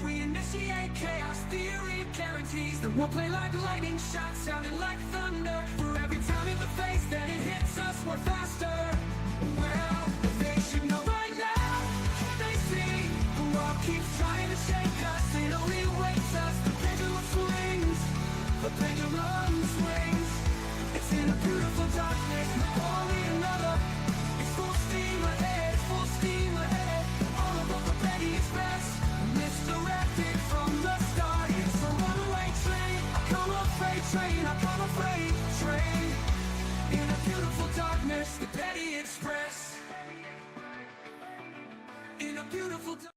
we initiate chaos. Theory guarantees that we'll play like lightning shots, sounding like thunder. For every time in the face that it hits us, we're faster. Well, they should know by now. They see the world keeps trying to shake us. It only waits us. The pendulum swings. The pendulum swings. It's in a beautiful darkness. Only another. It's full steam ahead. Full steam ahead. All aboard the Petty Express. Misdirected from the start. It's a runaway train. I come a freight train. I come a freight train. In a beautiful darkness, the Petty Express. In a beautiful darkness.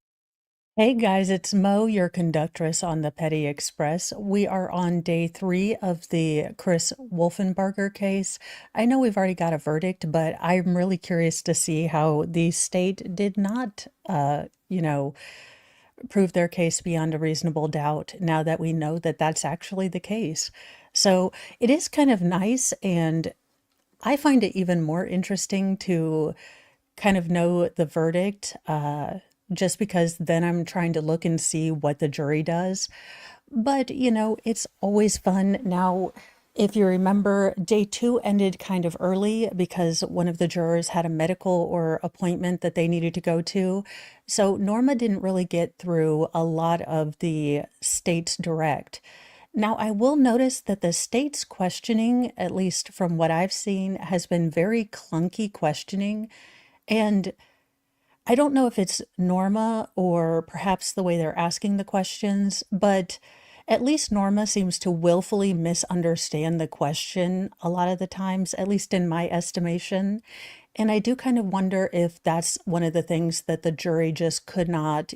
Hey guys, it's Mo, your conductress on the Petty Express. We are on day 3 of the Chris Wolfenbarger case. I know we've already got a verdict, but I'm really curious to see how the state did not, prove their case beyond a reasonable doubt now that we know that that's actually the case. So it is kind of nice, and I find it even more interesting to kind of know the verdict, just because then I'm trying to look and see what the jury does. But, it's always fun. Now, if you remember, day 2 ended kind of early because one of the jurors had a medical or appointment that they needed to go to. So Norma didn't really get through a lot of the state's direct. Now, I will notice that the state's questioning, at least from what I've seen, has been very clunky questioning. And I don't know if it's Norma or perhaps the way they're asking the questions, but at least Norma seems to willfully misunderstand the question a lot of the times, at least in my estimation. And I do kind of wonder if that's one of the things that the jury just could not,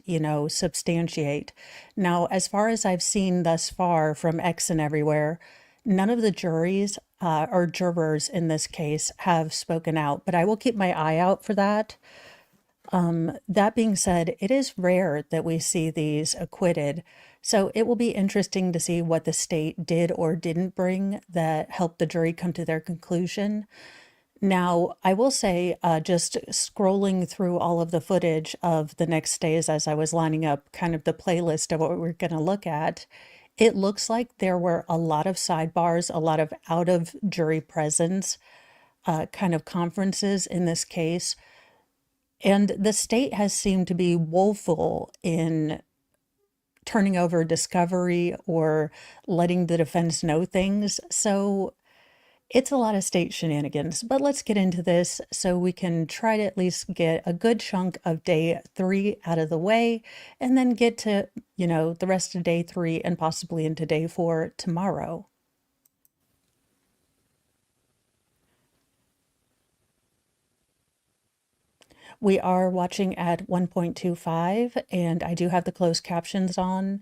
substantiate. Now, as far as I've seen thus far from X and everywhere, none of the juries or jurors in this case have spoken out, but I will keep my eye out for that. That being said, it is rare that we see these acquitted, so it will be interesting to see what the state did or didn't bring that helped the jury come to their conclusion. Now, I will say, just scrolling through all of the footage of the next days as I was lining up kind of the playlist of what we're going to look at, it looks like there were a lot of sidebars, a lot of out of jury presence kind of conferences in this case. And the state has seemed to be woeful in turning over discovery or letting the defense know things. So it's a lot of state shenanigans. But let's get into this so we can try to at least get a good chunk of day 3 out of the way and then get to, the rest of day 3 and possibly into day 4 tomorrow. We are watching at 1.25, and I do have the closed captions on.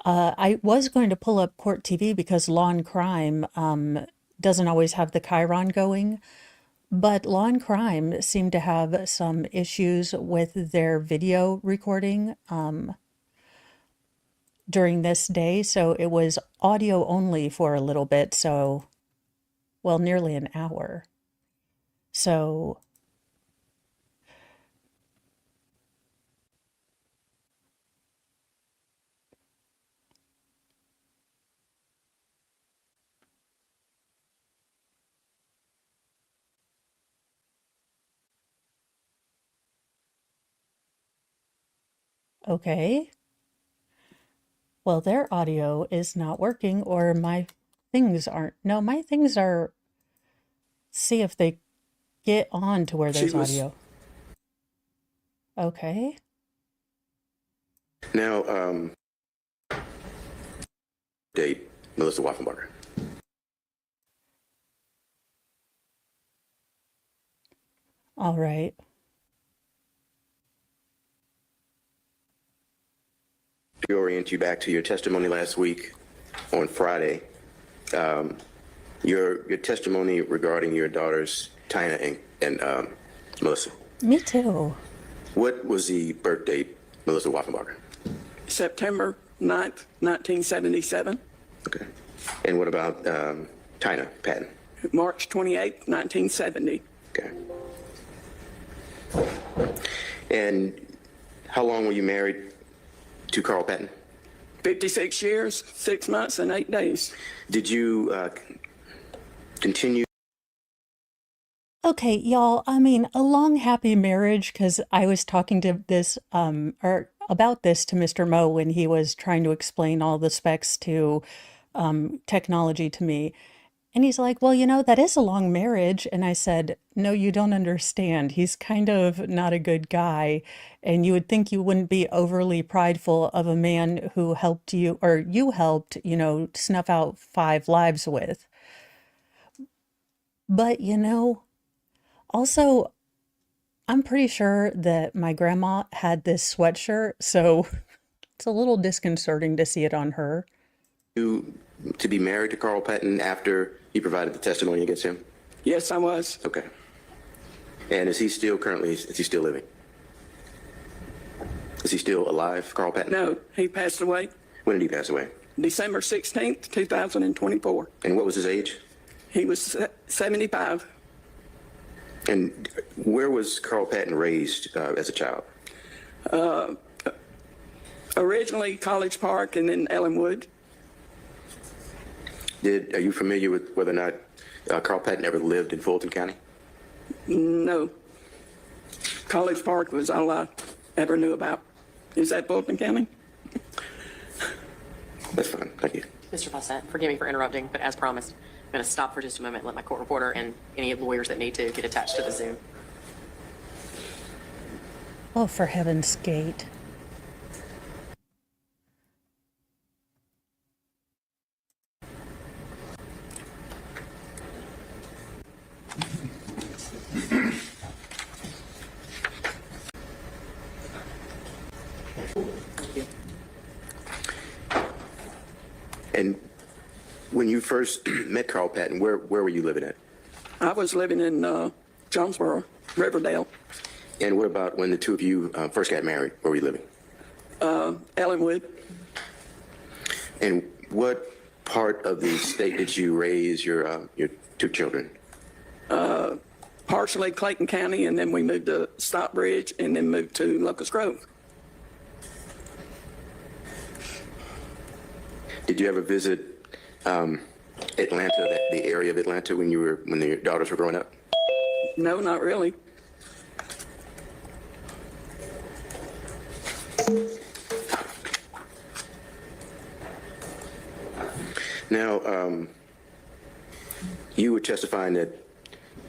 I was going to pull up Court TV because Law and Crime doesn't always have the Chiron going, but Law and Crime seem to have some issues with their video recording during this day, so it was audio only for a little bit, so, well, nearly an hour. So okay. Well, their audio is not working, or my things aren't. No, my things are. See if they get on to where there's audio. Okay. Now, date Melissa Wolfenbarger. All right. To orient you back to your testimony last week on Friday, your testimony regarding your daughters, Tina and Melissa. Me too. What was the birth date, Melissa Wolfenbarger? September 9th, 1977. Okay. And what about Tina Patton? March 28th, 1970. Okay. And how long were you married to Carl Patton? 56 years, 6 months, and 8 days. Did you continue? Okay, y'all, I mean, a long, happy marriage, because I was talking to this, or about this to Mr. Moe when he was trying to explain all the specs to technology to me. And he's like, well, that is a long marriage. And I said, no, you don't understand. He's kind of not a good guy. And you would think you wouldn't be overly prideful of a man who helped you, or you helped, snuff out 5 lives with. But, also, I'm pretty sure that my grandma had this sweatshirt, so it's a little disconcerting to see it on her. To be married to Carl Patton after he provided the testimony against him? Yes, I was. Okay. And is he still living? Is he still alive, Carl Patton? No, he passed away When did he pass away? December 16th, 2024. And what was his age? He was 75. And where was Carl Patton raised as a child? Originally College Park and then Ellenwood. Are you familiar with whether or not Carl Patton ever lived in Fulton County? No. College Park was all I ever knew about. Is that Fulton County? That's fine. Thank you. Mr. Fawcett, forgive me for interrupting, but as promised, I'm going to stop for just a moment and let my court reporter and any lawyers that need to get attached to the Zoom. Oh, for heaven's sake. And when you first met Carl Patton, where were you living at? I was living in Jonesboro, Riverdale, And what about when the two of you first got married? Where were you living? Ellenwood. And what part of the state did you raise your 2 children? Partially Clayton County, and then we moved to Stockbridge, and then moved to Locust Grove. Did you ever visit Atlanta, the area of Atlanta, when your daughters were growing up? No, not really. Now, you were testifying that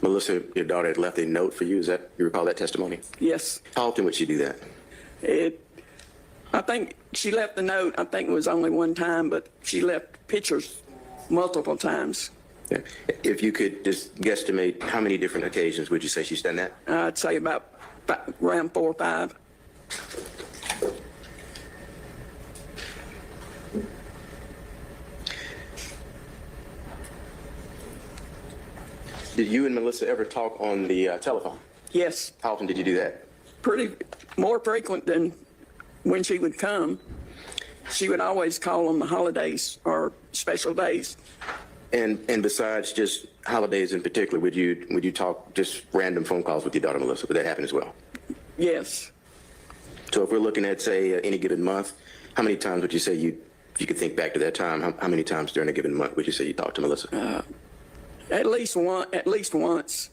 Melissa, your daughter, had left a note for you. You recall that testimony? Yes. How often would she do that? I think she left the note, I think it was only one time, but she left pictures multiple times. Yeah. If you could just guesstimate, how many different occasions would you say she's done that? I'd say about around 4 or 5. Did you and Melissa ever talk on the telephone? Yes, How often did you do that? pretty more frequent than when she would come. She would always call on the holidays or special days. And besides just holidays in particular, would you talk just random phone calls with your daughter Melissa? Would that happen as well? Yes, So if we're looking at, say, any given month, how many times would you say if you could think back to that time, how many times during a given month would you say you talked to Melissa? at least once.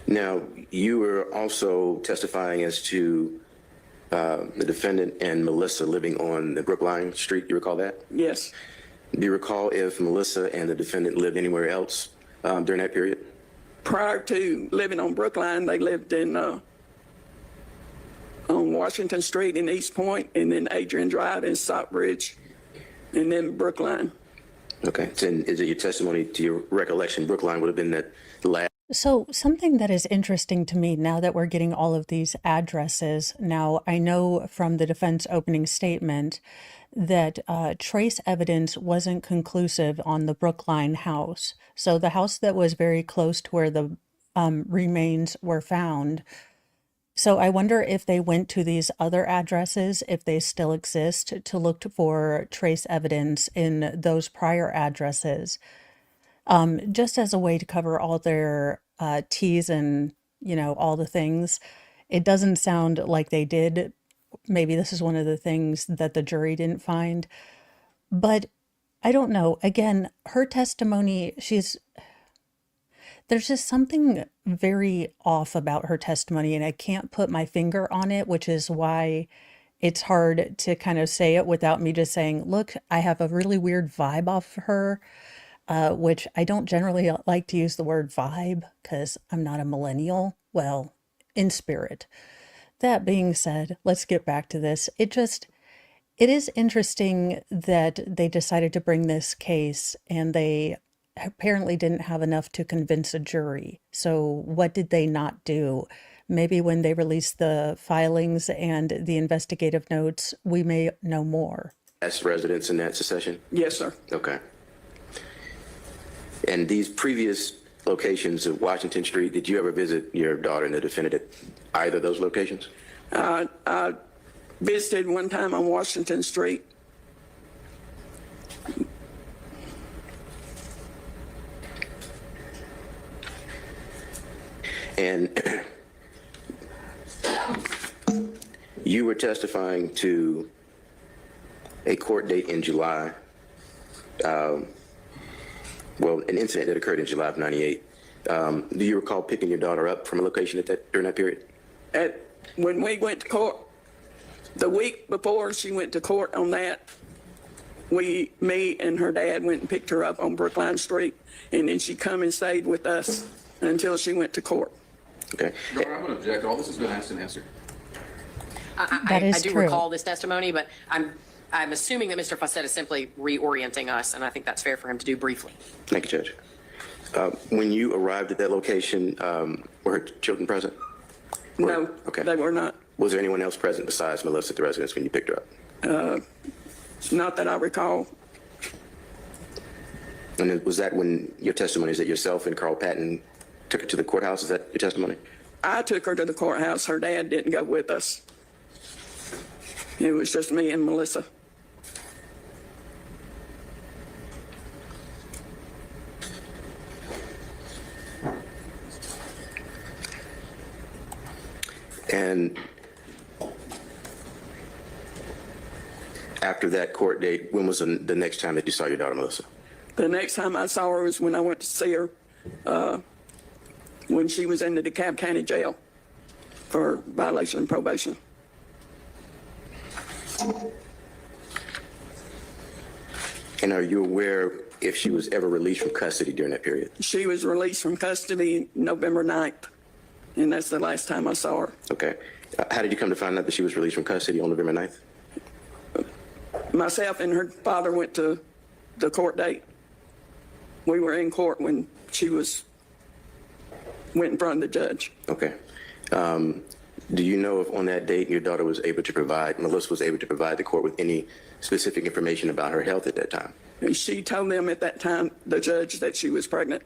Now, you were also testifying as to the defendant and Melissa living on the Brookline Street. You recall that? Yes, Do you recall if Melissa and the defendant lived anywhere else during that period? prior to living on Brookline, they lived on Washington Street in East Point, and then Adrian Drive in Stockbridge, and then Brookline. Okay. And is it your testimony, to your recollection, Brookline would have been that last? So something that is interesting to me now that we're getting all of these addresses, now I know from the defense opening statement that trace evidence wasn't conclusive on the Brookline house. So the house that was very close to where the remains were found. So I wonder if they went to these other addresses, if they still exist, to look for trace evidence in those prior addresses. Just as a way to cover all their tease and, all the things. It doesn't sound like they did. Maybe this is one of the things that the jury didn't find. But I don't know. Again, her testimony, there's just something very off about her testimony, and I can't put my finger on it, which is why it's hard to kind of say it without me just saying, look, I have a really weird vibe off her, which I don't generally like to use the word vibe because I'm not a millennial. Well, in spirit. That being said, let's get back to this. It is interesting that they decided to bring this case and they apparently didn't have enough to convince a jury. So what did they not do? Maybe when they release the filings and the investigative notes, we may know more. As residents in that secession? Yes, sir. Okay. And these previous locations of Washington Street, did you ever visit your daughter and the defendant at either of those locations? I visited one time on Washington Street. And you were testifying to a court date in July, well, an incident that occurred in July of '98. Do you recall picking your daughter up from a location during that period? When we went to court, the week before she went to court on that, me and her dad went and picked her up on Brookline Street, and then she come and stayed with us until she went to court. Okay. Your Honor, I'm going to object. All this has been asked and answered. That is I do true. recall this testimony, but I'm assuming that Mr. Fawcett is simply reorienting us, and I think that's fair for him to do briefly. Thank you, Judge. When you arrived at that location, were her children present? No, Okay. they were not. Was there anyone else present besides Melissa at the residence when you picked her up? Not that I recall. And then was that when your testimony is that yourself and Carl Patton took her to the courthouse? Is that your testimony? I took her to the courthouse. Her dad didn't go with us. It was just me and Melissa. And after that court date, when was the next time that you saw your daughter, Melissa? The next time I saw her was when I went to see her when she was in the DeKalb County Jail for violation of probation. And are you aware if she was ever released from custody during that period? She was released from custody November 9th, and that's the last time I saw her. Okay. How did you come to find out that she was released from custody on November 9th? Myself and her father went to the court date. We were in court when she went in front of the judge. Okay. Do you know if on that date your daughter was able to Melissa was able to provide the court with any specific information about her health at that time? And she told them at that time, the judge, that she was pregnant.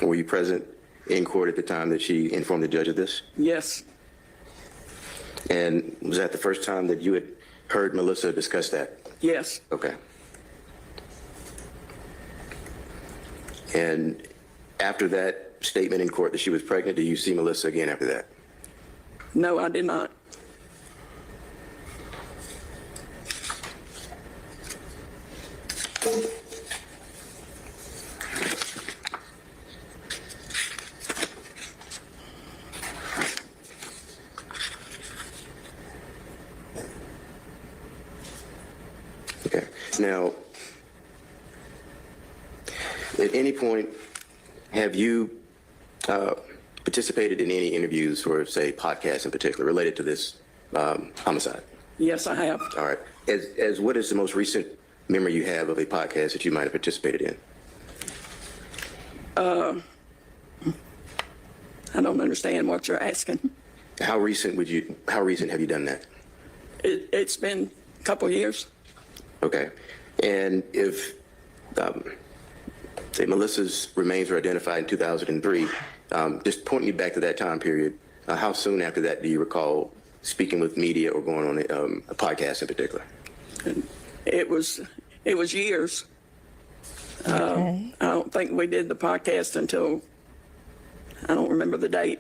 Were you present in court at the time that she informed the judge of this? Yes. And was that the first time that you had heard Melissa discuss that? Yes. Okay. And after that statement in court that she was pregnant, did you see Melissa again after that? No, I did not. Okay. Now, at any point, have you participated in any interviews or, say, podcasts in particular related to this homicide? Yes, I have. All right. As what is the most recent memory you have of a podcast that you might have participated in? I don't understand what you're asking. How recent have you done that? It's been a couple years. Okay. And if, say, Melissa's remains were identified in 2003, just pointing you back to that time period, how soon after that do you recall speaking with media or going on a podcast in particular? It was years. Okay. I don't think we did the podcast until I don't remember the date.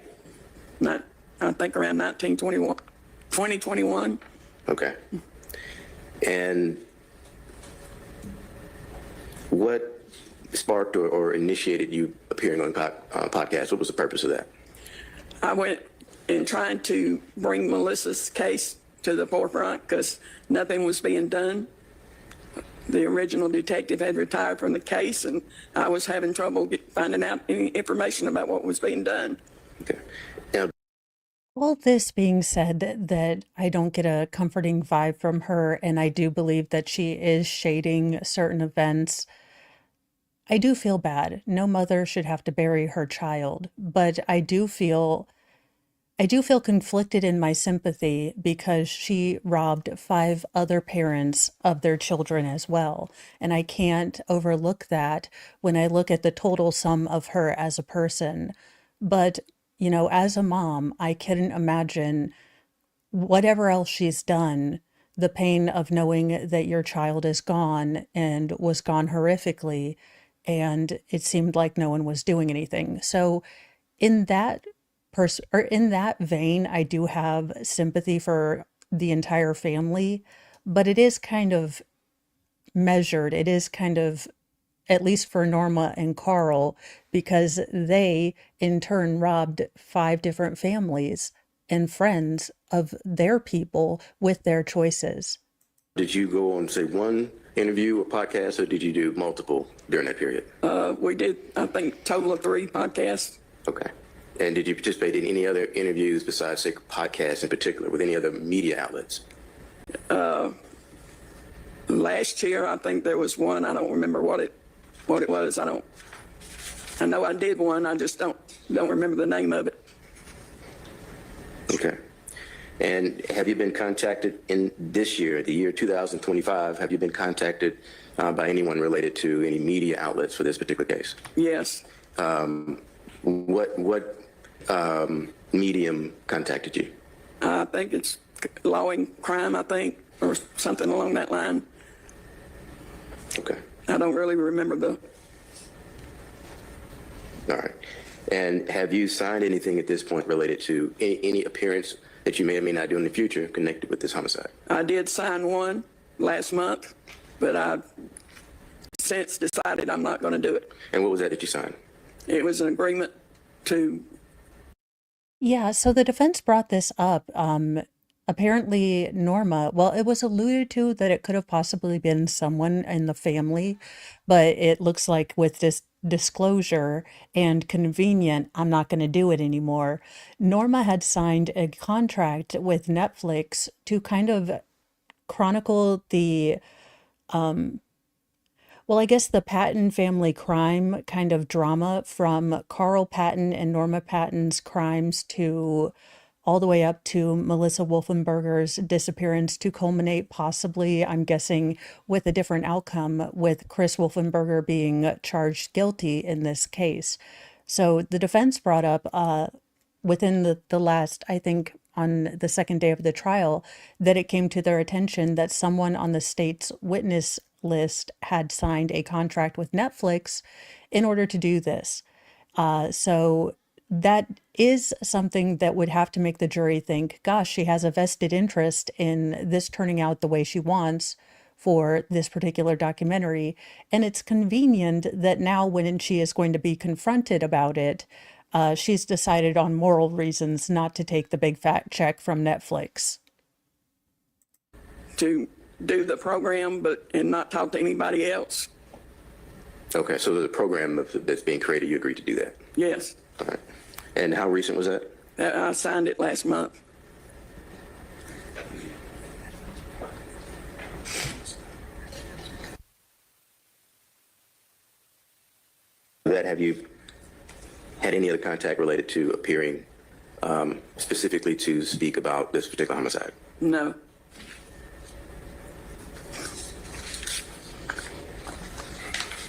I think around 2021. Okay. And what sparked or initiated you appearing on podcast? What was the purpose of that? I went in trying to bring Melissa's case to the forefront because nothing was being done. The original detective had retired from the case, and I was having trouble finding out any information about what was being done. Okay. Now, All this being said, that I don't get a comforting vibe from her, and I do believe that she is shading certain events. I do feel bad. No mother should have to bury her child, but I do feel conflicted in my sympathy because she robbed 5 other parents of their children as well. And I can't overlook that when I look at the total sum of her as a person. But, you know, as a mom, I couldn't imagine whatever else she's done, the pain of knowing that your child is gone and was gone horrifically, and it seemed like no one was doing anything. So in that in that vein, I do have sympathy for the entire family, but it is kind of measured. It is kind of, at least for Norma and Carl, because they in turn robbed 5 different families and friends of their people with their choices. did you go on, say, one interview or podcast, or did you do multiple during that period? We did, I think, total of 3 podcasts. Okay. And did you participate in any other interviews besides, say, podcasts in particular, with any other media outlets? Last year, I think there was one. I don't remember what it was. I know I did one. I just don't remember the name of it. Okay. And have you been contacted in this year, the year 2025, have you been contacted by anyone related to any media outlets for this particular case? Yes. What medium contacted you? I think it's Law and Crime, I think, or something along that line. Okay. I don't really remember All right. And have you signed anything at this point related to any appearance that you may or may not do in the future connected with this homicide? I did sign one last month, but I've since decided I'm not going to do it. And what was that you signed? It was an agreement to. Yeah, so the defense brought this up. Apparently, Norma, well, it was alluded to that it could have possibly been someone in the family, but it looks like with this disclosure and convenient, I'm not going to do it anymore. Norma had signed a contract with Netflix to kind of chronicle the well, I guess the Patton family crime kind of drama, from Carl Patton and Norma Patton's crimes to all the way up to Melissa Wolfenbarger's disappearance, to culminate possibly, I'm guessing, with a different outcome, with Chris Wolfenbarger being charged guilty in this case. So the defense brought up within the last, I think, on the second day of the trial, that it came to their attention that someone on the state's witness list had signed a contract with Netflix in order to do this. So that is something that would have to make the jury think, gosh, she has a vested interest in this turning out the way she wants for this particular documentary. And it's convenient that now when she is going to be confronted about it, she's decided on moral reasons not to take the big fat check from Netflix. To do the program, and not talk to anybody else. Okay, so the program that's being created, you agreed to do that? Yes. All right. And how recent was that? I signed it last month. Have you had any other contact related to appearing specifically to speak about this particular homicide? No.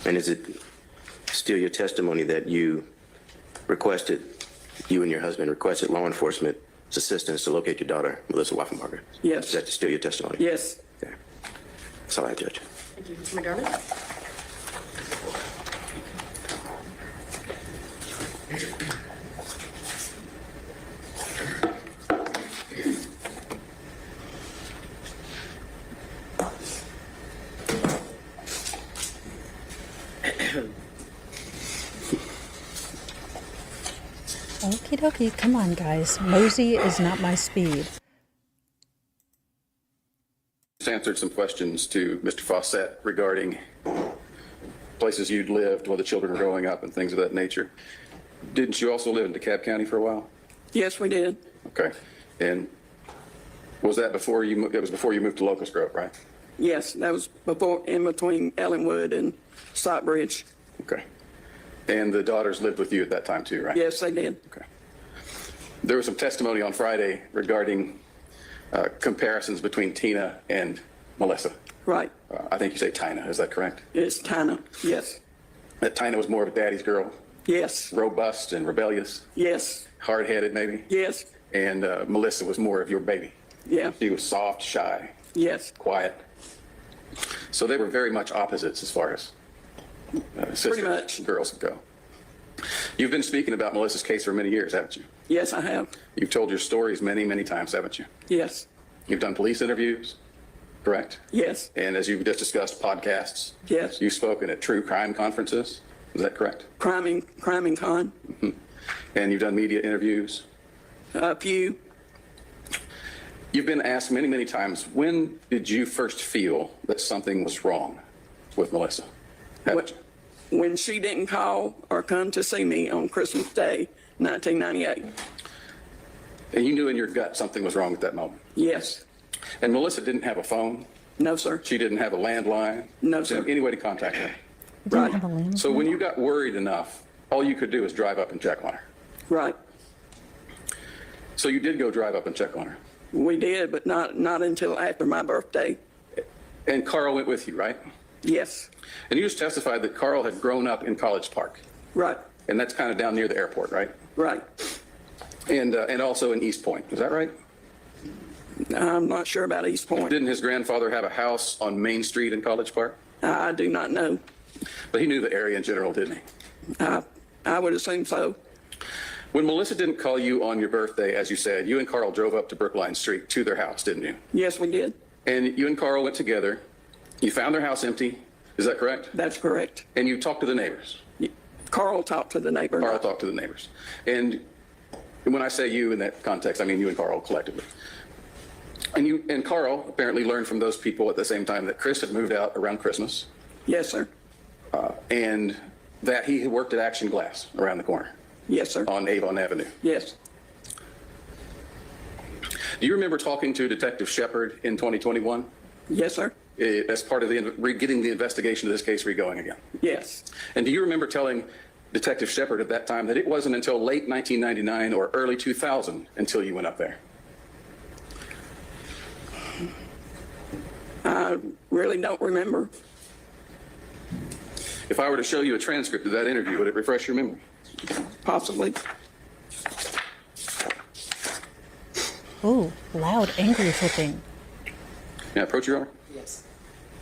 And is it still your testimony that you and your husband requested law enforcement's assistance to locate your daughter, Melissa Wolfenbarger? Yes. Is that still your testimony? Yes. Okay. That's all I judge. Thank you, Mr. McDermott. Okie dokie, come on, guys. Mosey is not my speed. Just answered some questions to Mr. Fawcett regarding places you'd lived while the children were growing up and things of that nature. Didn't you also live in DeKalb County for a while? Yes, we did. Okay. And was that before you moved? It was before you moved to Locust Grove, right? Yes, that was before, in between Ellenwood and Stockbridge. Okay. And the daughters lived with you at that time too, right? Yes, they did. Okay. There was some testimony on Friday regarding comparisons between Tina and Melissa. Right. I think you say Tina, is that correct? It's Tina. Yes. That Tina was more of a daddy's girl, Yes. robust and rebellious, Yes. hard-headed maybe, Yes. and Melissa was more of your baby. Yeah. She was soft, shy, Yes. quiet. So they were very much opposites as far as sisters much. and girls go. You've been speaking about Melissa's case for many years, haven't you? Yes, I have. You've told your stories many, many times, haven't you? Yes. You've done police interviews, correct? Yes. And as you've just discussed, podcasts. Yes. You've spoken at true crime conferences. Is that correct? Crime and con. And you've done media interviews. A few. You've been asked many, many times, when did you first feel that something was wrong with Melissa? Haven't you? When she didn't call or come to see me on Christmas Day, 1998. And you knew in your gut something was wrong at that moment. Yes. And Melissa didn't have a phone. No, sir. She didn't have a landline. No, She didn't sir. have any way to contact her. Didn't Right. have a landline. So when you got worried enough, all you could do was drive up and check on her. Right. So you did go drive up and check on her. We did, but not until after my birthday. And Carl went with you, right? Yes. And you just testified that Carl had grown up in College Park. Right. And that's kind of down near the airport, right? Right. And also in East Point. Is that right? I'm not sure about East Point. Didn't his grandfather have a house on Main Street in College Park? I do not know. But he knew the area in general, didn't he? I would assume so. When Melissa didn't call you on your birthday, as you said, you and Carl drove up to Brookline Street to their house, didn't you? Yes, we did. And you and Carl went together. You found their house empty. Is that correct? That's correct. And you talked to the neighbors. Carl talked to the neighbor. Carl talked to the neighbors. And when I say you in that context, I mean you and Carl collectively. And you and Carl apparently learned from those people at the same time that Chris had moved out around Christmas Yes, sir. and that he had worked at Action Glass around the corner Yes, sir. on Avon Avenue. Yes. Do you remember talking to Detective Shepard in 2021 Yes, sir. as part of getting the investigation of this case re-going again? Yes. And do you remember telling Detective Shepard at that time that it wasn't until late 1999 or early 2000 until you went up there? I really don't remember. If I were to show you a transcript of that interview, would it refresh your memory? Possibly. Ooh, loud, angry flipping. May I approach, Your Honor? Yes.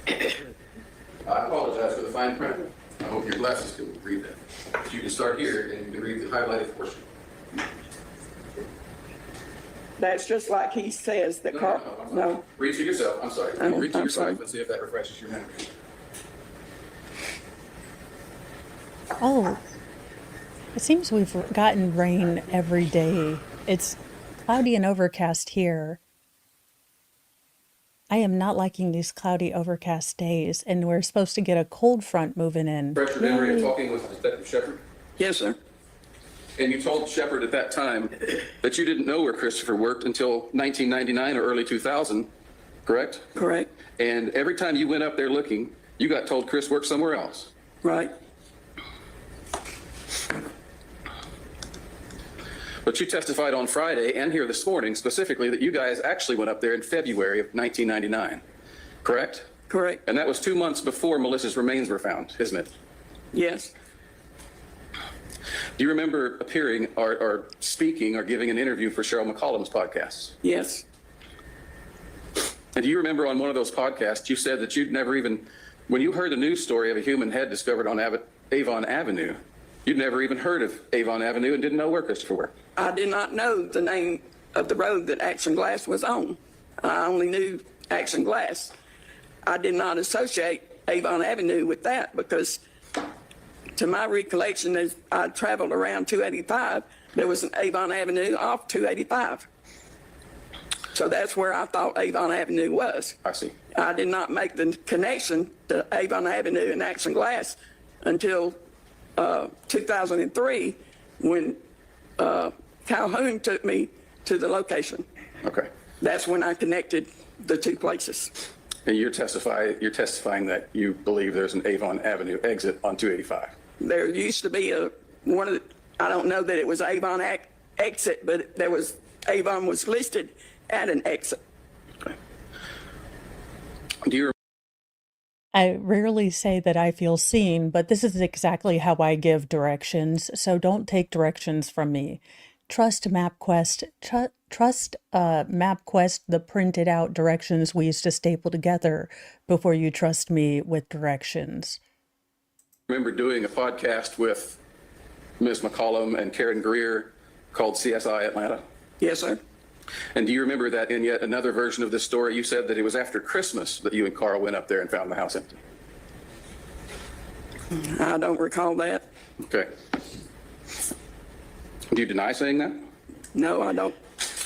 I apologize for the fine print. I hope your glasses can read that. But you can start here and you can read the highlighted portion. That's just like he says that Carl. No. Read to yourself. I'm sorry. Oh, Read to I'm yourself sorry. and see if that refreshes your memory. Oh, it seems we've gotten rain every day. It's cloudy and overcast here. I am not liking these cloudy, overcast days, and we're supposed to get a cold front moving in. Refresh your memory of Yay. talking with Detective Shepard. Yes, sir. And you told Shepard at that time that you didn't know where Christopher worked until 1999 or early 2000, correct? Correct. And every time you went up there looking, you got told Chris worked somewhere else. Right. But you testified on Friday and here this morning specifically that you guys actually went up there in February of 1999, correct? Correct. And that was 2 months before Melissa's remains were found, isn't it? Yes. Do you remember appearing or speaking or giving an interview for Cheryl McCollum's podcast? Yes. And do you remember on one of those podcasts, you said that you'd never even, when you heard the news story of a human head discovered on Avon Avenue, you'd never even heard of Avon Avenue and didn't know where Christopher worked. I did not know the name of the road that Action Glass was on. I only knew Action Glass. I did not associate Avon Avenue with that because to my recollection, as I traveled around 285, there was an Avon Avenue off 285. So that's where I thought Avon Avenue was. I see. I did not make the connection to Avon Avenue and Action Glass until 2003 when Calhoun took me to the location. Okay. That's when I connected the two places. And you're testifying that you believe there's an Avon Avenue exit on 285. There used to be I don't know that it was Avon exit, but Avon was listed at an exit. Okay. Do you I rarely say that I feel seen, but this is exactly how I give directions, so don't take directions from me. Trust MapQuest, trust MapQuest, the printed out directions we used to staple together before you trust me with directions. remember doing a podcast with Ms. McCollum and Karen Greer called CSI Atlanta? Yes, sir. And do you remember that in yet another version of this story, you said that it was after Christmas that you and Carl went up there and found the house empty? I don't recall that. Okay. Do you deny saying that? No, I don't.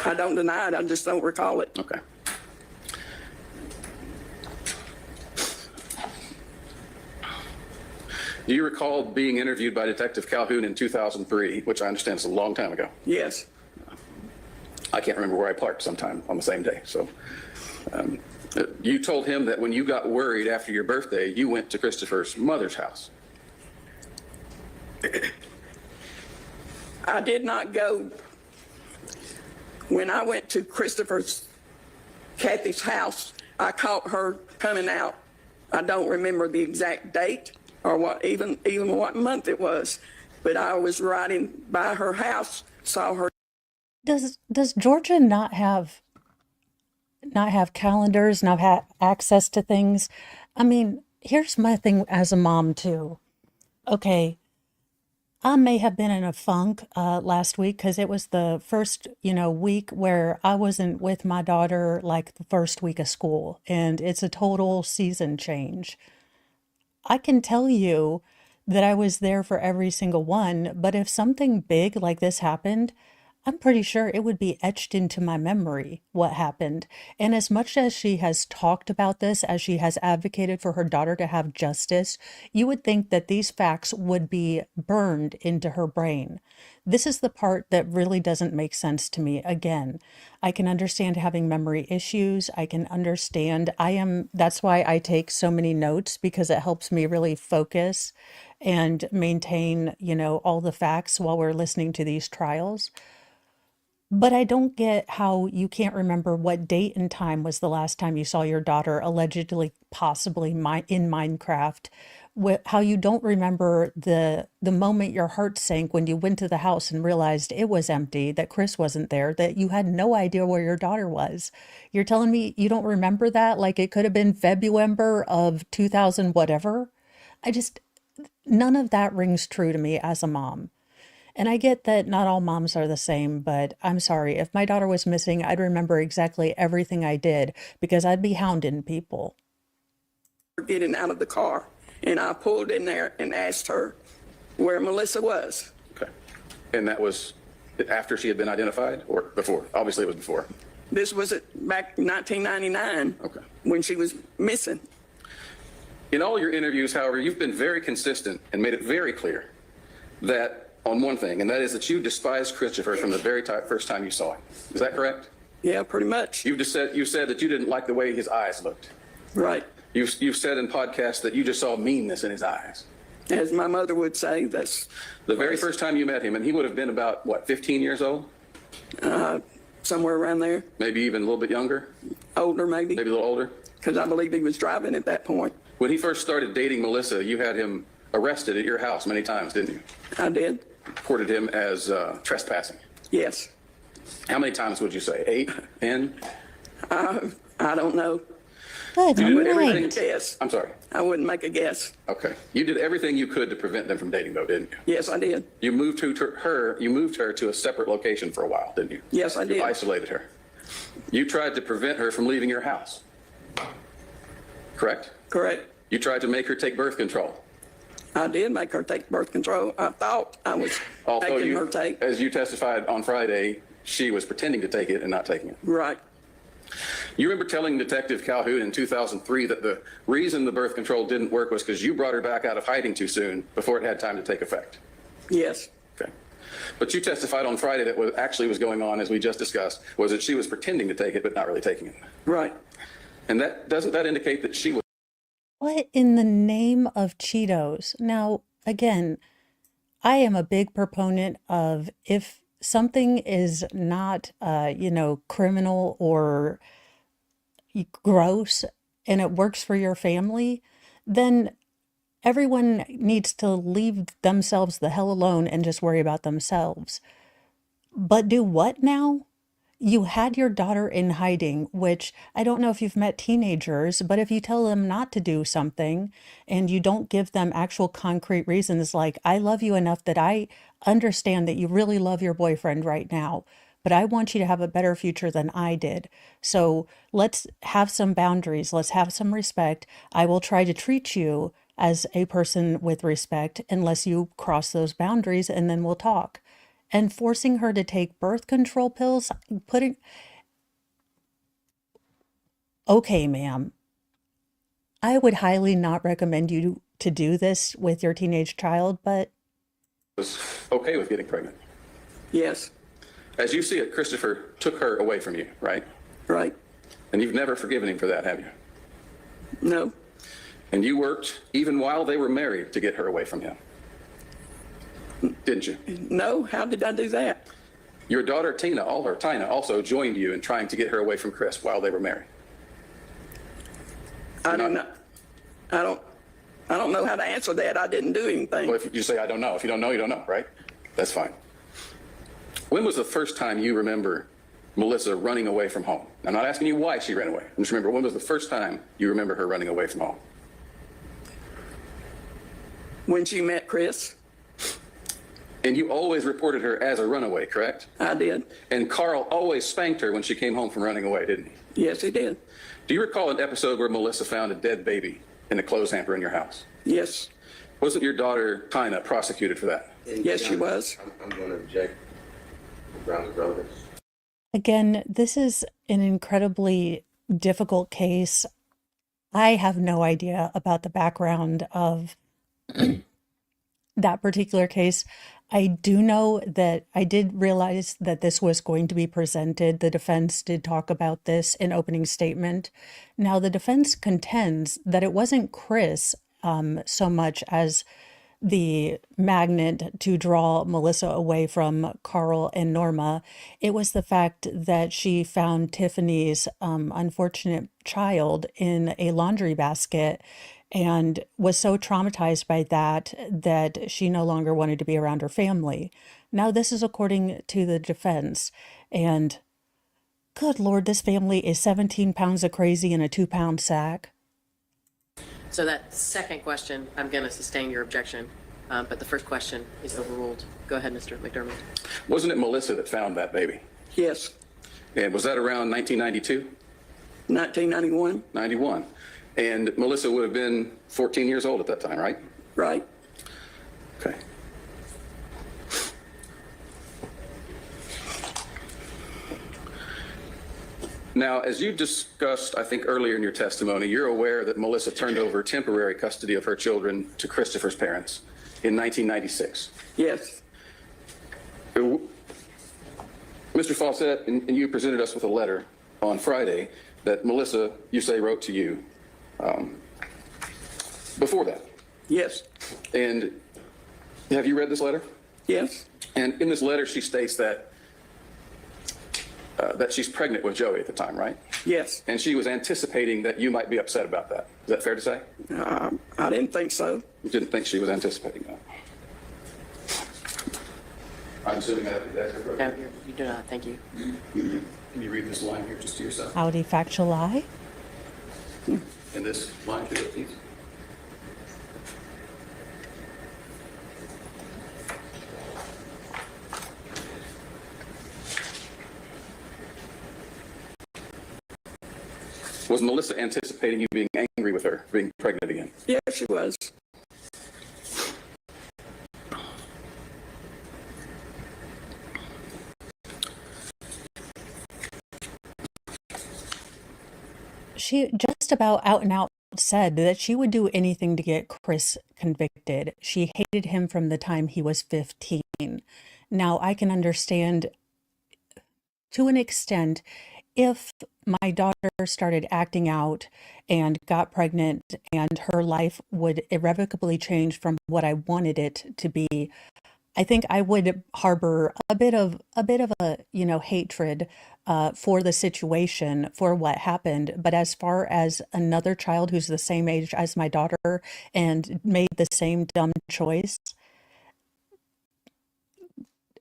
I don't deny it. I just don't recall it. Okay. Do you recall being interviewed by Detective Calhoun in 2003, which I understand is a long time ago? Yes. I can't remember where I parked sometime on the same day. So you told him that when you got worried after your birthday, you went to Christopher's mother's house. I did not go. When I went to Kathy's house, I caught her coming out. I don't remember the exact date or what, even what month it was, but I was riding by her house, saw her. Does Georgia not have calendars, not have access to things? I mean, here's my thing as a mom too. Okay, I may have been in a funk last week because it was the first, week where I wasn't with my daughter like the first week of school, and it's a total season change. I can tell you that I was there for every single one, but if something big like this happened, I'm pretty sure it would be etched into my memory what happened. And as much as she has talked about this, as she has advocated for her daughter to have justice, you would think that these facts would be burned into her brain. This is the part that really doesn't make sense to me. Again, I can understand having memory issues. I can understand. That's why I take so many notes, because it helps me really focus and maintain, all the facts while we're listening to these trials. But I don't get how you can't remember what date and time was the last time you saw your daughter allegedly, possibly in Minecraft. How you don't remember the moment your heart sank when you went to the house and realized it was empty, that Chris wasn't there, that you had no idea where your daughter was. You're telling me you don't remember that? Like it could have been February of 2000 whatever. None of that rings true to me as a mom. And I get that not all moms are the same, but I'm sorry. If my daughter was missing, I'd remember exactly everything I did because I'd be hounding people. Getting out of the car, and I pulled in there and asked her where Melissa was. Okay. And that was after she had been identified or before? Obviously it was before. This was back in 1999 Okay. when she was missing. In all your interviews, however, you've been very consistent and made it very clear that on one thing, and that is that you despised Christopher from the very first time you saw him. Is that correct? Yeah, pretty much. You said that you didn't like the way his eyes looked. Right. You've said in podcasts that you just saw meanness in his eyes. As my mother would say, that's The very first time you met him, and he would have been about, 15 years old? somewhere around there. Maybe even a little bit younger? Older, maybe. Maybe a little older? Because I believe he was driving at that point. When he first started dating Melissa, you had him arrested at your house many times, didn't you? I did. Reported him as trespassing. Yes. How many times would you say? 8? 10? I don't know. Good I wouldn't night. make a guess. I'm sorry. I wouldn't make a guess. Okay. You did everything you could to prevent them from dating, though, didn't you? Yes, I did. You moved her to a separate location for a while, didn't you? Yes, I did. You isolated her. You tried to prevent her from leaving your house. Correct? Correct. You tried to make her take birth control. I did make her take birth control. I thought I was Although making her take. as you testified on Friday, she was pretending to take it and not taking it. Right. You remember telling Detective Calhoun in 2003 that the reason the birth control didn't work was because you brought her back out of hiding too soon before it had time to take effect. Yes. Okay. But you testified on Friday that what actually was going on, as we just discussed, was that she was pretending to take it but not really taking it. Right. And doesn't that indicate that she was? What in the name of Cheetos? Now, again, I am a big proponent of if something is not, criminal or gross and it works for your family, then everyone needs to leave themselves the hell alone and just worry about themselves. But do what now? You had your daughter in hiding, which I don't know if you've met teenagers, but if you tell them not to do something and you don't give them actual concrete reasons, like, I love you enough that I understand that you really love your boyfriend right now, but I want you to have a better future than I did. So let's have some boundaries. Let's have some respect. I will try to treat you as a person with respect unless you cross those boundaries, and then we'll talk. And forcing her to take birth control pills, okay, ma'am, I would highly not recommend you to do this with your teenage child, but Was okay with getting pregnant. Yes. As you see it, Christopher took her away from you, right? Right. And you've never forgiven him for that, have you? No. And you worked even while they were married to get her away from him, didn't you? No. How did I do that? Your daughter Tina also joined you in trying to get her away from Chris while they were married. I don't know. I don't know how to answer that. I didn't do anything. Well, if you say, I don't know. If you don't know, you don't know, right? That's fine. When was the first time you remember Melissa running away from home? I'm not asking you why she ran away. Just remember, when was the first time you remember her running away from home? When she met Chris, And you always reported her as a runaway, correct? I did. And Carl always spanked her when she came home from running away, didn't he? Yes, he did. Do you recall an episode where Melissa found a dead baby in a clothes hamper in your house? Yes. Wasn't your daughter Tina prosecuted for that? Yes, she was. I'm going to object. Grounds of relevance. again, this is an incredibly difficult case. I have no idea about the background of that particular case. I do know that I did realize that this was going to be presented. The defense did talk about this in opening statement. Now, the defense contends that it wasn't Chris so much as the magnet to draw Melissa away from Carl and Norma. It was the fact that she found Tiffany's unfortunate child in a laundry basket and was so traumatized by that that she no longer wanted to be around her family. Now, this is according to the defense. And good Lord, this family is 17 pounds of crazy in a 2-pound sack. So that second question, I'm going to sustain your objection, but the first question is overruled. Go ahead, Mr. McDermott. Wasn't it Melissa that found that baby? Yes. And was that around 1992? 1991. 91. And Melissa would have been 14 years old at that time, right? Right. Okay. Now, as you discussed, I think earlier in your testimony, you're aware that Melissa turned over temporary custody of her children to Christopher's parents in 1996. Yes. Mr. Fawcett, and you presented us with a letter on Friday that Melissa, you say, wrote to you before that. Yes. And have you read this letter? Yes. And in this letter, she states that that she's pregnant with Joey at the time, right? Yes. And she was anticipating that you might be upset about that. Is that fair to say? I didn't think so. You didn't think she was anticipating that? I'm assuming that's correct. No, you do not. Thank you. Can you read this line here just to yourself? Howdy, factual lie. And this line, please. Was Melissa anticipating you being angry with her, being pregnant again? Yes, she was. she just about out and out said that she would do anything to get Chris convicted. She hated him from the time he was 15. Now, I can understand to an extent if my daughter started acting out and got pregnant and her life would irrevocably change from what I wanted it to be. I think I would harbor a bit of a, hatred for the situation, for what happened. But as far as another child who's the same age as my daughter and made the same dumb choice,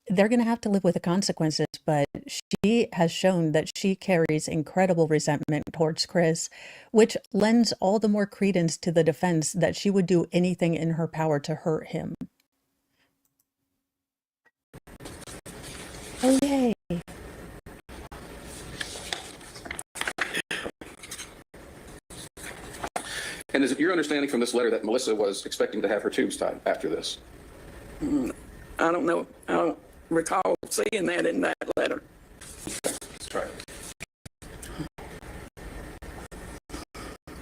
they're going to have to live with the consequences. But she has shown that she carries incredible resentment towards Chris, which lends all the more credence to the defense that she would do anything in her power to hurt him. Oh, yay. And is it your understanding from this letter that Melissa was expecting to have her tubes tied after this? I don't know. I don't recall seeing that in that letter. Let's try it.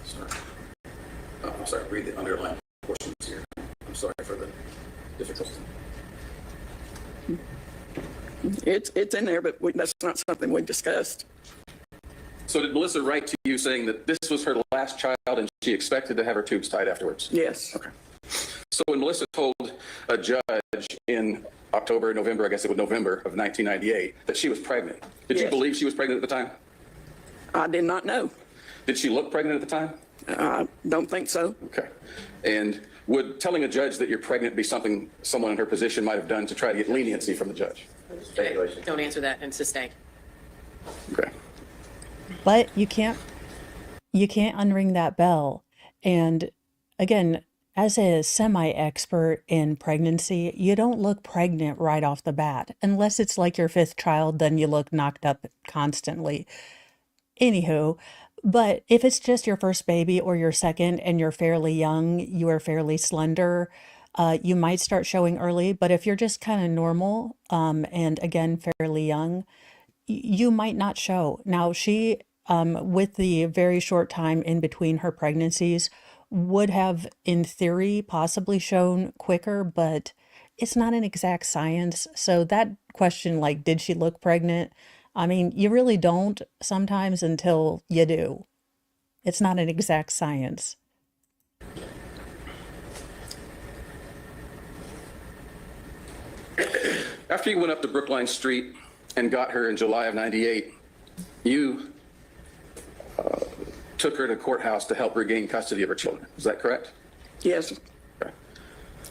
Sorry. Oh, I'm sorry. Read the underlined portions here. I'm sorry for the difficulty. It's in there, but that's not something we discussed. So did Melissa write to you saying that this was her last child and she expected to have her tubes tied afterwards? Yes. Okay. So when Melissa told a judge in October, November, I guess it was November of 1998, that she was pregnant, did you Yes. believe she was pregnant at the time? I did not know. Did she look pregnant at the time? I don't think so. Okay. And would telling a judge that you're pregnant be something someone in her position might have done to try to get leniency from the judge? Don't answer that and sustain. Okay. But you can't unring that bell. And again, as a semi-expert in pregnancy, you don't look pregnant right off the bat. Unless it's like your fifth child, then you look knocked up constantly. Anywho, but if it's just your first baby or your second and you're fairly young, you are fairly slender, you might start showing early. But if you're just kind of normal, and again, fairly young, you might not show. Now, she, with the very short time in between her pregnancies, would have, in theory, possibly shown quicker, but it's not an exact science. So that question, like, did she look pregnant? I mean, you really don't sometimes until you do. It's not an exact science. After you went up to Brookline Street and got her in July of 98, you took her to courthouse to help regain custody of her children. Is that correct? Yes. Okay.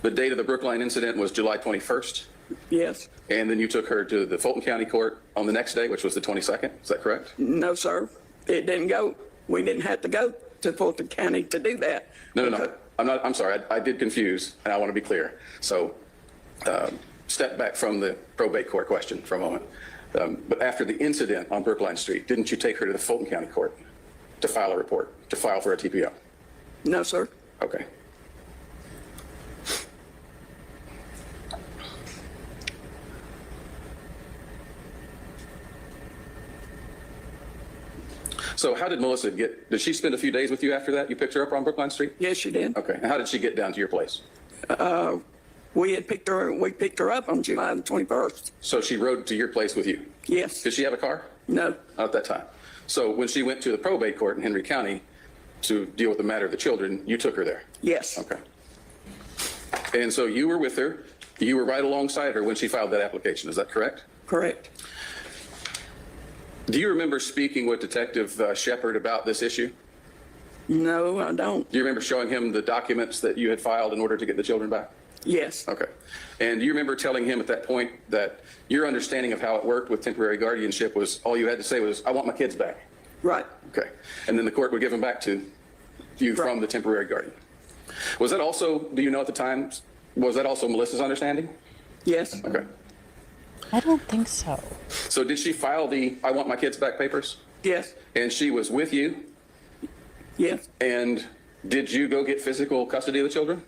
The date of the Brookline incident was July 21st, Yes. and then you took her to the Fulton County Court on the next day, which was the 22nd. Is that correct? No, sir. It didn't go. We didn't have to go to Fulton County to do that. No. I'm sorry. I did confuse, and I want to be clear. So step back from the probate court question for a moment. But after the incident on Brookline Street, didn't you take her to the Fulton County Court to file a report, to file for a TPO? No, sir. Okay. So how did Melissa did she spend a few days with you after that? You picked her up on Brookline Street? Yes, she did. Okay. And how did she get down to your place? We picked her up on July the 21st. So she rode to your place with you? Yes. Did she have a car? No. Not at that time. So when she went to the probate court in Henry County to deal with the matter of the children, you took her there? Yes. Okay. And so you were with her. You were right alongside her when she filed that application. Is that correct? Correct. Do you remember speaking with Detective Shepard about this issue? No, I don't. Do you remember showing him the documents that you had filed in order to get the children back? Yes. Okay. And do you remember telling him at that point that your understanding of how it worked with temporary guardianship was all you had to say was, I want my kids back? Right. Okay. And then the court would give them back to you from the temporary guardian. Was that also, do you know at the time, was that also Melissa's understanding? Yes. Okay. I don't think so. So did she file the I want my kids back papers? Yes. And she was with you? Yes. And did you go get physical custody of the children?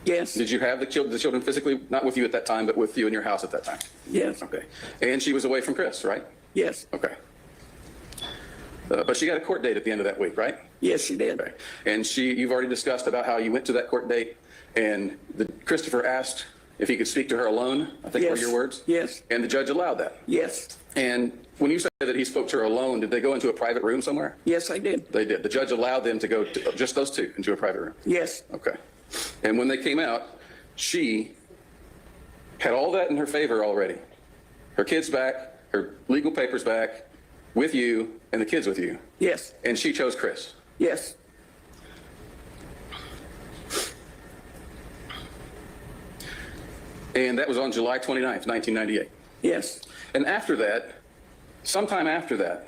Yes. Did you have the children physically, not with you at that time, but with you in your house at that time? Yes. Okay. And she was away from Chris, right? Yes. Okay. But she got a court date at the end of that week, right? Yes, she did. Okay. And you've already discussed about how you went to that court date, and Christopher asked if he could speak to her alone, I think were Yes. your words? Yes. And the judge allowed that. Yes. And when you said that he spoke to her alone, did they go into a private room somewhere? Yes, I did. They did. The judge allowed them to go, just those two, into a private room. Yes. Okay. And when they came out, she had all that in her favor already. Her kids back, her legal papers back, with you, and the kids with you. Yes. And she chose Chris. Yes. And that was on July 29th, 1998. Yes. And after that, sometime after that,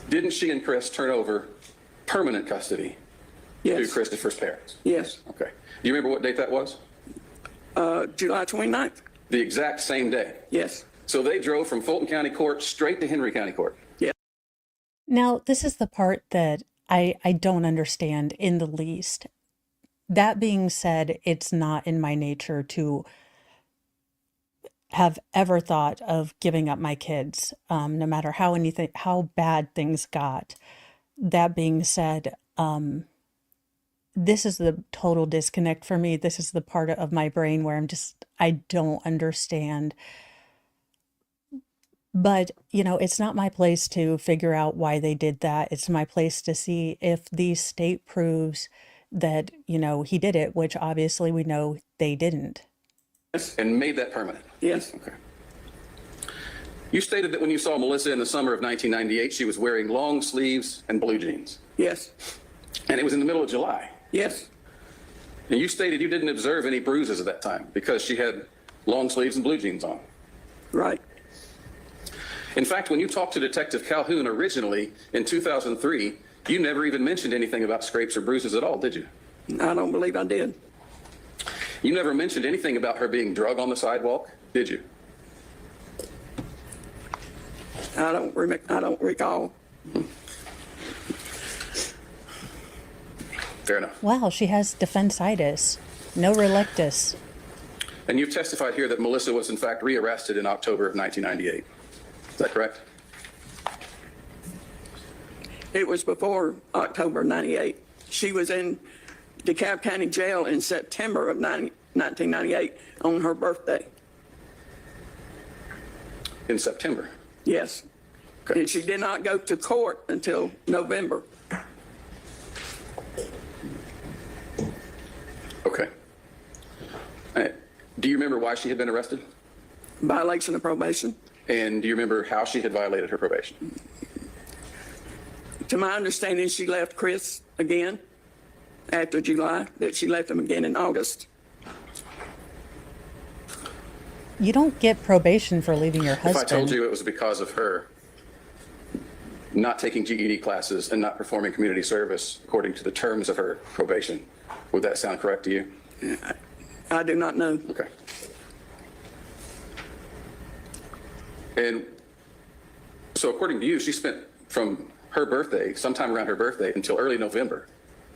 didn't she and Chris turn over permanent custody to Yes. Christopher's parents? Yes. Okay. Do you remember what date that was? July 29th. The exact same day. Yes. So they drove from Fulton County Court straight to Henry County Court. Yes. Now, this is the part that I don't understand in the least. That being said, it's not in my nature to have ever thought of giving up my kids, no matter how bad things got. That being said, this is the total disconnect for me. This is the part of my brain where I don't understand. But, it's not my place to figure out why they did that. It's my place to see if the state proves that, he did it, which obviously we know they didn't. And made that permanent. Yes. Okay. You stated that when you saw Melissa in the summer of 1998, she was wearing long sleeves and blue jeans. Yes. And it was in the middle of July. Yes. And you stated you didn't observe any bruises at that time because she had long sleeves and blue jeans on. Right. In fact, when you talked to Detective Calhoun originally in 2003, you never even mentioned anything about scrapes or bruises at all, did you? I don't believe I did. You never mentioned anything about her being drug on the sidewalk, did you? I don't recall. Fair enough. Wow, she has defensitis, no relectus. And you've testified here that Melissa was in fact rearrested in October of 1998. Is that correct? It was before October 98. She was in DeKalb County Jail in September of 1998 on her birthday. In September. Yes. Okay. And she did not go to court until November. Okay. Do you remember why she had been arrested? Violation of probation. And do you remember how she had violated her probation? To my understanding, she left Chris again after July, that she left him again in August. You don't get probation for leaving your If I husband. told you it was because of her not taking GED classes and not performing community service according to the terms of her probation, would that sound correct to you? I do not know. Okay. And so according to you, she spent from her birthday, sometime around her birthday, until early November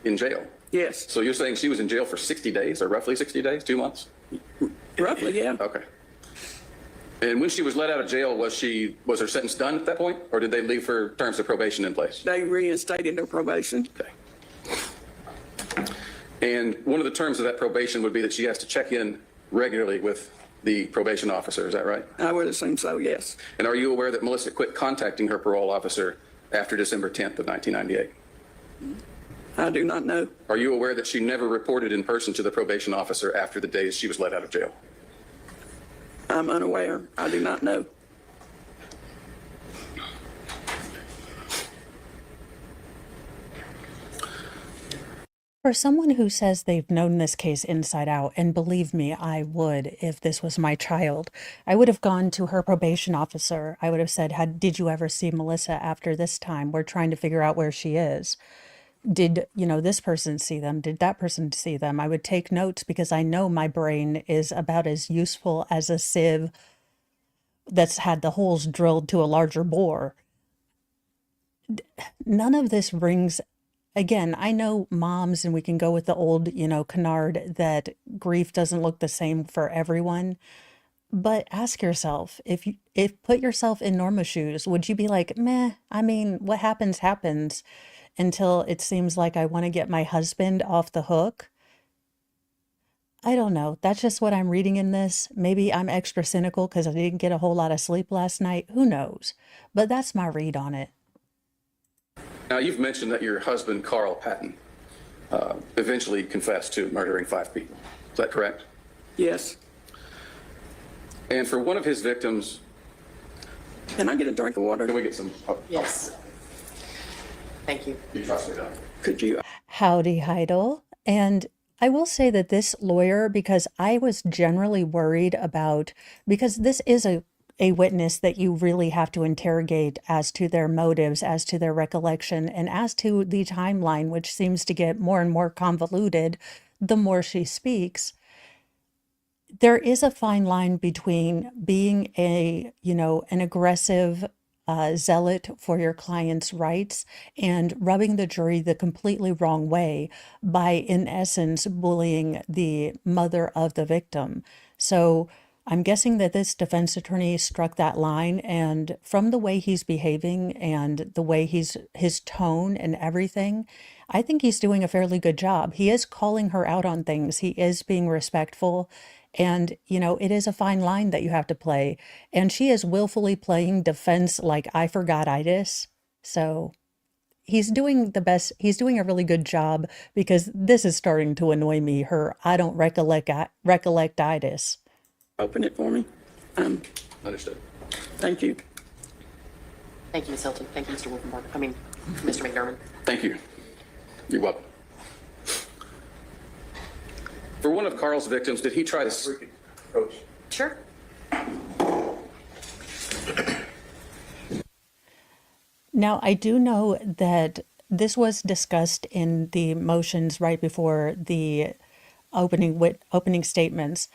in jail. Yes. So you're saying she was in jail for 60 days, or roughly 60 days, 2 months? Roughly, yeah. Okay. And when she was let out of jail, was her sentence done at that point, or did they leave her terms of probation in place? They reinstated her probation. Okay. And one of the terms of that probation would be that she has to check in regularly with the probation officer, is that right? I would assume so, yes. And are you aware that Melissa quit contacting her parole officer after December 10th of 1998? I do not know. Are you aware that she never reported in person to the probation officer after the days she was let out of jail? I'm unaware. I do not know. For someone who says they've known this case inside out, and believe me, I would if this was my child, I would have gone to her probation officer. I would have said, did you ever see Melissa after this time? We're trying to figure out where she is. Did, this person see them? Did that person see them? I would take notes because I know my brain is about as useful as a sieve that's had the holes drilled to a larger bore. None of this rings. Again, I know moms, and we can go with the old, canard that grief doesn't look the same for everyone. But ask yourself, if put yourself in Norma's shoes, would you be like, meh, I mean, what happens, happens until it seems like I want to get my husband off the hook? I don't know. That's just what I'm reading in this. Maybe I'm extra cynical because I didn't get a whole lot of sleep last night. Who knows? But that's my read on it. Now, you've mentioned that your husband, Carl Patton, eventually confessed to murdering 5 people. Is that correct? Yes. And for one of his victims, Can I get a drink of water? can we get some? Yes. Thank you. You trust me, though. Could you? Howdy, Heidel. And I will say that this lawyer, because I was generally worried about, because this is a witness that you really have to interrogate as to their motives, as to their recollection, and as to the timeline, which seems to get more and more convoluted the more she speaks. There is a fine line between being an aggressive zealot for your client's rights and rubbing the jury the completely wrong way by, in essence, bullying the mother of the victim. So I'm guessing that this defense attorney struck that line, and from the way he's behaving and the way his tone and everything, I think he's doing a fairly good job. He is calling her out on things. He is being respectful. And, it is a fine line that you have to play. And she is willfully playing defense like I forgot itis. So he's doing the best. He's doing a really good job because this is starting to annoy me. Her I don't recollect itis. Open it for me. Understood. Thank you. Thank you, Ms. Hilton. Thank you, Mr. Wolfenbarger. Mr. McDermott. Thank you. You're welcome. For one of Carl's victims, did he try to approach? Sure. Now, I do know that this was discussed in the motions right before the opening statements.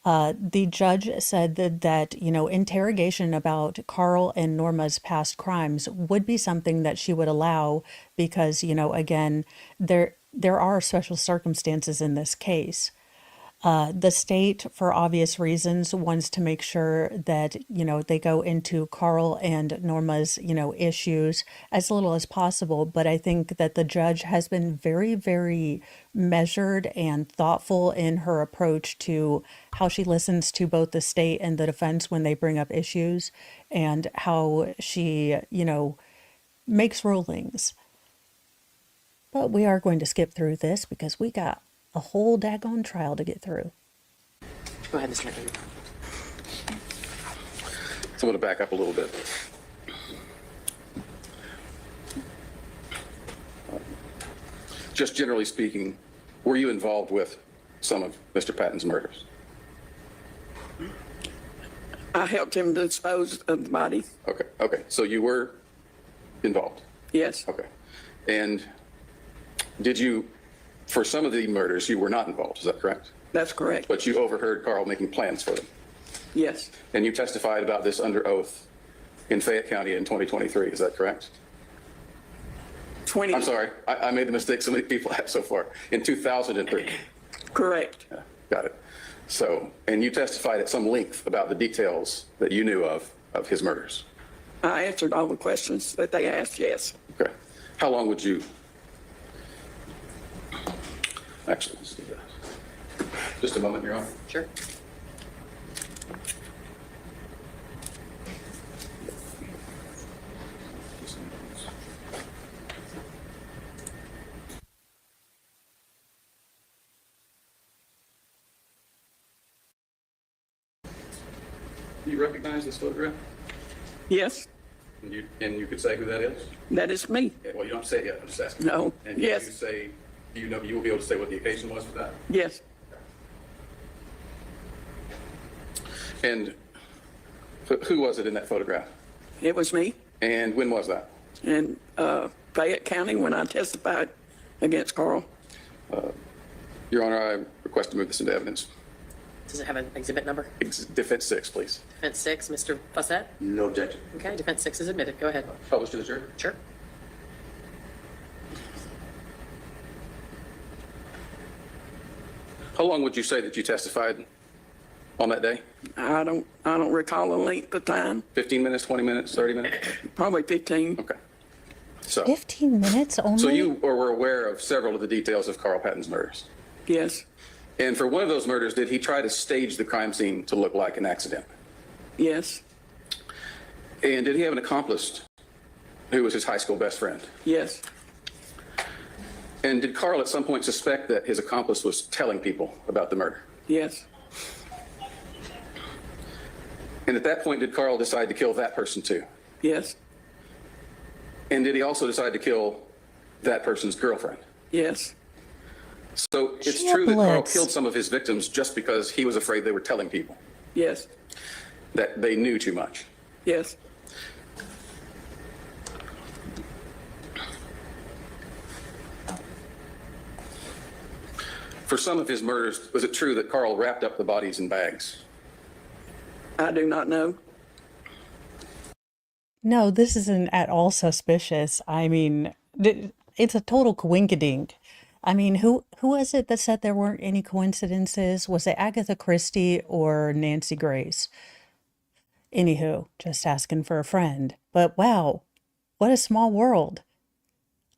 The judge said that interrogation about Carl and Norma's past crimes would be something that she would allow because, again, there are special circumstances in this case. The state, for obvious reasons, wants to make sure that, they go into Carl and Norma's, issues as little as possible. But I think that the judge has been very, very measured and thoughtful in her approach to how she listens to both the state and the defense when they bring up issues and how she, makes rulings. But we are going to skip through this because we got a whole daggone trial to get through. Go ahead, Mr. McDermott. So I'm going to back up a little bit. Just generally speaking, were you involved with some of Mr. Patton's murders? I helped him dispose of the body. Okay. So you were involved? Yes. Okay. And did you, for some of the murders, you were not involved, is that correct? That's correct. But you overheard Carl making plans for them? Yes. And you testified about this under oath in Fayette County in 2023, is that correct? I'm sorry, I made the mistake so many people have so far. In 2003? Correct. Yeah, got it. So, and you testified at some length about the details that you knew of his murders? I answered all the questions that they asked, yes. Okay. How long would you? Actually, let's do that. Just a moment, Your Honor. Sure. Do you recognize this photograph? Yes, And you could say who that is? that is me. Yeah, well, you don't have to say it yet, I'm just asking. No. And Yes. you say, you will be able to say what the occasion was for that? Yes. And who was it in that photograph? It was me. And when was that? In Fayette County when I testified against Carl. Your Honor, I request to move this into evidence. Does it have an exhibit number? Defense 6, please. Defense 6, Mr. Fussett? No objection. Okay, Defense 6 is admitted. Go ahead. Published to the jury. Sure. How long would you say that you testified on that day? I don't recall the length of time. 15 minutes, 20 minutes, 30 minutes? Probably 15. Okay. So 15 minutes only? so you were aware of several of the details of Carl Patton's murders. Yes. And for one of those murders, did he try to stage the crime scene to look like an accident? Yes. And did he have an accomplice who was his high school best friend? Yes. And did Carl at some point suspect that his accomplice was telling people about the murder? Yes. And at that point, did Carl decide to kill that person too? Yes. And did he also decide to kill that person's girlfriend? Yes. So it's true that Carl Giblets. killed some of his victims just because he was afraid they were telling people Yes. that they knew too much. Yes. For some of his murders, was it true that Carl wrapped up the bodies in bags? I do not know. No, this isn't at all suspicious. I mean, it's a total coinkydink. I mean, who was it that said there weren't any coincidences? Was it Agatha Christie or Nancy Grace? Anywho, just asking for a friend. But wow, what a small world.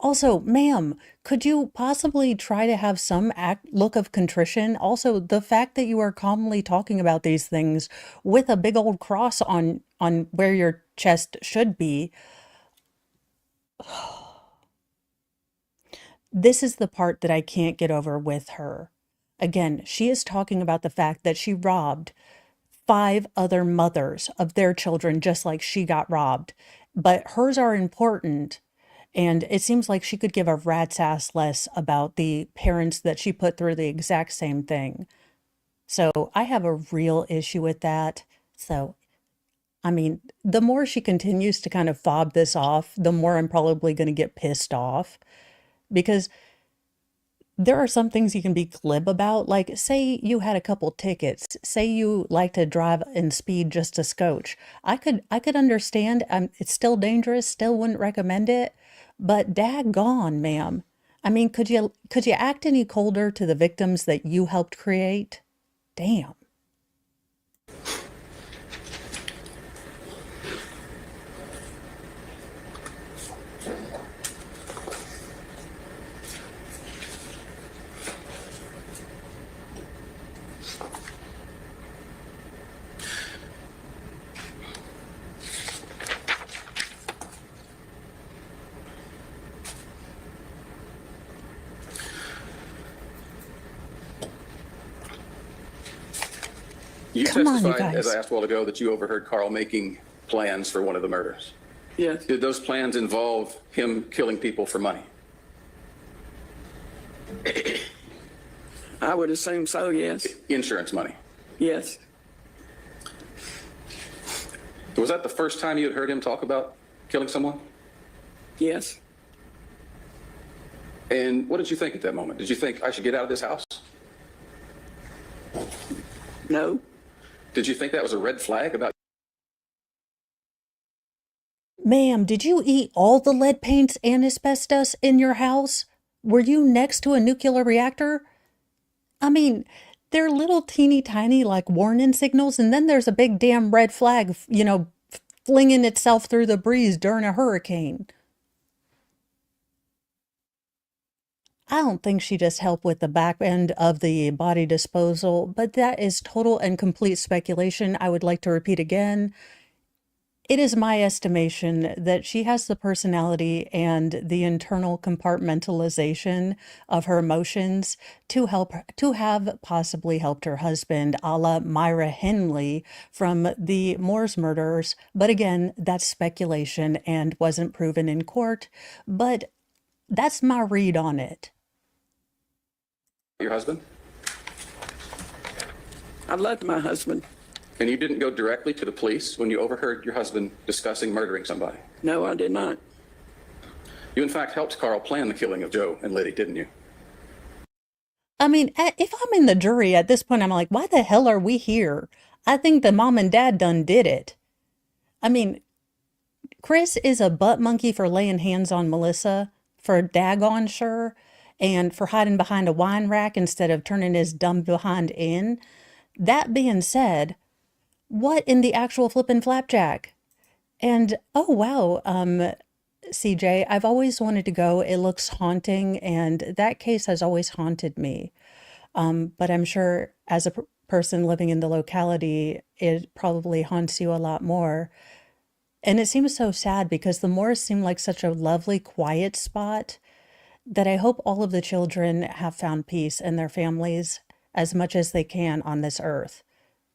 Also, ma'am, could you possibly try to have some look of contrition? Also, the fact that you are calmly talking about these things with a big old cross on where your chest should be. This is the part that I can't get over with her. Again, she is talking about the fact that she robbed 5 other mothers of their children just like she got robbed. But hers are important. And it seems like she could give a rat's ass less about the parents that she put through the exact same thing. So I have a real issue with that. So, I mean, the more she continues to kind of fob this off, the more I'm probably going to get pissed off. Because there are some things you can be glib about. Like, say you had a couple tickets. Say you like to drive and speed just a scotch. I could understand. It's still dangerous. Still wouldn't recommend it. But daggone, ma'am. I mean, could you act any colder to the victims that you helped create? Damn. You Come on, you testified, as guys. I asked a while ago, that you overheard Carl making plans for one of the murders. Yes. Did those plans involve him killing people for money? I would assume so, yes. Insurance money? Yes. Was that the first time you had heard him talk about killing someone? Yes. And what did you think at that moment? Did you think, I should get out of this house? No. Did you think that was a red flag about? Ma'am, did you eat all the lead paints and asbestos in your house? Were you next to a nuclear reactor? I mean, they're little teeny tiny like warning signals, and then there's a big damn red flag, flinging itself through the breeze during a hurricane. I don't think she just helped with the back end of the body disposal, but that is total and complete speculation. I would like to repeat again. It is my estimation that she has the personality and the internal compartmentalization of her emotions to have possibly helped her husband, a la Myra Henley from the Moores murders. But again, that's speculation and wasn't proven in court. But that's my read on it. Your husband? I loved my husband. And you didn't go directly to the police when you overheard your husband discussing murdering somebody? No, I did not. You, in fact, helped Carl plan the killing of Joe and Liddy, didn't you? I mean, if I'm in the jury at this point, I'm like, why the hell are we here? I think the mom and dad done did it. I mean, Chris is a butt monkey for laying hands on Melissa, for daggone sure, and for hiding behind a wine rack instead of turning his dumb behind in. That being said, what in the actual flippin' flapjack? And oh wow, CJ, I've always wanted to go. It looks haunting, and that case has always haunted me. But I'm sure as a person living in the locality, it probably haunts you a lot more. And it seems so sad because the moors seem like such a lovely, quiet spot that I hope all of the children have found peace in their families as much as they can on this earth.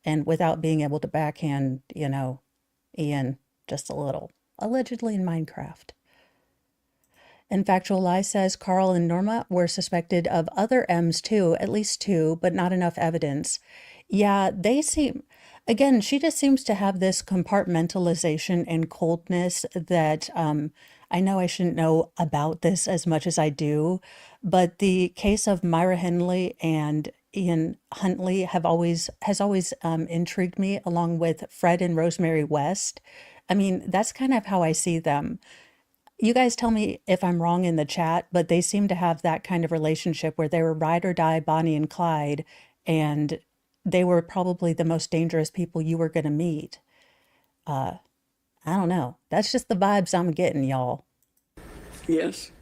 And without being able to backhand, Ian just a little, allegedly in Minecraft. And Factual Lie says Carl and Norma were suspected of other M's too, at least two, but not enough evidence. Yeah, they seem, again, she just seems to have this compartmentalization and coldness that I know I shouldn't know about this as much as I do, but the case of Myra Henley and Ian Huntley has always intrigued me, along with Fred and Rosemary West. I mean, that's kind of how I see them. You guys tell me if I'm wrong in the chat, but they seem to have that kind of relationship where they were ride or die Bonnie and Clyde, and they were probably the most dangerous people you were going to meet. I don't know. That's just the vibes I'm getting, y'all. Yes.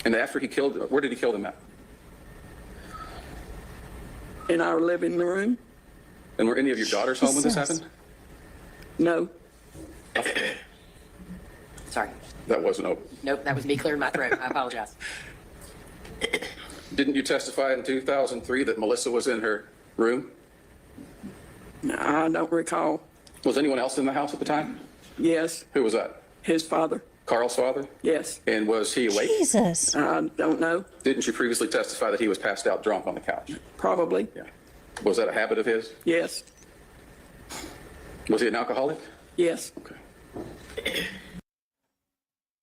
And after he killed, where did he kill them at? In our living room? And were any of your daughters home when this Jesus. happened? No. Sorry. That wasn't open. Nope, that was me clearing my throat. I apologize. Didn't you testify in 2003 that Melissa was in her room? I don't recall. Was anyone else in the house at the time? Yes. Who was that? His father. Carl's father? Yes. And was he awake? Jesus. I don't know. Didn't you previously testify that he was passed out drunk on the couch? Probably. Yeah. Was that a habit of his? Yes. Was he an alcoholic? Yes. Okay.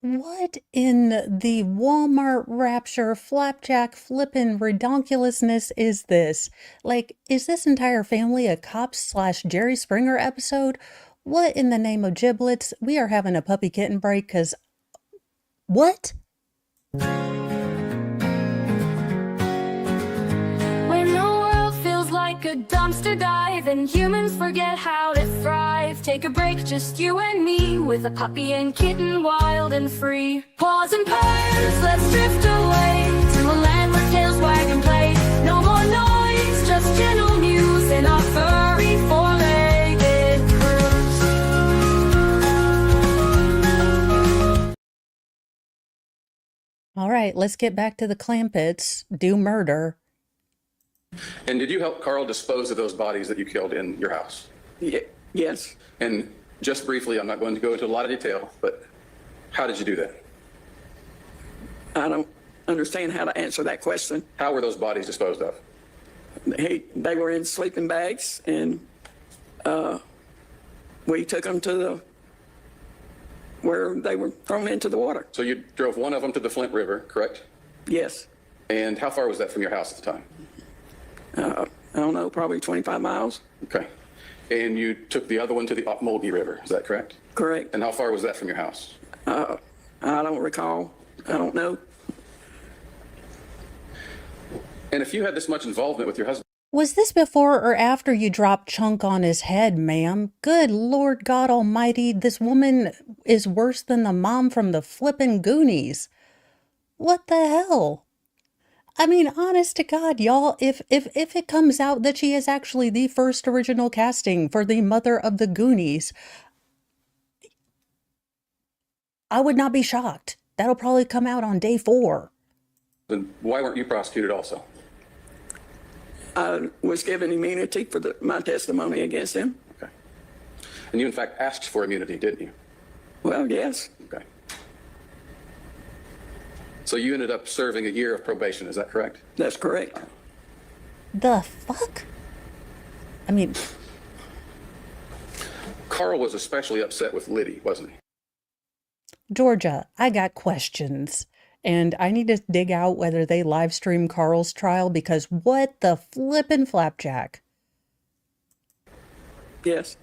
What in the Walmart rapture flapjack flippin' redonkulousness is this? Like, is this entire family a Cops/Jerry Springer episode? What in the name of giblets? We are having a puppy kitten break because what? When the world feels like a dumpster dive and humans forget how to thrive, take a break, just you and me, with a puppy and kitten, wild and free. Paws and purrs, let's drift away to a land where tails wag and play. No more noise, just gentle news in our furry four-legged cruise. All right, let's get back to the Clampets. Do murder. And did you help Carl dispose of those bodies that you killed in your house? Yes. And just briefly, I'm not going to go into a lot of detail, but how did you do that? I don't understand how to answer that question. How were those bodies disposed of? They were in sleeping bags, and we took them to where they were thrown into the water. So you drove one of them to the Flint River, correct? Yes. And how far was that from your house at the time? I don't know, probably 25 miles. Okay. And you took the other one to the Mulkey River, is that correct? Correct. And how far was that from your house? I don't recall. I don't know. And if you had this much involvement with your husband, Was this before or after you dropped Chunk on his head, ma'am? Good Lord God Almighty, this woman is worse than the mom from the flippin' Goonies. What the hell? I mean, honest to God, y'all, if it comes out that she is actually the first original casting for the mother of the Goonies, I would not be shocked. That'll probably come out on day 4. then why weren't you prosecuted also? I was given immunity for my testimony against him. Okay. And you in fact asked for immunity, didn't you? Well, yes. Okay. So you ended up serving a year of probation, is that correct? That's correct. The fuck? I mean, Carl was especially upset with Liddy, wasn't he? Georgia, I got questions. And I need to dig out whether they live stream Carl's trial because what the flippin' flapjack? Yes.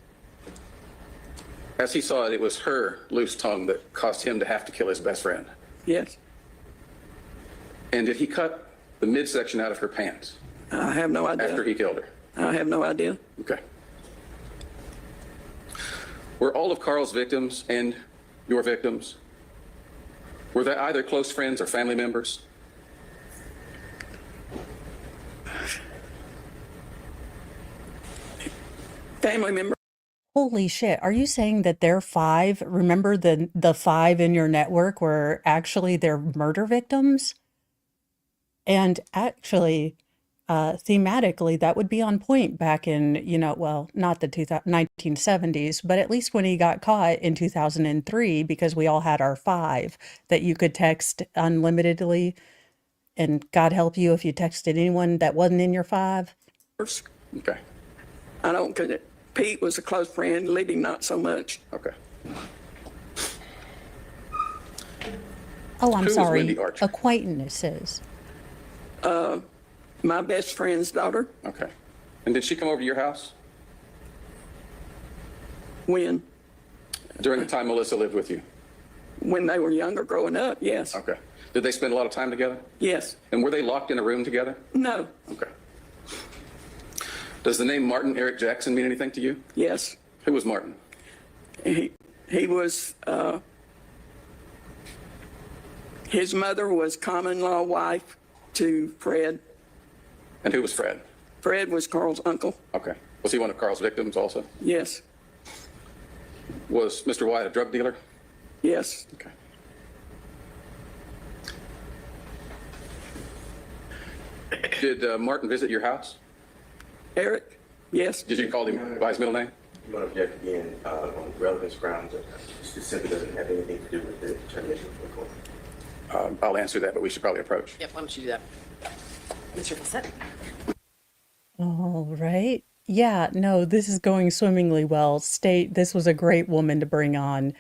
As he saw it, it was her loose tongue that caused him to have to kill his best friend. Yes. And did he cut the midsection out of her pants I have no idea. after he killed her? I have no idea. Okay. Were all of Carl's victims and your victims, were they either close friends or family members? Family member. Holy shit. Are you saying that their five, remember the five in your network were actually their murder victims? And actually, thematically, that would be on point back in, well, not the 1970s, but at least when he got caught in 2003, because we all had our five that you could text unlimitedly. And God help you if you texted anyone that wasn't in your five. Okay. I don't, because Pete was a close friend, Libby not so much. Okay. Oh, I'm Who was sorry. Wendy Archer? Acquaintances. My best friend's daughter. Okay. And did she come over to your house When during the time Melissa lived with you? they were younger growing up, yes. Okay. Did they spend a lot of time together? Yes. And were they locked in a room together? No. Okay. Does the name Martin Eric Jackson mean anything to you? Yes. Who was Martin? He was, his mother was common law wife to Fred. And who was Fred? Fred was Carl's uncle. Okay. Was he one of Carl's victims also? Yes. Was Mr. Wyatt a drug dealer? Yes. Okay. Did Martin visit your house? Eric? Yes. Did you call him by his middle name? You want to object again on relevance grounds? This simply doesn't have anything to do with the determination of the court. I'll answer that, but we should probably approach. Yep, why don't you do that? Mr. Fassett? All right. Yeah, no, this is going swimmingly well. State, this was a great woman to bring on.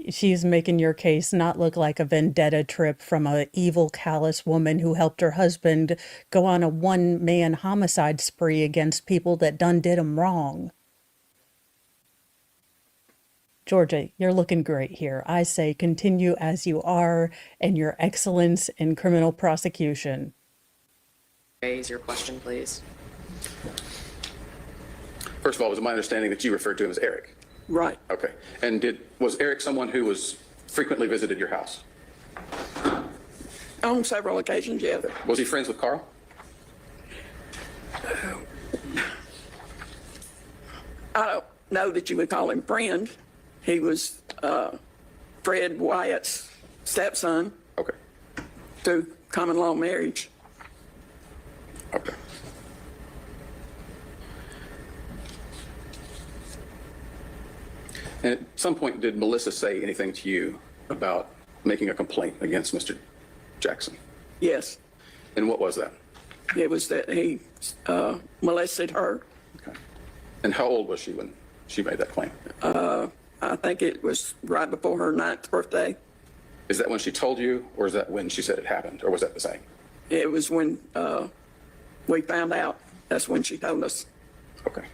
She's making your case not look like a vendetta trip from a evil, callous woman who helped her husband go on a one-man homicide spree against people that done did him wrong. Georgia, you're looking great here. I say continue as you are and your excellence in criminal prosecution. Raise your question, please. First of all, was it my understanding that you referred to him as Eric? Right. Okay. And was Eric someone who was frequently visited your house? On several occasions, yeah. Was he friends with Carl? I don't know that you would call him friend. He was Fred Wyatt's stepson Okay. through common law marriage. Okay. And at some point, did Melissa say anything to you about making a complaint against Mr. Jackson? Yes. And what was that? It was that he molested her. Okay. And how old was she when she made that claim? I think it was right before her 9th birthday. Is that when she told you, or is that when she said it happened, or was that the same? It was when we found out. That's when she told us. Okay.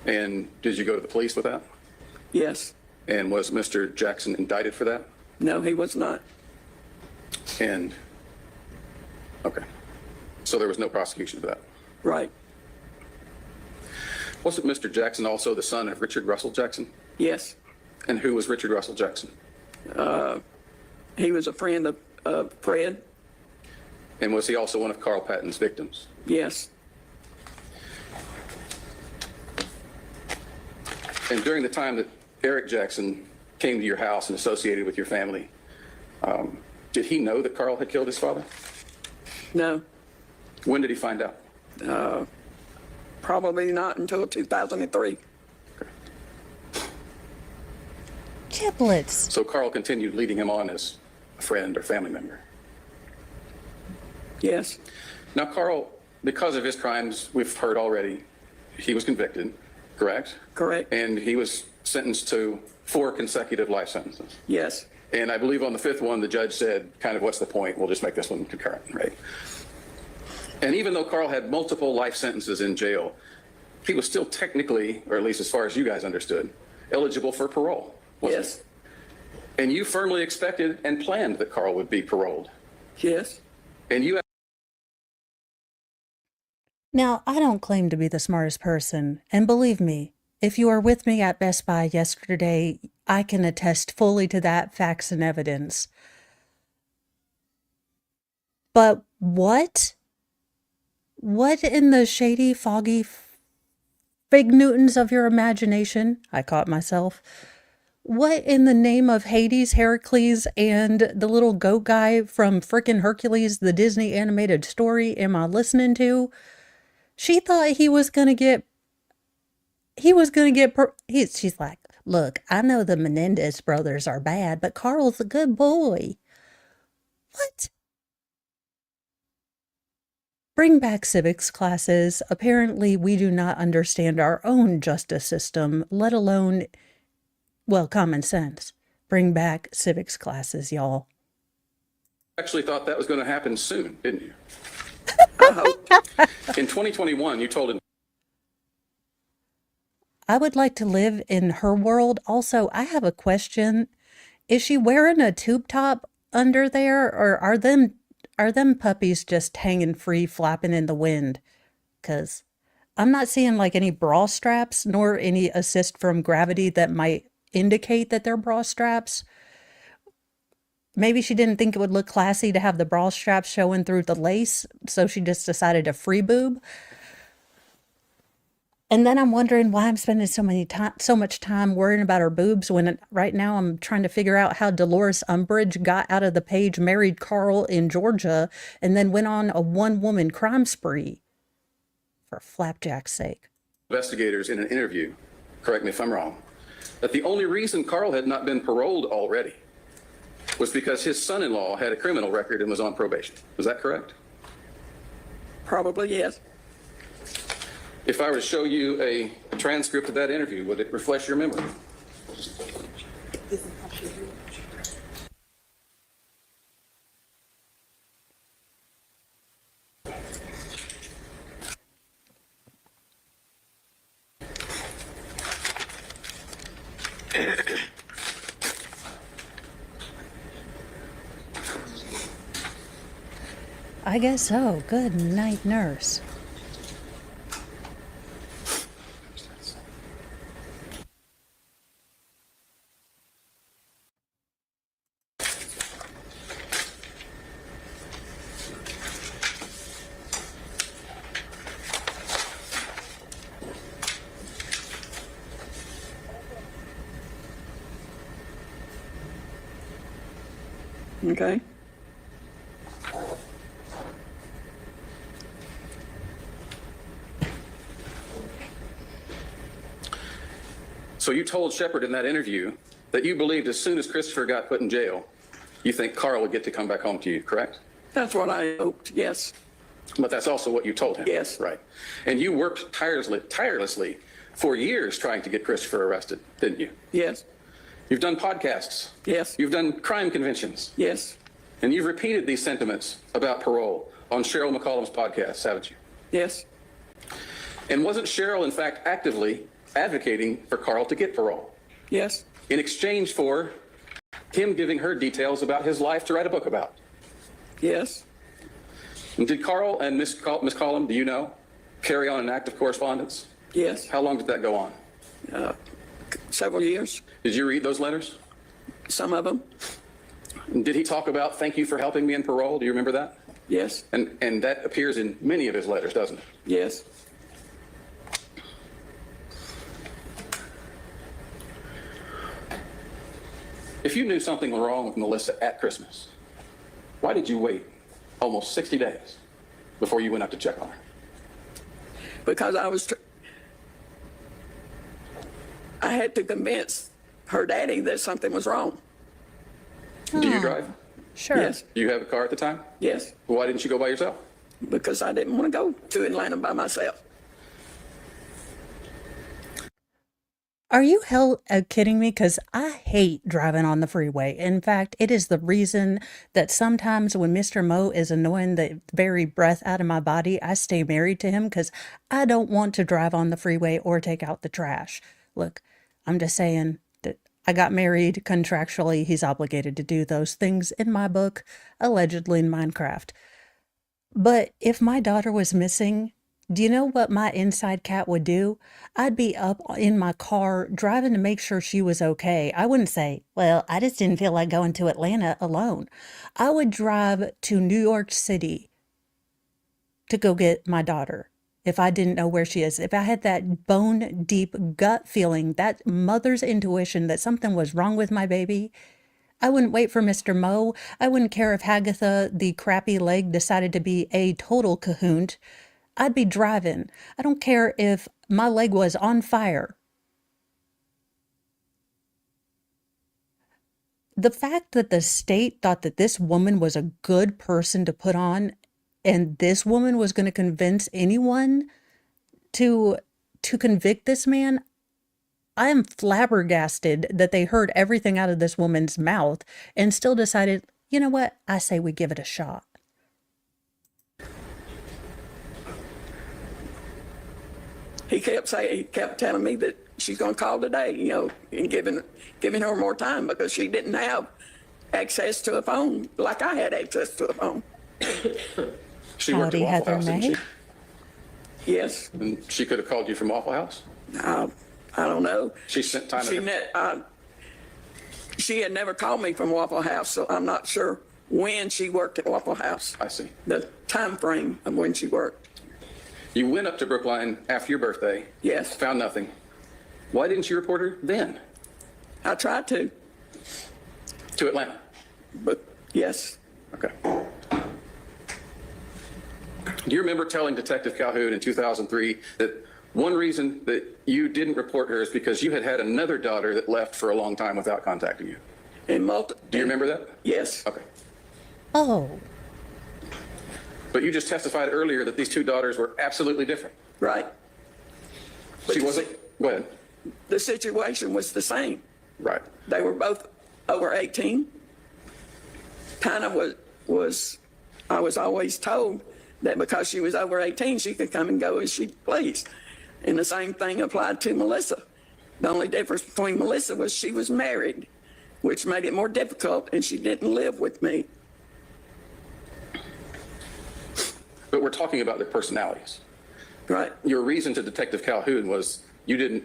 And did you go to the police with that? Yes. And was Mr. Jackson indicted for that? No, he was not. And, okay. So there was no prosecution for that? Right. Wasn't Mr. Jackson also the son of Richard Russell Jackson? Yes. And who was Richard Russell Jackson? He was a friend of Fred. And was he also one of Carl Patton's victims? Yes. And during the time that Eric Jackson came to your house and associated with your family, did he know that Carl had killed his father? No. When did he find out? Probably not until 2003. Giblets. So Carl continued leading him on as a friend or family member. Yes. Now, Carl, because of his crimes, we've heard already, he was convicted, correct? Correct. And he was sentenced to 4 consecutive life sentences. Yes. And I believe on the 5th one, the judge said, kind of, what's the point? We'll just make this one concurrent, right? And even though Carl had multiple life sentences in jail, he was still technically, or at least as far as you guys understood, eligible for parole. Wasn't Yes. he? And you firmly expected and planned that Carl would be paroled. Yes. And you Now, I don't claim to be the smartest person, and believe me, if you were with me at Best Buy yesterday, I can attest fully to that facts and evidence. But what? What in the shady, foggy fig Newtons of your imagination? I caught myself. What in the name of Hades, Heracles, and the little goat guy from frickin' Hercules, the Disney animated story, am I listening to? She thought she's like, look, I know the Menendez brothers are bad, but Carl's a good boy. What? Bring back civics classes. Apparently, we do not understand our own justice system, let alone, well, common sense. Bring back civics classes, y'all. actually thought that was going to happen soon, didn't you? I hope. In 2021, you told I would like to live in her world. Also, I have a question. Is she wearing a tube top under there, or are them puppies just hanging free, flapping in the wind? Because I'm not seeing like any bra straps, nor any assist from gravity that might indicate that they're bra straps. Maybe she didn't think it would look classy to have the bra straps showing through the lace, so she just decided to free boob. And then I'm wondering why I'm spending so much time worrying about her boobs when right now I'm trying to figure out how Dolores Umbridge got out of the page, married Carl in Georgia, and then went on a one-woman crime spree. For flapjack's sake. investigators in an interview, correct me if I'm wrong, that the only reason Carl had not been paroled already was because his son-in-law had a criminal record and was on probation. Is that correct? Probably yes. If I were to show you a transcript of that interview, would it refresh your memory? I guess so. Good night, nurse. Okay. So you told Shepard in that interview that you believed as soon as Christopher got put in jail, you think Carl would get to come back home to you, correct? That's what I hoped. Yes. But that's also what you told him. Yes. Right. And you worked tirelessly for years trying to get Christopher arrested, didn't you? Yes. You've done podcasts. Yes. You've done crime conventions. Yes. And you've repeated these sentiments about parole on Cheryl McCollum's podcast, haven't you? Yes. And wasn't Cheryl, in fact, actively advocating for Carl to get parole Yes. in exchange for him giving her details about his life to write a book about? Yes. And did Carl and Miss Collum, do you know, carry on an active correspondence? Yes. How long did that go on? Several years. Did you read those letters? Some of them. And did he talk about thank you for helping me in parole? Do you remember that? Yes. And that appears in many of his letters, doesn't it? Yes. If you knew something was wrong with Melissa at Christmas, why did you wait almost 60 days before you went up to check on her? Because I had to convince her daddy that something was wrong. Do you drive? Sure. Yes. Do you have a car at the time? Yes. Well, why didn't you go by yourself? Because I didn't want to go to Atlanta by myself. Are you kidding me? Because I hate driving on the freeway. In fact, it is the reason that sometimes when Mr. Mo is annoying the very breath out of my body, I stay married to him because I don't want to drive on the freeway or take out the trash. Look, I'm just saying that I got married contractually. He's obligated to do those things in my book, allegedly in Minecraft. But if my daughter was missing, do you know what my inside cat would do? I'd be up in my car driving to make sure she was okay. I wouldn't say, well, I just didn't feel like going to Atlanta alone. I would drive to New York City to go get my daughter if I didn't know where she is. If I had that bone deep gut feeling, that mother's intuition that something was wrong with my baby, I wouldn't wait for Mr. Moe. I wouldn't care if Hagatha, the crappy leg, decided to be a total cahoot. I'd be driving. I don't care if my leg was on fire. The fact that the state thought that this woman was a good person to put on, and this woman was going to convince anyone to convict this man, I am flabbergasted that they heard everything out of this woman's mouth and still decided, you know what, I say we give it a shot. He kept telling me that she's going to call today, and giving her more time because she didn't have access to a phone like I had access to a phone. She worked at Howdy, Waffle Heather House, didn't May. she? Yes, And she could have called you from Waffle House? I don't know. She sent time. She had never called me from Waffle House, so I'm not sure when she worked at Waffle House. I see. The time frame of when she worked. You went up to Brookline after your birthday. Yes. Found nothing. Why didn't you report her then? I tried to, To Atlanta? but yes, Okay. Do you remember telling Detective Calhoun in 2003 that one reason that you didn't report her is because you had had another daughter that left for a long time without contacting you? Do Do you remember that? Yes. Okay. Oh, But you just testified earlier that these two daughters were absolutely different. Right. But She wasn't. Go ahead. The situation was the same. Right. They were both over 18. Kind of I was always told that because she was over 18, she could come and go as she pleased. And the same thing applied to Melissa. The only difference between Melissa was she was married, which made it more difficult, and she didn't live with me. But we're talking about their personalities. Right. Your reason to Detective Calhoun was you didn't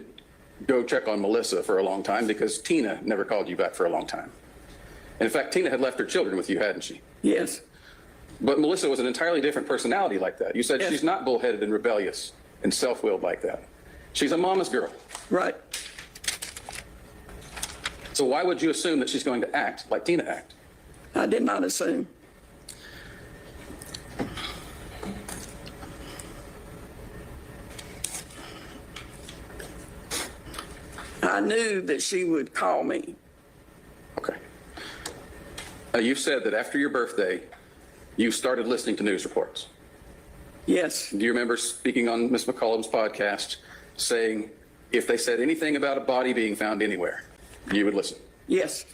go check on Melissa for a long time because Tina never called you back for a long time. And in fact, Tina had left her children with you, hadn't she? Yes. But Melissa was an entirely different personality like that. You said Yes. she's not bullheaded and rebellious and self-willed like that. She's a mama's girl. Right. So why would you assume that she's going to act like Tina acted? I did not assume. I knew that she would call me. Okay. You said that after your birthday, you started listening to news reports. Yes. Do you remember speaking on Miss McCollum's podcast saying if they said anything about a body being found anywhere, you would listen? Yes.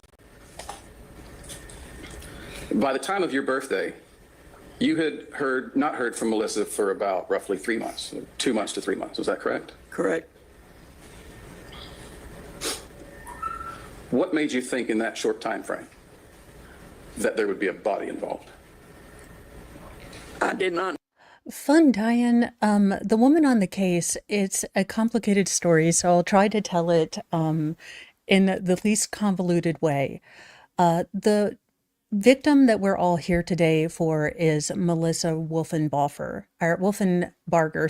By the time of your birthday, you had not heard from Melissa for about roughly 3 months, 2 months to 3 months. Was that correct? Correct. What made you think in that short time frame that there would be a body involved? I did not. fun, Diane. The woman on the case, it's a complicated story, so I'll try to tell it in the least convoluted way. The victim that we're all here today for is Melissa Wolfenbarger,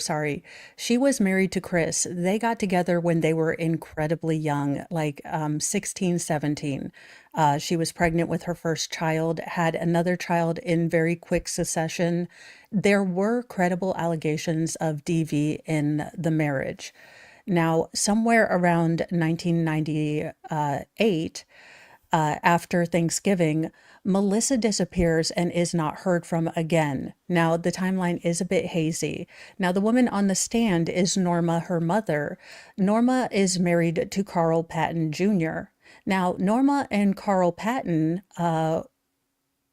sorry. She was married to Chris. They got together when they were incredibly young, like 16, 17. She was pregnant with her first child, had another child in very quick succession. There were credible allegations of DV in the marriage. Now, somewhere around 1998, after Thanksgiving, Melissa disappears and is not heard from again. Now, the timeline is a bit hazy. Now, the woman on the stand is Norma, her mother. Norma is married to Carl Patton Jr. Now, Norma and Carl Patton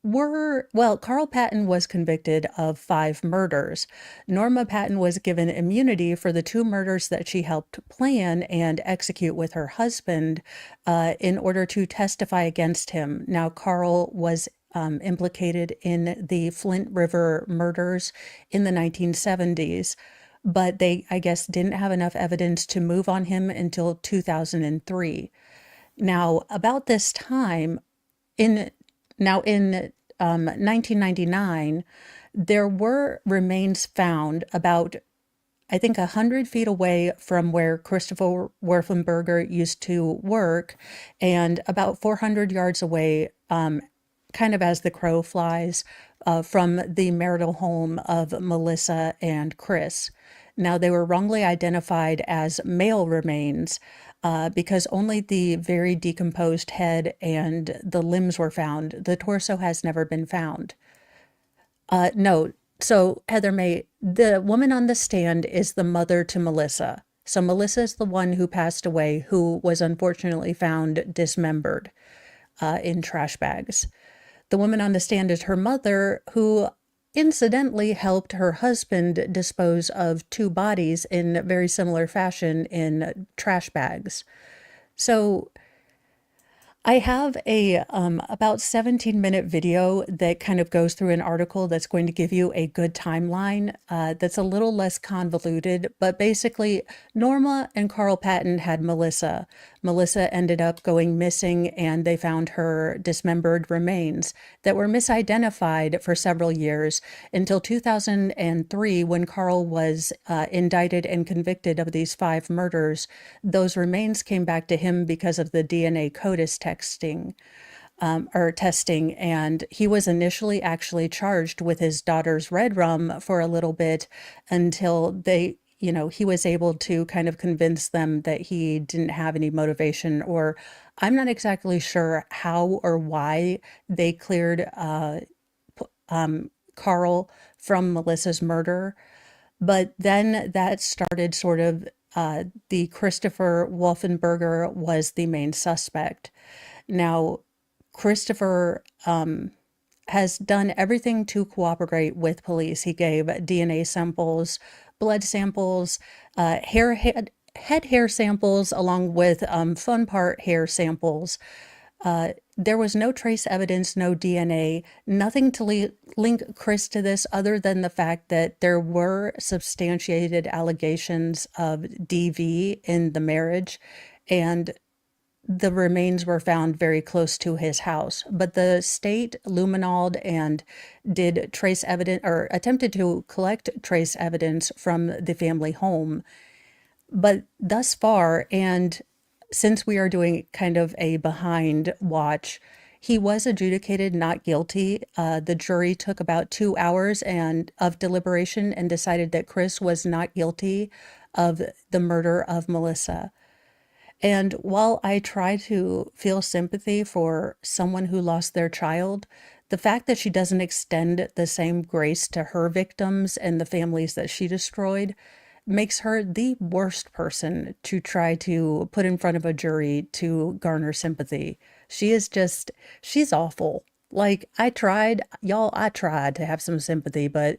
Carl Patton was convicted of 5 murders. Norma Patton was given immunity for the 2 murders that she helped plan and execute with her husband in order to testify against him. Now, Carl was implicated in the Flint River murders in the 1970s, but they, I guess, didn't have enough evidence to move on him until 2003. Now, about this time, in 1999, there were remains found about, I think, 100 feet away from where Christopher Wolfenbarger used to work, and about 400 yards away, kind of as the crow flies, from the marital home of Melissa and Chris. Now, they were wrongly identified as male remains because only the very decomposed head and the limbs were found. The torso has never been found. No, so Heather May, the woman on the stand is the mother to Melissa. So Melissa is the one who passed away, who was unfortunately found dismembered in trash bags. The woman on the stand is her mother, who incidentally helped her husband dispose of 2 bodies in very similar fashion in trash bags. So I have a about 17-minute video that kind of goes through an article that's going to give you a good timeline that's a little less convoluted, but basically Norma and Carl Patton had Melissa. Melissa ended up going missing, and they found her dismembered remains that were misidentified for several years until 2003, when Carl was indicted and convicted of these 5 murders. Those remains came back to him because of the DNA CODIS testing, and he was initially actually charged with his daughter's red rum for a little bit until he was able to kind of convince them that he didn't have any motivation, or I'm not exactly sure how or why they cleared Carl from Melissa's murder. But then that started sort of, the Christopher Wolfenbarger was the main suspect. Now, Christopher has done everything to cooperate with police. He gave DNA samples, blood samples, head hair samples, along with fun part hair samples. There was no trace evidence, no DNA, nothing to link Chris to this other than the fact that there were substantiated allegations of DV in the marriage, and the remains were found very close to his house. But the state luminoled and did trace evidence, or attempted to collect trace evidence from the family home. But thus far, and since we are doing kind of a behind watch, he was adjudicated not guilty. The jury took about 2 hours of deliberation and decided that Chris was not guilty of the murder of Melissa. And while I try to feel sympathy for someone who lost their child, the fact that she doesn't extend the same grace to her victims and the families that she destroyed makes her the worst person to try to put in front of a jury to garner sympathy. She's awful. Like, I tried to have some sympathy, but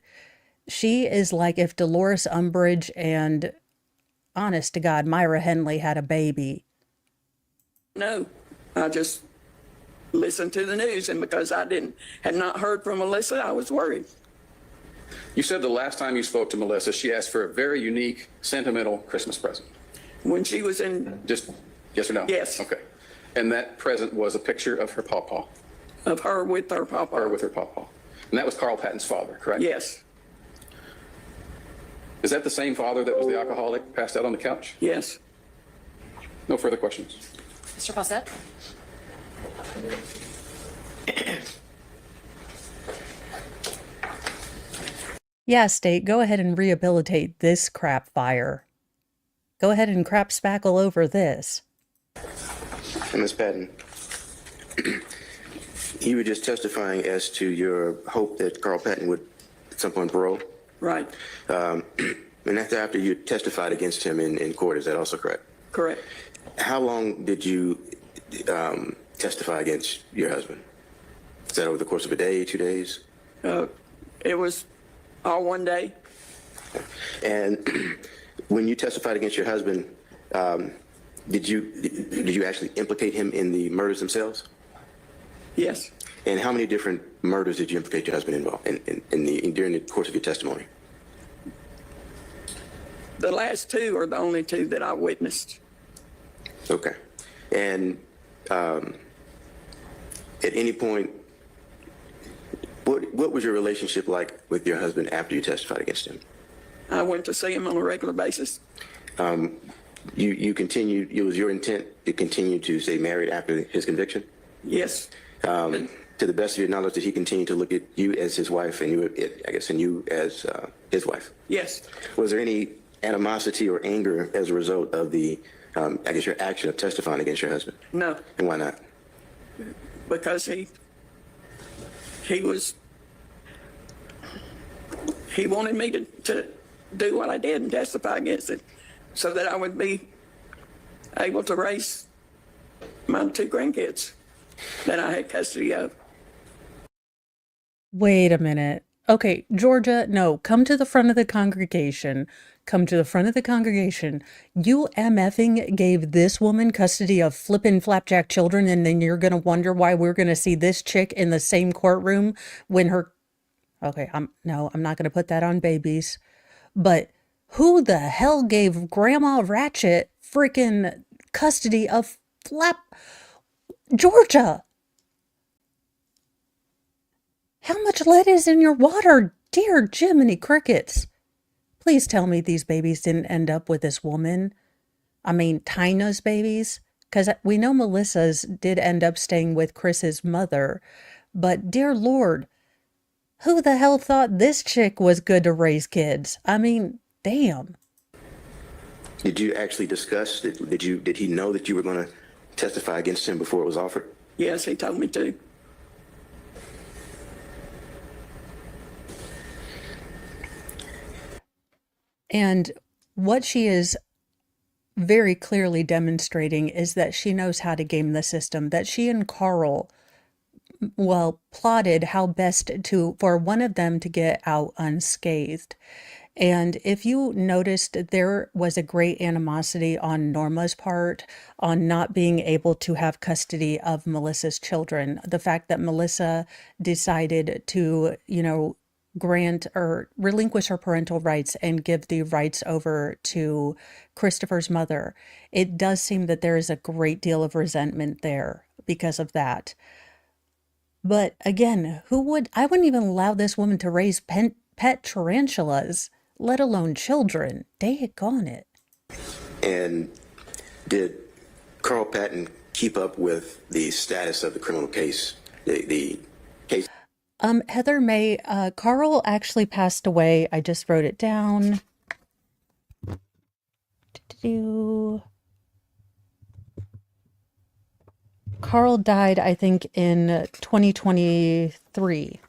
she is like if Dolores Umbridge and, honest to God, Myra Henley had a baby. No, I just listened to the news, and because I had not heard from Melissa, I was worried. You said the last time you spoke to Melissa, she asked for a very unique, sentimental Christmas present. When she was in... Just yes or no? Yes. Okay. And that present was a picture of her pawpaw. Of her with her pawpaw. Her with her pawpaw. And that was Carl Patton's father, correct? Yes. Is that the same father that was the alcoholic passed out on the couch? Yes. No further questions. Mr. Fawcett? Yeah, state, go ahead and rehabilitate this crap fire. Go ahead and crap spackle over this. Ms. Patton, you were just testifying as to your hope that Carl Patton would at some point parole. Right. And after you testified against him in court, is that also correct? Correct. How long did you testify against your husband? Is that over the course of a day, 2 days? It was all one day. And when you testified against your husband, did you actually implicate him in the murders themselves? Yes. And how many different murders did you implicate your husband in during the course of your testimony? The last two are the only two that I witnessed. Okay. And at any point, what was your relationship like with your husband after you testified against him? I went to see him on a regular basis. You continued, it was your intent to continue to stay married after his conviction? Yes. To the best of your knowledge, did he continue to look at you as his wife and you as his wife? Yes. Was there any animosity or anger as a result of your action of testifying against your husband? No. And why not? Because he wanted me to do what I did and testify against it so that I would be able to raise my two grandkids that I had custody of. Wait a minute. Okay, Georgia, no, come to the front of the congregation. Come to the front of the congregation. You MFing gave this woman custody of flippin' flapjack children, and then you're going to wonder why we're going to see this chick in the same courtroom when her... Okay, I'm not going to put that on babies. But who the hell gave Grandma Ratchet freaking custody of Georgia? How much lead is in your water? Dear Jiminy Crickets. Please tell me these babies didn't end up with this woman. I mean, Tina's babies. Because we know Melissa's did end up staying with Chris's mother. But dear Lord, who the hell thought this chick was good to raise kids? I mean, damn. Did you actually discuss, did he know that you were going to testify against him before it was offered? Yes, he told me to. And what she is very clearly demonstrating is that she knows how to game the system, that she and Carl, well, plotted how best for one of them to get out unscathed. And if you noticed, there was a great animosity on Norma's part on not being able to have custody of Melissa's children. The fact that Melissa decided to, grant or relinquish her parental rights and give the rights over to Christopher's mother. It does seem that there is a great deal of resentment there because of that. But again, I wouldn't even allow this woman to raise pet tarantulas, let alone children. Daggone it. And did Carl Patton keep up with the status of the criminal case, the case? Heather May, Carl actually passed away. I just wrote it down. Carl died, I think, in 2023.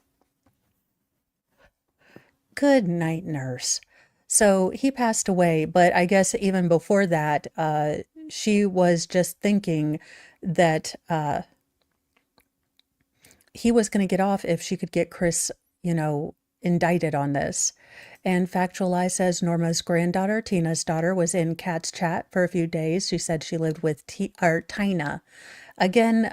Good night, nurse. So he passed away, but I guess even before that, she was just thinking that he was going to get off if she could get Chris, indicted on this. And Factual Eye says Norma's granddaughter, Tina's daughter, was in Kat's chat for a few days. She said she lived with Tina. Again,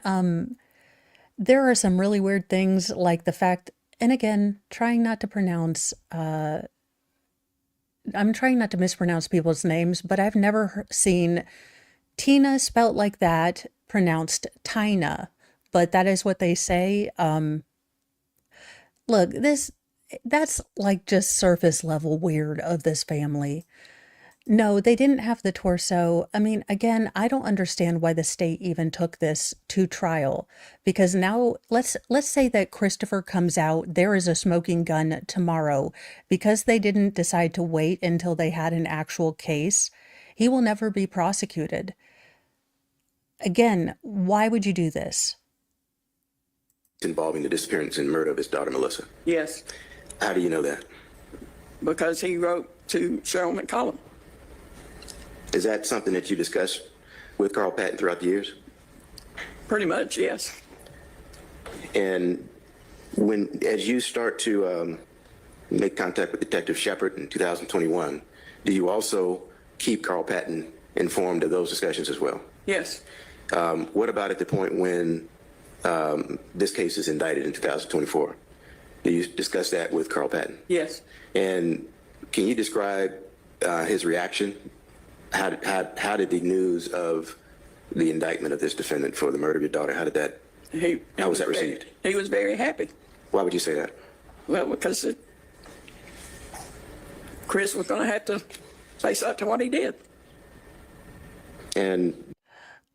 there are some really weird things like the fact, and again, trying not to mispronounce people's names, but I've never seen Tina spelt like that, pronounced Tina. But that is what they say. Look, that's like just surface level weird of this family. No, they didn't have the torso. I mean, again, I don't understand why the state even took this to trial, because now let's say that Christopher comes out, there is a smoking gun tomorrow. Because they didn't decide to wait until they had an actual case, he will never be prosecuted. Again, why would you do this? Involving the disappearance and murder of his daughter, Melissa. Yes. How do you know that? Because he wrote to Cheryl McCollum. Is that something that you discussed with Carl Patton throughout the years? Pretty much, yes. And As you start to make contact with Detective Shepard in 2021, do you also keep Carl Patton informed of those discussions as well? Yes. What about at the point when this case is indicted in 2024? Do you discuss that with Carl Patton? Yes. And can you describe his reaction? How did the news of the indictment of this defendant for the murder of your daughter, how was that received? He was very happy. Why would you say that? Well, because Chris was going to have to face up to what he did. And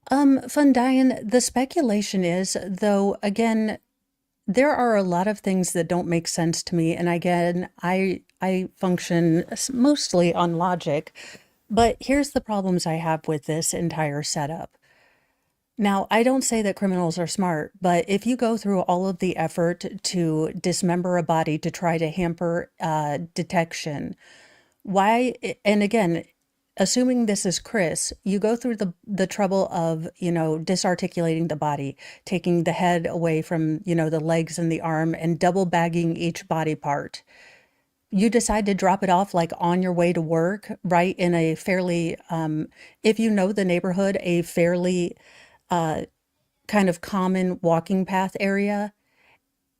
Von Dyen, the speculation is, though, again, there are a lot of things that don't make sense to me. And again, I function mostly on logic, but here's the problems I have with this entire setup. Now, I don't say that criminals are smart, but if you go through all of the effort to dismember a body to try to hamper detection, why, and again, assuming this is Chris, you go through the trouble of, disarticulating the body, taking the head away from, the legs and the arm and double bagging each body part. You decide to drop it off like on your way to work, right? In a fairly, if you know the neighborhood, a fairly kind of common walking path area.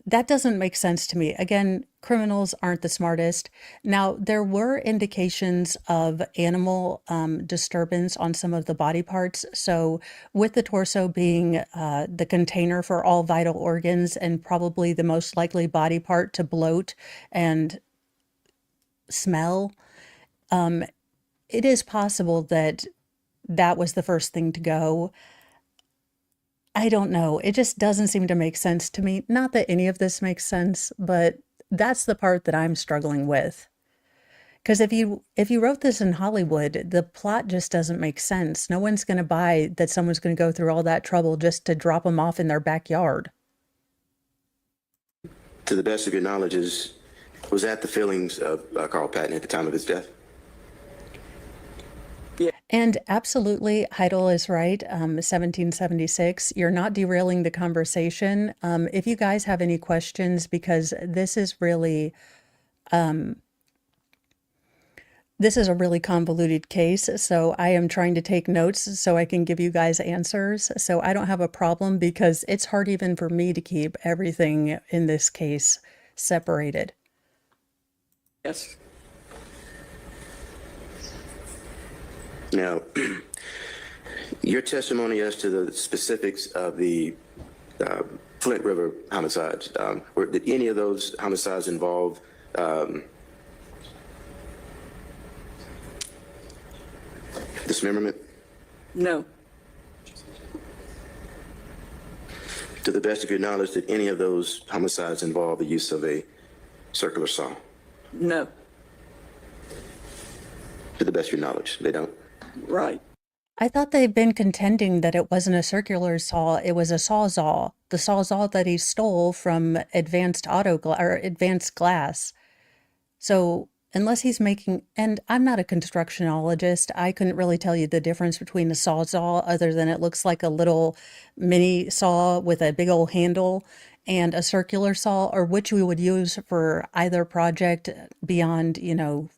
That doesn't make sense to me. Again, criminals aren't the smartest. Now, there were indications of animal disturbance on some of the body parts. So with the torso being the container for all vital organs and probably the most likely body part to bloat and smell, it is possible that that was the first thing to go. I don't know. It just doesn't seem to make sense to me. Not that any of this makes sense, but that's the part that I'm struggling with. Because if you wrote this in Hollywood, the plot just doesn't make sense. No one's going to buy that someone's going to go through all that trouble just to drop them off in their backyard. To the best of your knowledge, was that the feelings of Carl Patton at the time of his death? And absolutely, Heidel is right. 1776. You're not derailing the conversation. If you guys have any questions, because this is really, this is a really convoluted case. So I am trying to take notes so I can give you guys answers. So I don't have a problem because it's hard even for me to keep everything in this case separated. Yes. Now, your testimony as to the specifics of the Flint River homicides, did any of those homicides involve dismemberment? No. To the best of your knowledge, did any of those homicides involve the use of a circular saw? No. To the best of your knowledge, they don't? Right. I thought they've been contending that it wasn't a circular saw, it was a sawzall. The sawzall that he stole from Advanced Glass. So unless he's making, and I'm not a constructionologist, I couldn't really tell you the difference between a sawzall other than it looks like a little mini saw with a big old handle and a circular saw, or which we would use for either project beyond,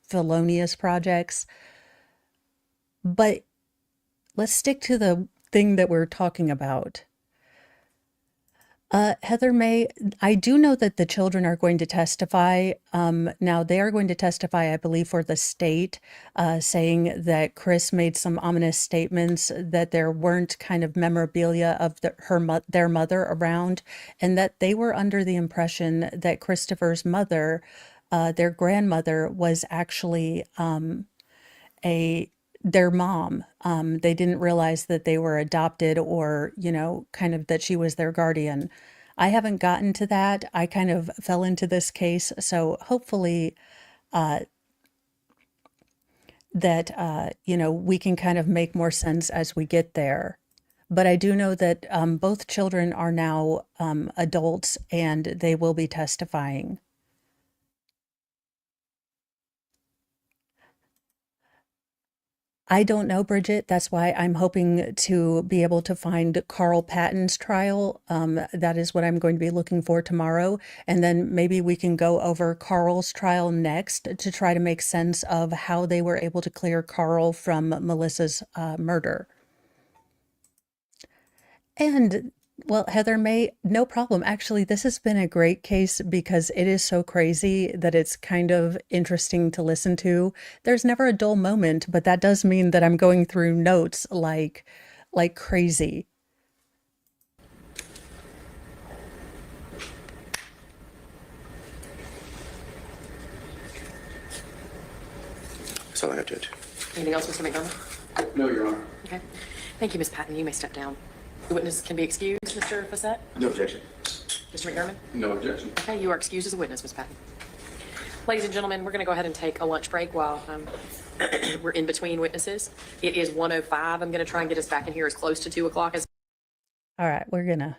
felonious projects. But let's stick to the thing that we're talking about. Heather May, I do know that the children are going to testify. Now, they are going to testify, I believe, for the state, saying that Chris made some ominous statements, that there weren't kind of memorabilia of their mother around, and that they were under the impression that Christopher's mother, their grandmother, was actually their mom. They didn't realize that they were adopted or, kind of that she was their guardian. I haven't gotten to that. I kind of fell into this case. So hopefully that, we can kind of make more sense as we get there. But I do know that both children are now adults and they will be testifying. I don't know, Bridget. That's why I'm hoping to be able to find Carl Patton's trial. That is what I'm going to be looking for tomorrow. And then maybe we can go over Carl's trial next to try to make sense of how they were able to clear Carl from Melissa's murder. And well, Heather May, no problem. Actually, this has been a great case because it is so crazy that it's kind of interesting to listen to. There's never a dull moment, but that does mean that I'm going through notes like crazy. That's all I have, Judge. Anything else, Mr. McDermott? No, Your Honor. Okay. Thank you, Ms. Patton. You may step down. The witness can be excused, Mr. Fassett. No objection. Mr. McDermott? No objection. Okay, you are excused as a witness, Ms. Patton. Ladies and gentlemen, we're going to go ahead and take a lunch break while we're in between witnesses. It is 1:05. I'm going to try and get us back in here as close to 2 o'clock as. All right, we're gonna.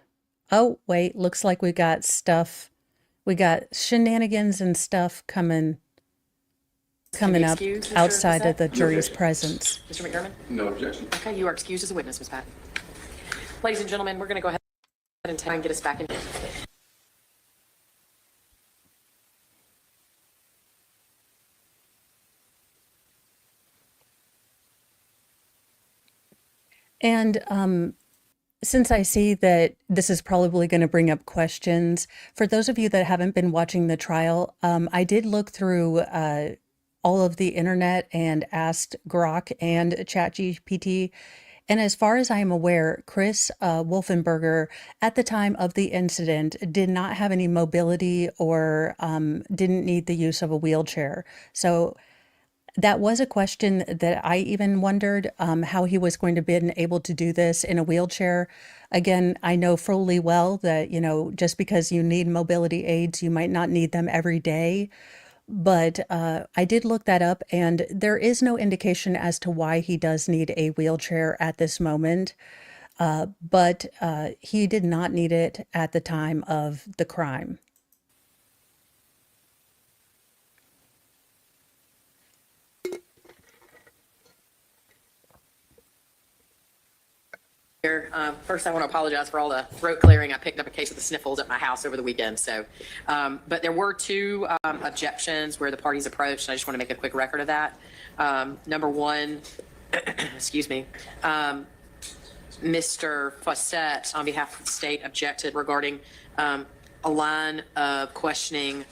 Oh, wait, looks like we got stuff. We got shenanigans and stuff coming up excused, Mr. outside of Fassett? the jury's objection. presence. Mr. McDermott? No objection. Okay, you are excused as a witness, Ms. Patton. Ladies and gentlemen, we're going to go ahead and try and get us back in. And since I see that this is probably going to bring up questions, for those of you that haven't been watching the trial, I did look through all of the internet and asked Grok and ChatGPT. And as far as I am aware, Chris Wolfenbarger, at the time of the incident, did not have any mobility or didn't need the use of a wheelchair. So that was a question that I even wondered how he was going to be able to do this in a wheelchair. Again, I know fully well that, just because you need mobility aids, you might not need them every day. But I did look that up, and there is no indication as to why he does need a wheelchair at this moment. But he did not need it at the time of the crime. First, I want to apologize for all the throat clearing. I picked up a case of the sniffles at my house over the weekend. So, but there were two objections where the parties approached, and I just want to make a quick record of that. Number one, excuse me, Mr. Fassett, on behalf of the state, objected regarding a line of questioning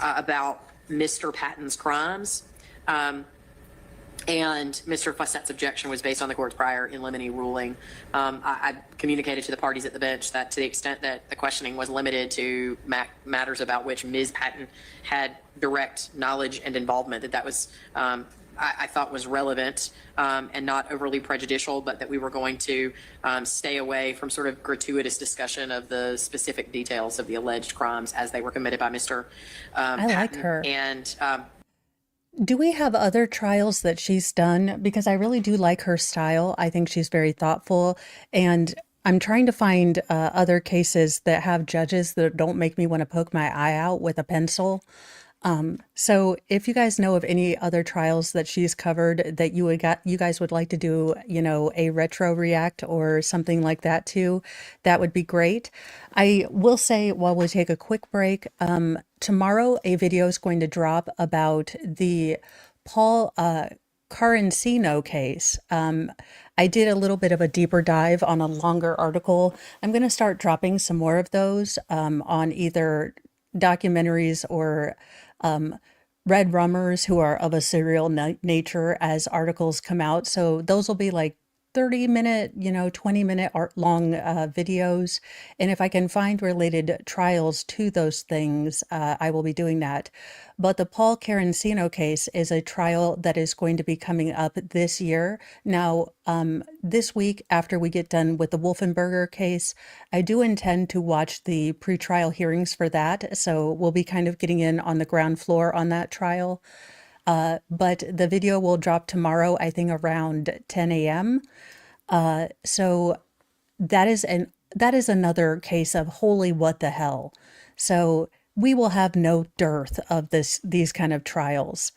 about Mr. Patton's crimes. And Mr. Fassett's objection was based on the court's prior in limine ruling. I communicated to the parties at the bench that to the extent that the questioning was limited to matters about which Ms. Patton had direct knowledge and involvement, that was, I thought was relevant and not overly prejudicial, but that we were going to stay away from sort of gratuitous discussion of the specific details of the alleged crimes as they were committed by Mr. I like Patton. her. And Do we have other trials that she's done? Because I really do like her style. I think she's very thoughtful. And I'm trying to find other cases that have judges that don't make me want to poke my eye out with a pencil. So if you guys know of any other trials that she's covered that you guys would like to do, a retro react or something like that too, that would be great. I will say while we take a quick break, tomorrow a video is going to drop about the Paul Carancino case. I did a little bit of a deeper dive on a longer article. I'm going to start dropping some more of those on either documentaries or Red Rummers who are of a serial nature as articles come out. So those will be like 30-minute, 20-minute long videos. And if I can find related trials to those things, I will be doing that. But the Paul Carancino case is a trial that is going to be coming up this year. Now, this week, after we get done with the Wolfenbarger case, I do intend to watch the pretrial hearings for that. So we'll be kind of getting in on the ground floor on that trial. But the video will drop tomorrow, I think around 10 a.m. So that is another case of holy what the hell. So we will have no dearth of these kind of trials.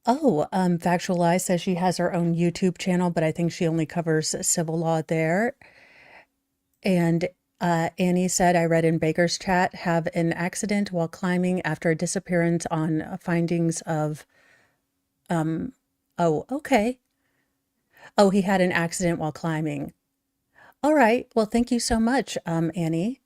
Oh, Factual Eye says she has her own YouTube channel, but I think she only covers civil law there. And Annie said, I read in Baker's chat, have an accident while climbing after a disappearance on findings of, oh, okay. Oh, he had an accident while climbing. All right. Well, thank you so much, Annie.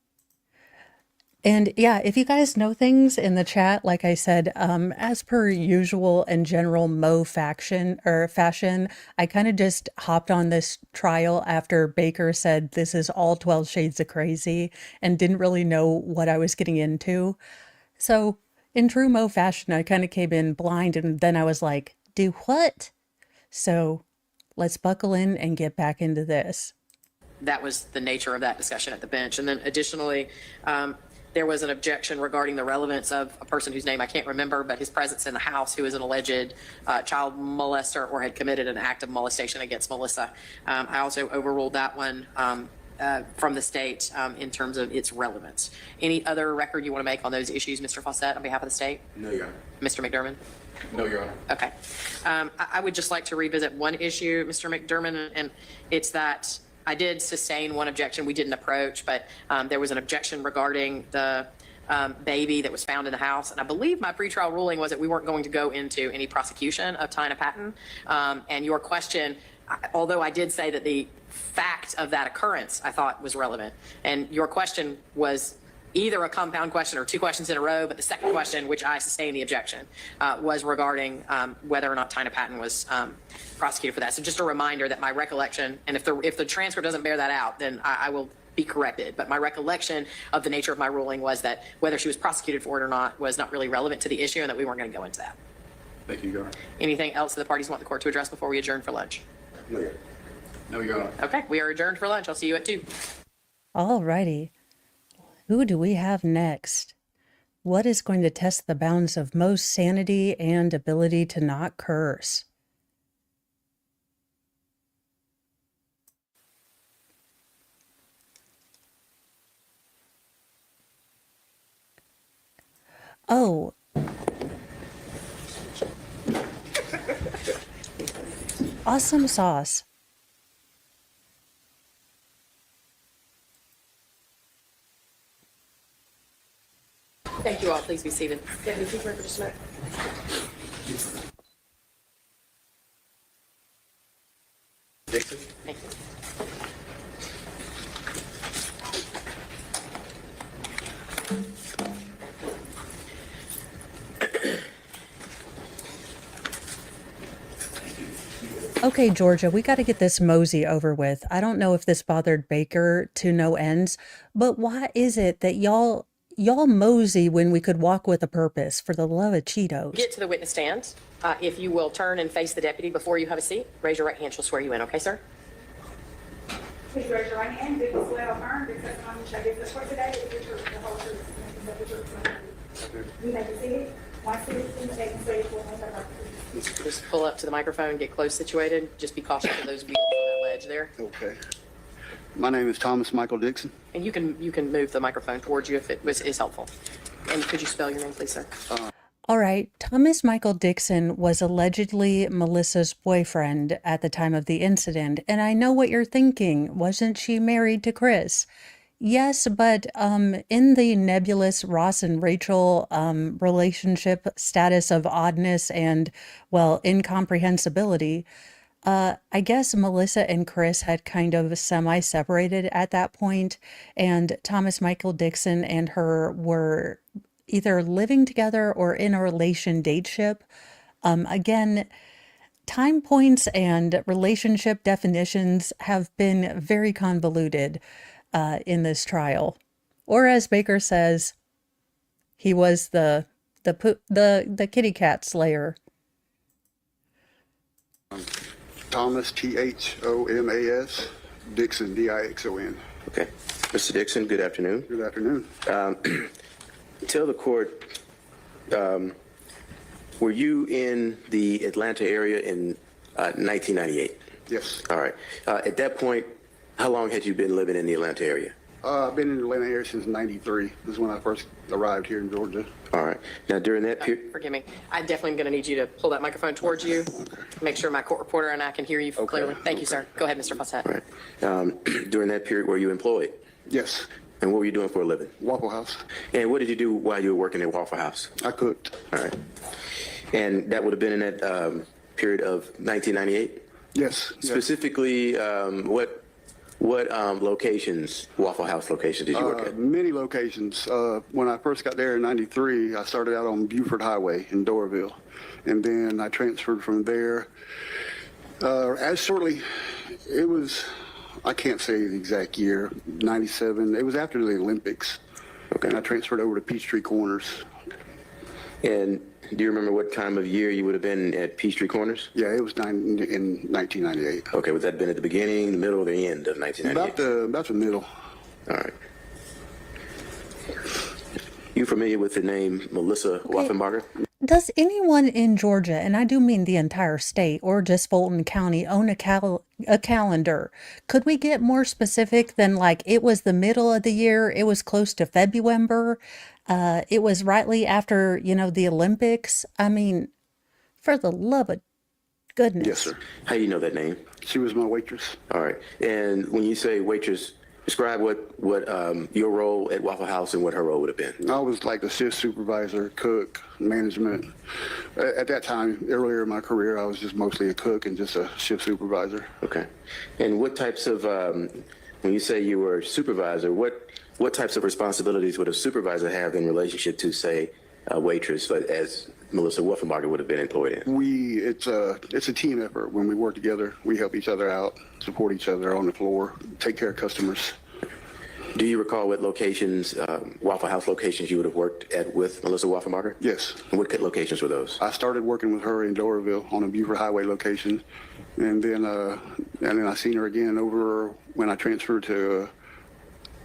And yeah, if you guys know things in the chat, like I said, as per usual and general Mo fashion, I kind of just hopped on this trial after Baker said this is all 12 shades of crazy and didn't really know what I was getting into. So in true Mo fashion, I kind of came in blind and then I was like, do what? So let's buckle in and get back into this. That was the nature of that discussion at the bench. And then additionally, there was an objection regarding the relevance of a person whose name I can't remember, but his presence in the house, who is an alleged child molester or had committed an act of molestation against Melissa. I also overruled that one from the state in terms of its relevance. Any other record you want to make on those issues, Mr. Fawcett, on behalf of the state? No, Your Honor. Mr. McDermott? No, Your Honor. Okay. I would just like to revisit one issue, Mr. McDermott, and it's that I did sustain one objection we didn't approach, but there was an objection regarding the baby that was found in the house. And I believe my pretrial ruling was that we weren't going to go into any prosecution of Tyna Patton. And your question, although I did say that the fact of that occurrence I thought was relevant, and your question was either a compound question or two questions in a row, but the second question, which I sustained the objection, was regarding whether or not Tyna Patton was prosecuted for that. So just a reminder that my recollection, and if the transcript doesn't bear that out, then I will be corrected. But my recollection of the nature of my ruling was that whether she was prosecuted for it or not was not really relevant to the issue and that we weren't going to go into that. Thank you, Your Honor. Anything else that the parties want the court to address before we adjourn for lunch? No, Your Honor. No, Your Honor. Okay, we are adjourned for lunch. I'll see you at 2. All righty. Who do we have next? What is going to test the bounds of Mo's sanity and ability to not curse? Oh. Awesome sauce. Thank you all. Please be seated. Deputy Chief Recorder Smith. Dixon? Thank you. Okay, Georgia, we got to get this mosey over with. I don't know if this bothered Baker to no ends, but why is it that y'all mosey when we could walk with a purpose, for the love of Cheetos? Get to the witness stand. If you will turn and face the deputy before you have a seat, raise your right hand. She'll swear you in. Okay, sir? Please raise your right hand. Do you swear or affirm the testimony you shall give us for today is the truth, the whole truth, and nothing but the truth. You may be seated. Once seated, please take and say for one purpose. Just pull up to the microphone, get close situated. Just be cautious of those wheels on that ledge there. Okay. My name is Thomas Michael Dixon. And you can move the microphone towards you if it is helpful. And could you spell your name, please, sir? All right, Thomas Michael Dixon was allegedly Melissa's boyfriend at the time of the incident. And I know what you're thinking. Wasn't she married to Chris? Yes, but in the nebulous Ross and Rachel relationship status of oddness and, well, incomprehensibility, I guess Melissa and Chris had kind of semi-separated at that point, and Thomas Michael Dixon and her were either living together or in a relation dateship. Again, time points and relationship definitions have been very convoluted in this trial. Or as Baker says, he was the kitty cat slayer. Thomas, Thomas, Dixon, Dixon. Okay. Mr. Dixon, good afternoon. Good afternoon. Tell the court, were you in the Atlanta area in 1998? Yes. All right. At that point, how long had you been living in the Atlanta area? I've been in Atlanta area since '93. This is when I first arrived here in Georgia. All right. Now, during that period, Forgive me. I definitely am going to need you to pull that microphone towards you. Make sure my court reporter and I can hear you clearly. Thank you, sir. Go ahead, Mr. Fawcett. during that period, were you employed? Yes, And what were you doing for a living? Waffle House. And what did you do while you were working at Waffle House? I cooked. All right. And that would have been in that period of 1998? Yes. Specifically, what locations, Waffle House locations, did you work at? Many locations. When I first got there in '93, I started out on Buford Highway in Doraville, and then I transferred from there. It was, I can't say the exact year, '97. It was after the Olympics. Okay. And I transferred over to Peachtree Corners. And do you remember what time of year you would have been at Peachtree Corners? Yeah, it was in 1998. Okay, would that have been at the beginning, the middle, or the end of 1998? About the middle. All right. You familiar with the name Melissa Wolfenbarger? Does anyone in Georgia, and I do mean the entire state or just Fulton County, own a calendar? Could we get more specific than like it was the middle of the year, it was close to February, it was rightly after, the Olympics? I mean, for the love of goodness. Yes, sir. How do you know that name? She was my waitress. All right. And when you say waitress, describe what your role at Waffle House and what her role would have been. I was like the shift supervisor, cook, management. At that time, earlier in my career, I was just mostly a cook and just a shift supervisor. Okay. And what types of, when you say you were a supervisor, what types of responsibilities would a supervisor have in relationship to, say, a waitress, as Melissa Wolfenbarger would have been employed in? It's a team effort. When we work together, we help each other out, support each other on the floor, take care of customers. Do you recall what locations, Waffle House locations, you would have worked at with Melissa Wolfenbarger? Yes. And what locations were those? I started working with her in Doraville on a Buford Highway location, and then I seen her again over when I transferred to.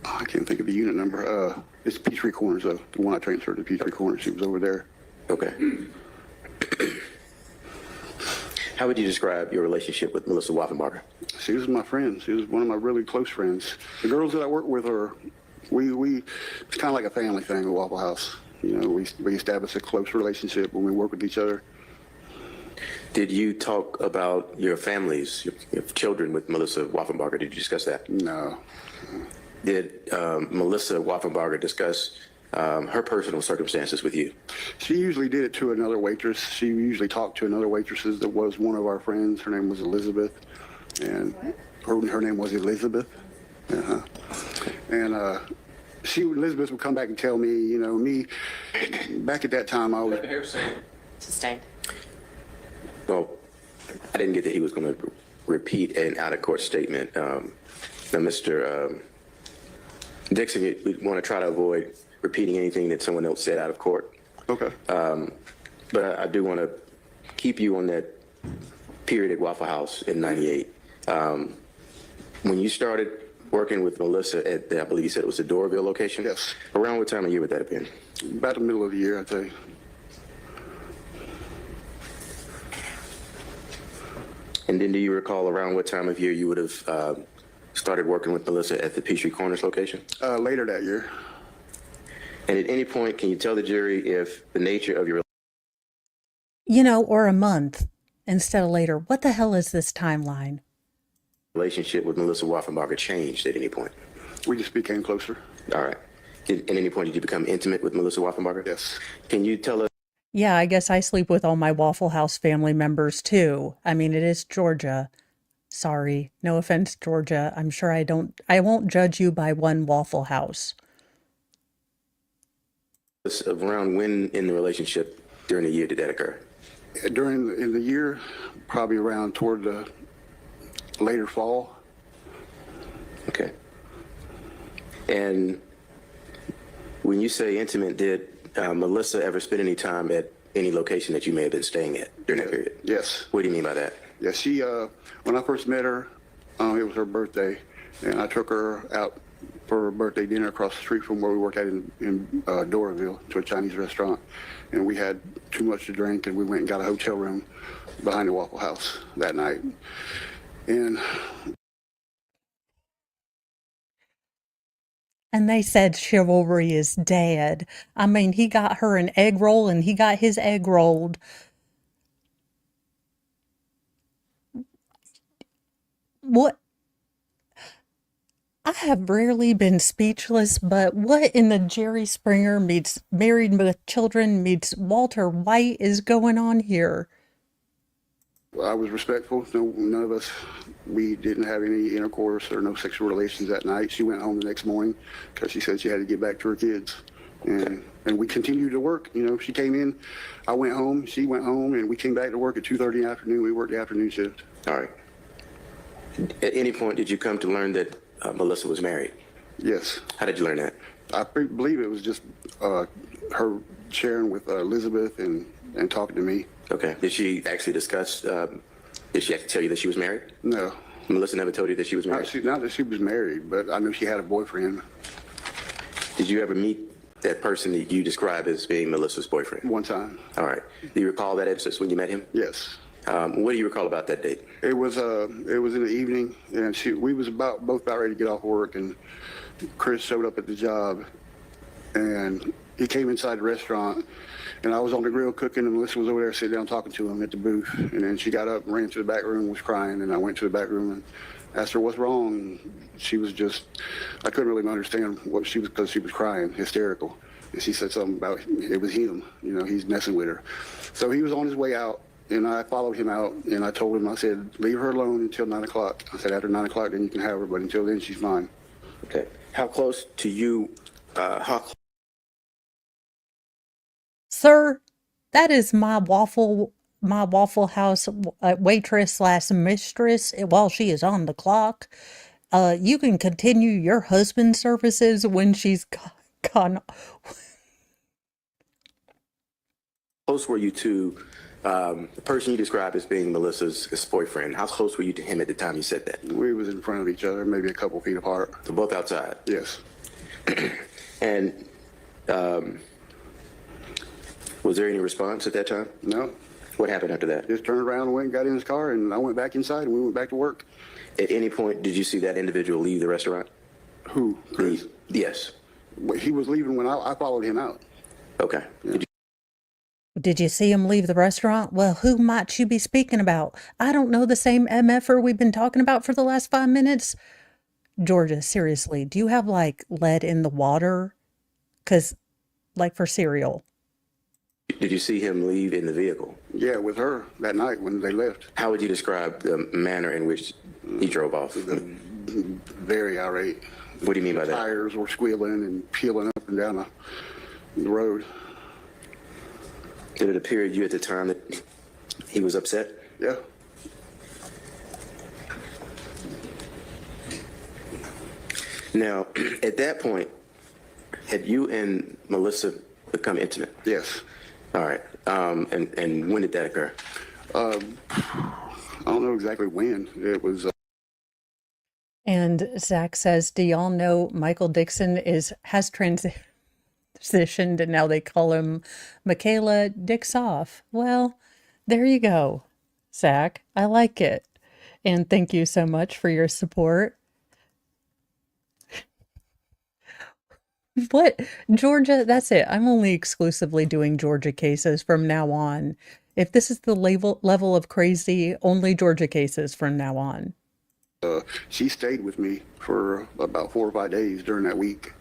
I can't think of the unit number. It's Peachtree Corners, though. The one I transferred to Peachtree Corners. She was over there. Okay. How would you describe your relationship with Melissa Wolfenbarger? She was my friend. She was one of my really close friends. The girls that I work with it's kind of like a family thing at Waffle House. We establish a close relationship when we work with each other. Did you talk about your families, your children with Melissa Wolfenbarger? Did you discuss that? No. Did Melissa Wolfenbarger discuss her personal circumstances with you? She usually did it to another waitress. She usually talked to another waitress that was one of our friends. Her name was Elizabeth, and her name was Elizabeth. Uh-huh. And Elizabeth would come back and tell me, me back at that time I was. Sustained. Well, I didn't get that he was going to repeat an out-of-court statement. Now, Mr. Dixon, we want to try to avoid repeating anything that someone else said out of court. Okay. But I do want to keep you on that period at Waffle House in '98. When you started working with Melissa at, I believe you said it was the Doraville location? Yes. Around what time of year would that have been? About the middle of the year, I'd say. And then do you recall around what time of year you would have started working with Melissa at the Peachtree Corners location? Later that year. And at any point, can you tell the jury if the nature of your Or a month instead of later. What the hell is this timeline? relationship with Melissa Wolfenbarger changed at any point? We just became closer. All right. At any point, did you become intimate with Melissa Wolfenbarger? Yes. Can you tell us? Yeah, I guess I sleep with all my Waffle House family members too. I mean, it is Georgia. Sorry. No offense, Georgia. I'm sure I won't judge you by one Waffle House. Around when in the relationship during the year did that occur? In the year, probably around toward the later fall. Okay. And when you say intimate, did Melissa ever spend any time at any location that you may have been staying at during that period? Yes. What do you mean by that? Yeah, she, when I first met her, it was her birthday, and I took her out for her birthday dinner across the street from where we worked at in Doraville to a Chinese restaurant. And we had too much to drink, and we went and got a hotel room behind the Waffle House that night. And And they said chivalry is dead. I mean, he got her an egg roll and he got his egg rolled. What? I have rarely been speechless, but what in the Jerry Springer meets Married with Children meets Walter White is going on here? I was respectful. No, none of us, we didn't have any intercourse or no sexual relations that night. She went home the next morning because she said she had to get back to her kids. And we continued to work. You know, she came in, I went home, she went home, and we came back to work at 2:30 in the afternoon. We worked the afternoon shift. All right. At any point, did you come to learn that Melissa was married? Yes. How did you learn that? I believe it was just her sharing with Elizabeth and talking to me. Okay. Did she actually discuss, did she actually tell you that she was married? No. Melissa never told you that she was married? Not that she was married, but I knew she had a boyfriend. Did you ever meet that person that you describe as being Melissa's boyfriend? One time. All right. Do you recall that instance when you met him? Yes. What do you recall about that date? It was in the evening, and we was both about ready to get off work, and Chris showed up at the job, and he came inside the restaurant, and I was on the grill cooking, and Melissa was over there sitting down talking to him at the booth, and then she got up and ran to the back room and was crying, and I went to the back room and asked her what's wrong, and she was just, I couldn't really understand what she was, because she was crying, hysterical, and she said something about it was him, you know, he's messing with her. So he was on his way out, and I followed him out, and I told him, I said, leave her alone until 9 o'clock. I said, after 9 o'clock, then you can have her, but until then, she's fine. Okay. How close to you, Sir, that is my Waffle House waitress slash mistress while she is on the clock. You can continue your husband's services when she's gone. close were you to the person you described as being Melissa's boyfriend? How close were you to him at the time you said that? We was in front of each other, maybe a couple feet apart. So both outside? Yes. And was there any response at that time? No. What happened after that? Just turned around and went and got in his car, and I went back inside, and we went back to work. At any point, did you see that individual leave the restaurant? Who? Chris? Yes. He was leaving when I followed him out. Okay. Yeah. Did you see him leave the restaurant? Well, who might you be speaking about? I don't know, the same MFer we've been talking about for the last 5 minutes. Georgia, seriously, do you have like lead in the water? Because, like for cereal. Did you see him leave in the vehicle? Yeah, with her that night when they left. How would you describe the manner in which he drove off? Very irate. What do you mean by that? Tires were squealing and peeling up and down the road. Did it appear to you at the time that he was upset? Yeah. Now, at that point, had you and Melissa become intimate? Yes. All right. And when did that occur? I don't know exactly when. It was. And Zach says, do y'all know Michael Dixon has transitioned and now they call him Michaela Dixoff? Well, there you go, Zach. I like it. And thank you so much for your support. What? Georgia, that's it. I'm only exclusively doing Georgia cases from now on. If this is the level of crazy, only Georgia cases from now on. She stayed with me for about 4 or 5 days during that week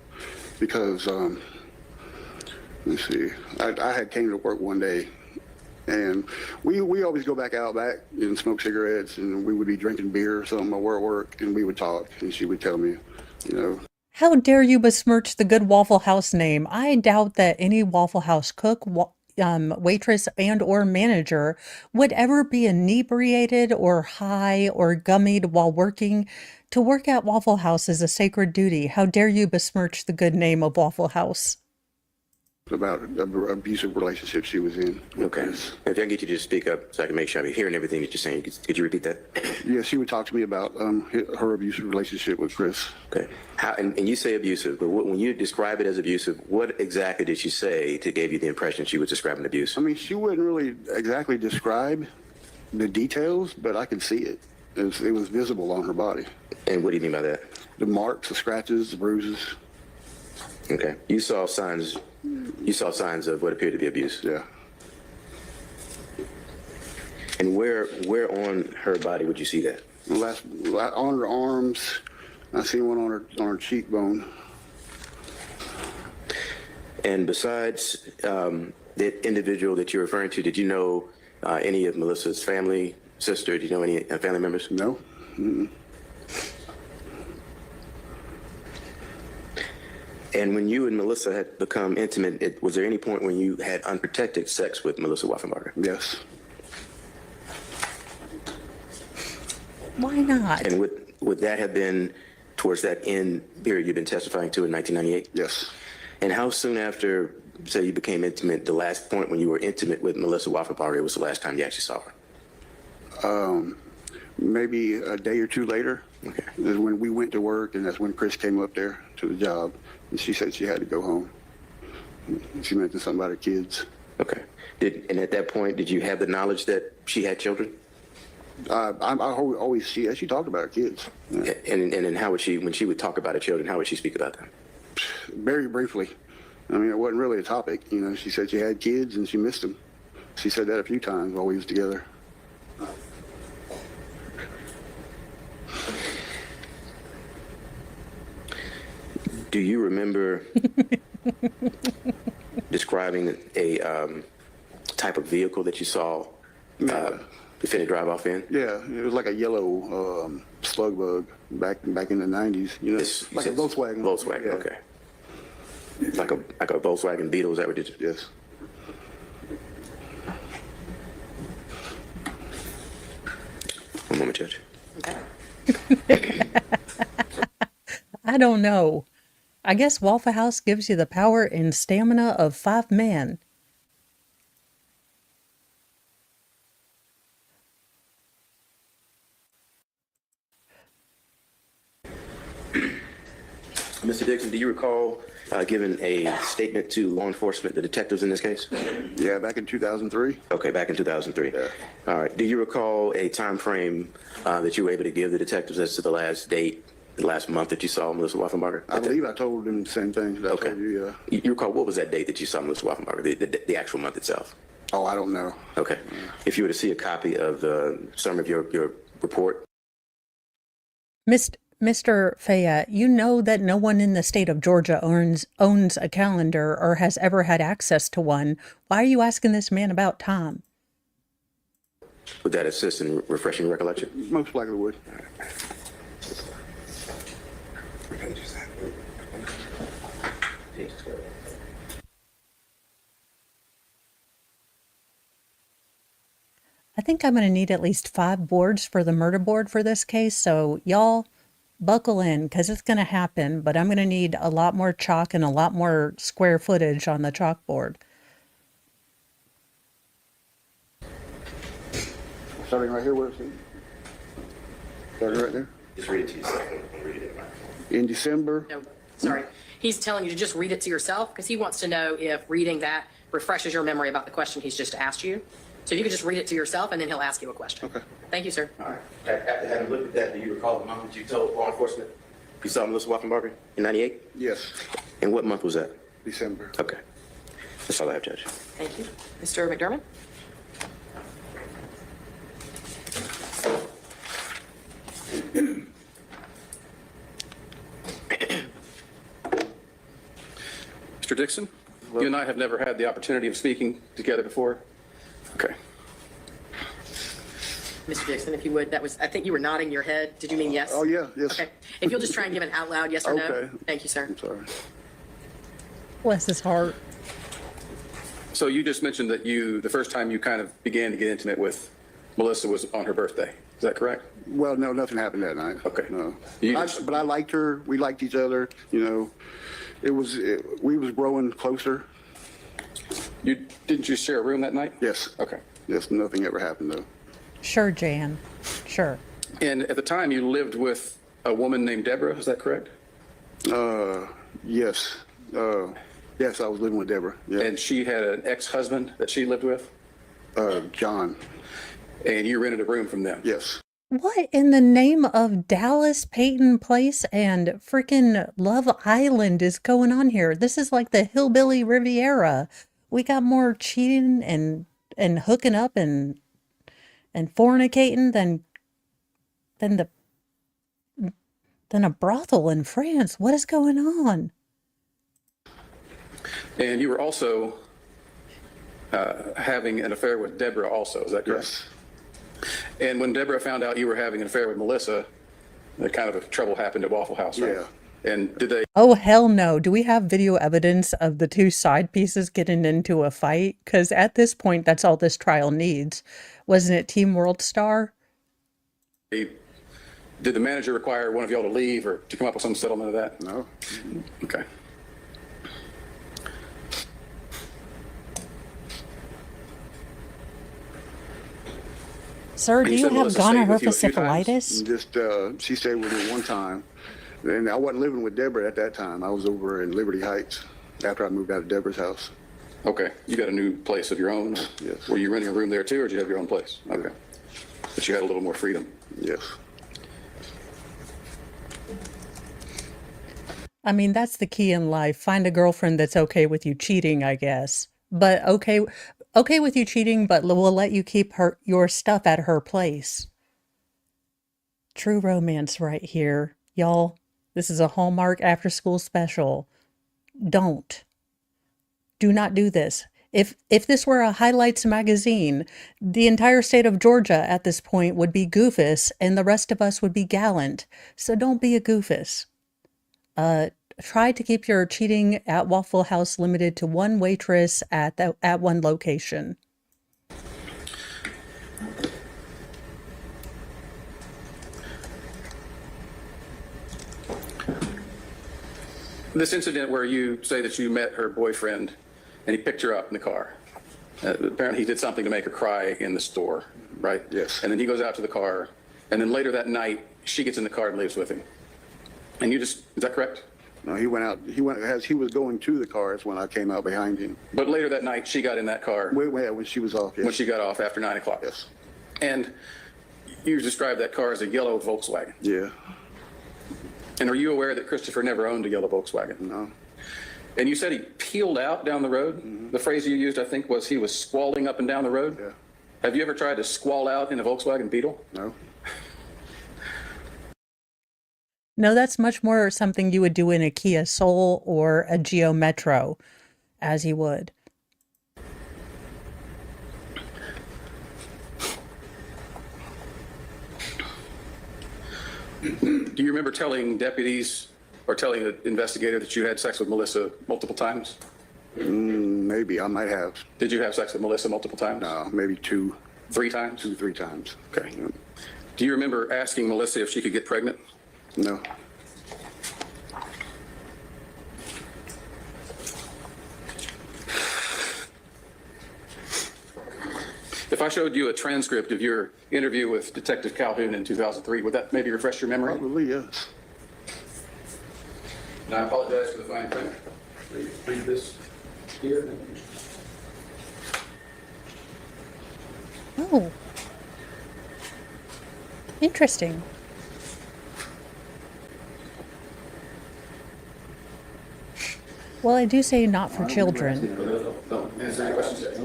because, let's see, I had came to work one day, and we always go back out back and smoke cigarettes, and we would be drinking beer or something at work, and we would talk, and she would tell me, you know. How dare you besmirch the good Waffle House name? I doubt that any Waffle House cook, waitress, and or manager would ever be inebriated or high or gummied while working. To work at Waffle House is a sacred duty. How dare you besmirch the good name of Waffle House? About an abusive relationship she was in. Okay. If I can get you to just speak up so I can make sure I'm hearing everything that you're saying. Could you repeat that? Yeah, she would talk to me about her abusive relationship with Chris. Okay. And you say abusive, but when you describe it as abusive, what exactly did she say to give you the impression she was describing abuse? I mean, she wouldn't really exactly describe the details, but I could see it. It was visible on her body. And what do you mean by that? The marks, the scratches, the bruises. Okay. You saw signs of what appeared to be abuse. Yeah. And where on her body would you see that? On her arms, I see one on her cheekbone. And besides the individual that you're referring to, did you know any of Melissa's family, sister? Did you know any family members? No. Mm-mm. And when you and Melissa had become intimate, was there any point when you had unprotected sex with Melissa Wolfenbarger? Yes. Why not? And would that have been towards that end period you've been testifying to in 1998? Yes. And how soon after, say, you became intimate, the last point when you were intimate with Melissa Wolfenbarger was the last time you actually saw her? Maybe a day or two later. Okay. Is when we went to work, and that's when Chris came up there to the job, and she said she had to go home. She mentioned something about her kids. Okay. And at that point, did you have the knowledge that she had children? I always see. She talked about her kids. Yeah. And then how would she, when she would talk about her children, how would she speak about them? Very briefly. I mean, it wasn't really a topic. You know, she said she had kids and she missed them. She said that a few times while we was together. Do you remember describing a type of vehicle that you saw the defendant drive off in? Yeah, it was like a yellow slug bug back in the 90s. You know, like a Volkswagen. Volkswagen, Yeah. okay. Like a Volkswagen Beetle, is that what it is? Yes. One moment, Judge. Okay. I don't know. I guess Waffle House gives you the power and stamina of 5 men. Mr. Dixon, do you recall giving a statement to law enforcement, the detectives in this case? Yeah, back in 2003. Okay, back in 2003. Yeah. All right. Do you recall a time frame that you were able to give the detectives as to the last date, the last month that you saw Melissa Wolfenbarger? I believe I told them the same thing that I Okay. told you. You recall what was that date that you saw Melissa Wolfenbarger, the actual month itself? Oh, I don't know. Okay. If you were to see a copy of some of your report. Mr. Fayette, you know that no one in the state of Georgia owns a calendar or has ever had access to one. Why are you asking this man about time? Would that assist in refreshing your recollection? Most likely would. I think I'm going to need at least 5 boards for the murder board for this case, so y'all buckle in because it's going to happen, but I'm going to need a lot more chalk and a lot more square footage on the chalkboard. Starting right here where it's starting right there. Just read it to yourself. Read it. In December. No, sorry. He's telling you to just read it to yourself because he wants to know if reading that refreshes your memory about the question he's just asked you. So if you could just read it to yourself and then he'll ask you a question. Okay. Thank you, sir. All right. After having looked at that, do you recall the month that you told law enforcement you saw Melissa Wolfenbarger in 98? Yes. And what month was that? December. Okay. That's all I have, Judge. Thank you. Mr. McDermott? Mr. Dixon, you and I have never had the opportunity of speaking together before. Okay. Mr. Dixon, if you would, I think you were nodding your head. Did you mean yes? Oh, yeah, yes. Okay. If you'll just try and give an out loud yes or no. Okay. Thank you, sir. I'm sorry. Bless his heart. So you just mentioned that the first time you kind of began to get intimate with Melissa was on her birthday. Is that correct? Well, no, nothing happened that night. Okay. No. You But I liked her. We liked each other. You know, we was growing closer. Didn't you share a room that night? Yes. Okay. Yes, nothing ever happened though. Sure, Jan. Sure. And at the time you lived with a woman named Deborah, is that correct? Yes. Yes, I was living with Deborah. Yeah. And she had an ex-husband that she lived with? John. And you rented a room from them? Yes. What in the name of Dallas, Peyton Place, and freaking Love Island is going on here? This is like the hillbilly Riviera. We got more cheating and hooking up and fornicating than the than a brothel in France. What is going on? And you were also having an affair with Deborah also, is that correct? Yes. And when Deborah found out you were having an affair with Melissa, that kind of a trouble happened at Waffle House, right? Yeah. And did they Oh, hell no. Do we have video evidence of the two side pieces getting into a fight? Because at this point, that's all this trial needs. Wasn't it Team World Star? did the manager require one of y'all to leave or to come up with some settlement of that? No. Okay. Sir, do You you said have Melissa stayed with you a few gonorrhea-syphilitis? Just, she stayed with me one time. And I wasn't living with Deborah at that time. I was over in Liberty Heights after I moved out of Deborah's house. Okay. You got a new place of your own? Yes. Were you renting a room there too, or did you have your own place? Okay. But you had a little more freedom. Yes. I mean, that's the key in life. Find a girlfriend that's okay with you cheating, I guess. But okay with you cheating, but will let you keep your stuff at her place. True romance right here. Y'all, this is a Hallmark after school special. Don't. Do not do this. If this were a highlights magazine, the entire state of Georgia at this point would be goofus and the rest of us would be gallant. So don't be a goofus. Try to keep your cheating at Waffle House limited to one waitress at one location. This incident where you say that you met her boyfriend and he picked her up in the car. Apparently he did something to make her cry in the store, right? Yes. And then he goes out to the car, and then later that night she gets in the car and leaves with him. And you just, is that correct? No, he went out. As he was going to the car, is when I came out behind him. But later that night she got in that car When she was off, yes. when she got off after 9 o'clock. Yes. And you described that car as a yellow Volkswagen. Yeah. And are you aware that Christopher never owned a yellow Volkswagen? No. And you said he peeled out down the road? Mm-hmm. The phrase you used, I think, was he was squalling up and down the road? Yeah. Have you ever tried to squall out in a Volkswagen Beetle? No. No, that's much more something you would do in a Kia Soul or a Geo Metro, as you would. Do you remember telling deputies or telling the investigator that you had sex with Melissa multiple times? Maybe. I might have. Did you have sex with Melissa multiple times? No, maybe 2, 3 times? 2, 3 times. Okay. Yeah. Do you remember asking Melissa if she could get pregnant? No. If I showed you a transcript of your interview with Detective Calhoun in 2003, would that maybe refresh your memory? Probably yes. And I apologize for the fine print. Read this here. Oh. Interesting. Well, I do say not for children. No, answer any questions yet.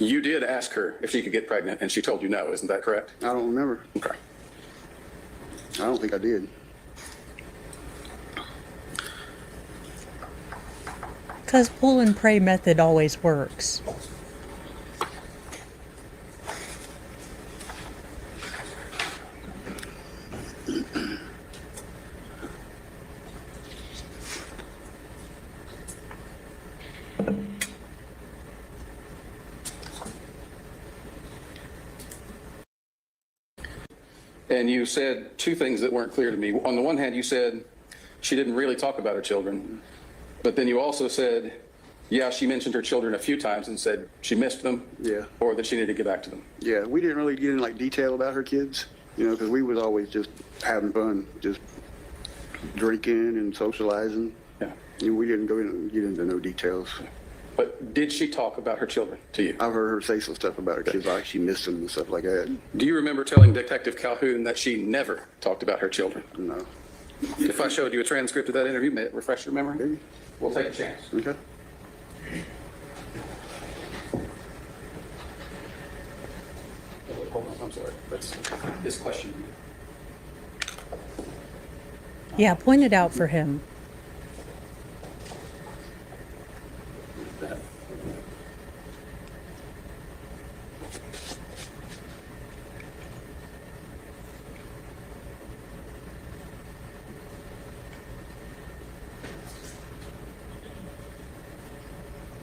You did ask her if she could get pregnant, and she told you no. Isn't that correct? I don't remember. Okay. I don't think I did. Because pull and pray method always works. And you said 2 things that weren't clear to me. On the one hand, you said she didn't really talk about her children. But then you also said, yeah, she mentioned her children a few times and said she missed them. Yeah. Or that she needed to get back to them. Yeah, we didn't really get in detail about her kids, because we was always just having fun, just drinking and socializing. Yeah. We didn't get into no details. But did she talk about her children to you? I've heard her say some stuff about her kids, like she missed them and stuff like that. Do you remember telling Detective Calhoun that she never talked about her children? No. If I showed you a transcript of that interview, may it refresh your memory? We'll take a chance. Okay. Hold on, I'm sorry. That's his question. Yeah, point it out for him.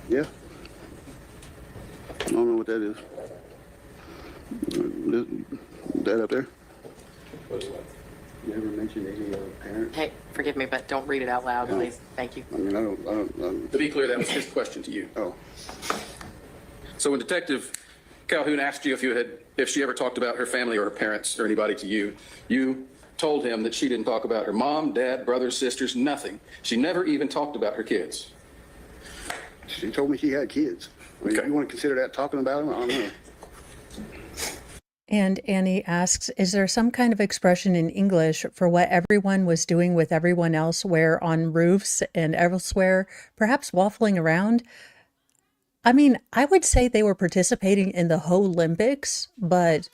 Yeah. I don't know what that is. That up there? Never mentioned any parents. Hey, forgive me, but don't read it out loud, please. Thank you. I mean, I don't. To be clear, that was his question to you. Oh, So when Detective Calhoun asked you if she ever talked about her family or her parents or anybody to you, you told him that she didn't talk about her mom, dad, brothers, sisters, nothing. She never even talked about her kids. she told me she had kids. I mean, Okay. if you want to consider that talking about them, I don't know. And Annie asks, is there some kind of expression in English for what everyone was doing with everyone else, where on roofs and elsewhere, perhaps waffling around? I mean, I would say they were participating in the Olympics, but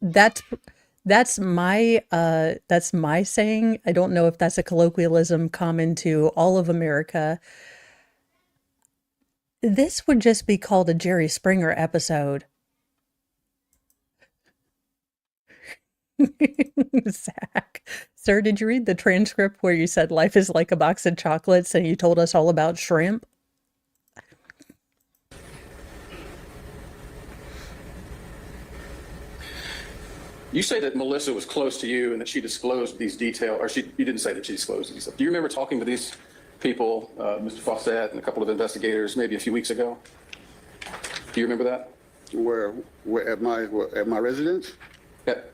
that's my saying. I don't know if that's a colloquialism common to all of America. This would just be called a Jerry Springer episode. Zach, sir, did you read the transcript where you said life is like a box of chocolates and you told us all about shrimp? You say that Melissa was close to you and that she disclosed these details, or you didn't say that she disclosed these. Do you remember talking to these people, Mr. Fawcett and a couple of investigators, maybe a few weeks ago? Do you remember that? Where at my residence?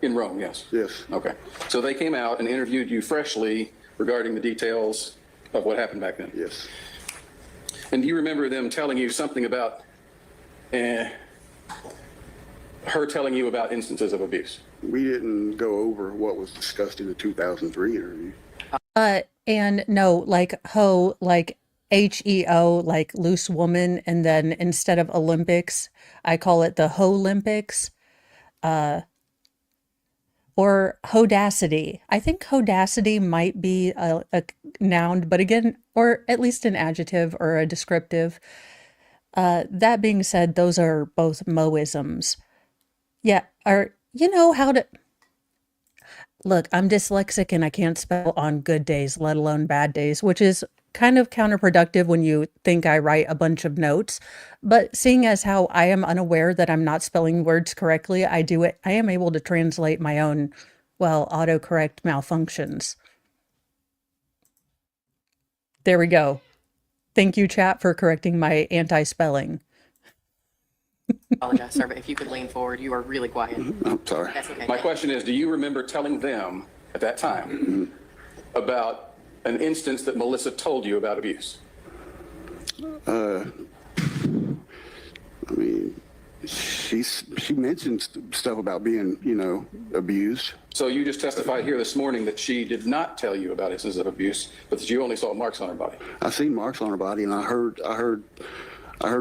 In Rome, yes. Yes. Okay. So they came out and interviewed you freshly regarding the details of what happened back then? Yes. And do you remember them telling you something about her telling you about instances of abuse? We didn't go over what was discussed in the 2003 interview. And no, like ho, like HEO, like loose woman, and then instead of Olympics, I call it the Ho-Olympics. Or hodacity. I think hodacity might be a noun, but again, or at least an adjective or a descriptive. That being said, those are both Moisms. Yeah, you know how to... Look, I'm dyslexic and I can't spell on good days, let alone bad days, which is kind of counterproductive when you think I write a bunch of notes. But seeing as how I am unaware that I'm not spelling words correctly, I am able to translate my own, well, autocorrect malfunctions. There we go. Thank you, chat, for correcting my anti-spelling. Apologize, sir, but if you could lean forward, you are really quiet. I'm sorry. That's okay. My question is, do you remember telling them at that time about an instance that Melissa told you about abuse? I mean, she mentioned stuff about being, abused. So you just testified here this morning that she did not tell you about instances of abuse, but that you only saw marks on her body. I seen marks on her body, and I heard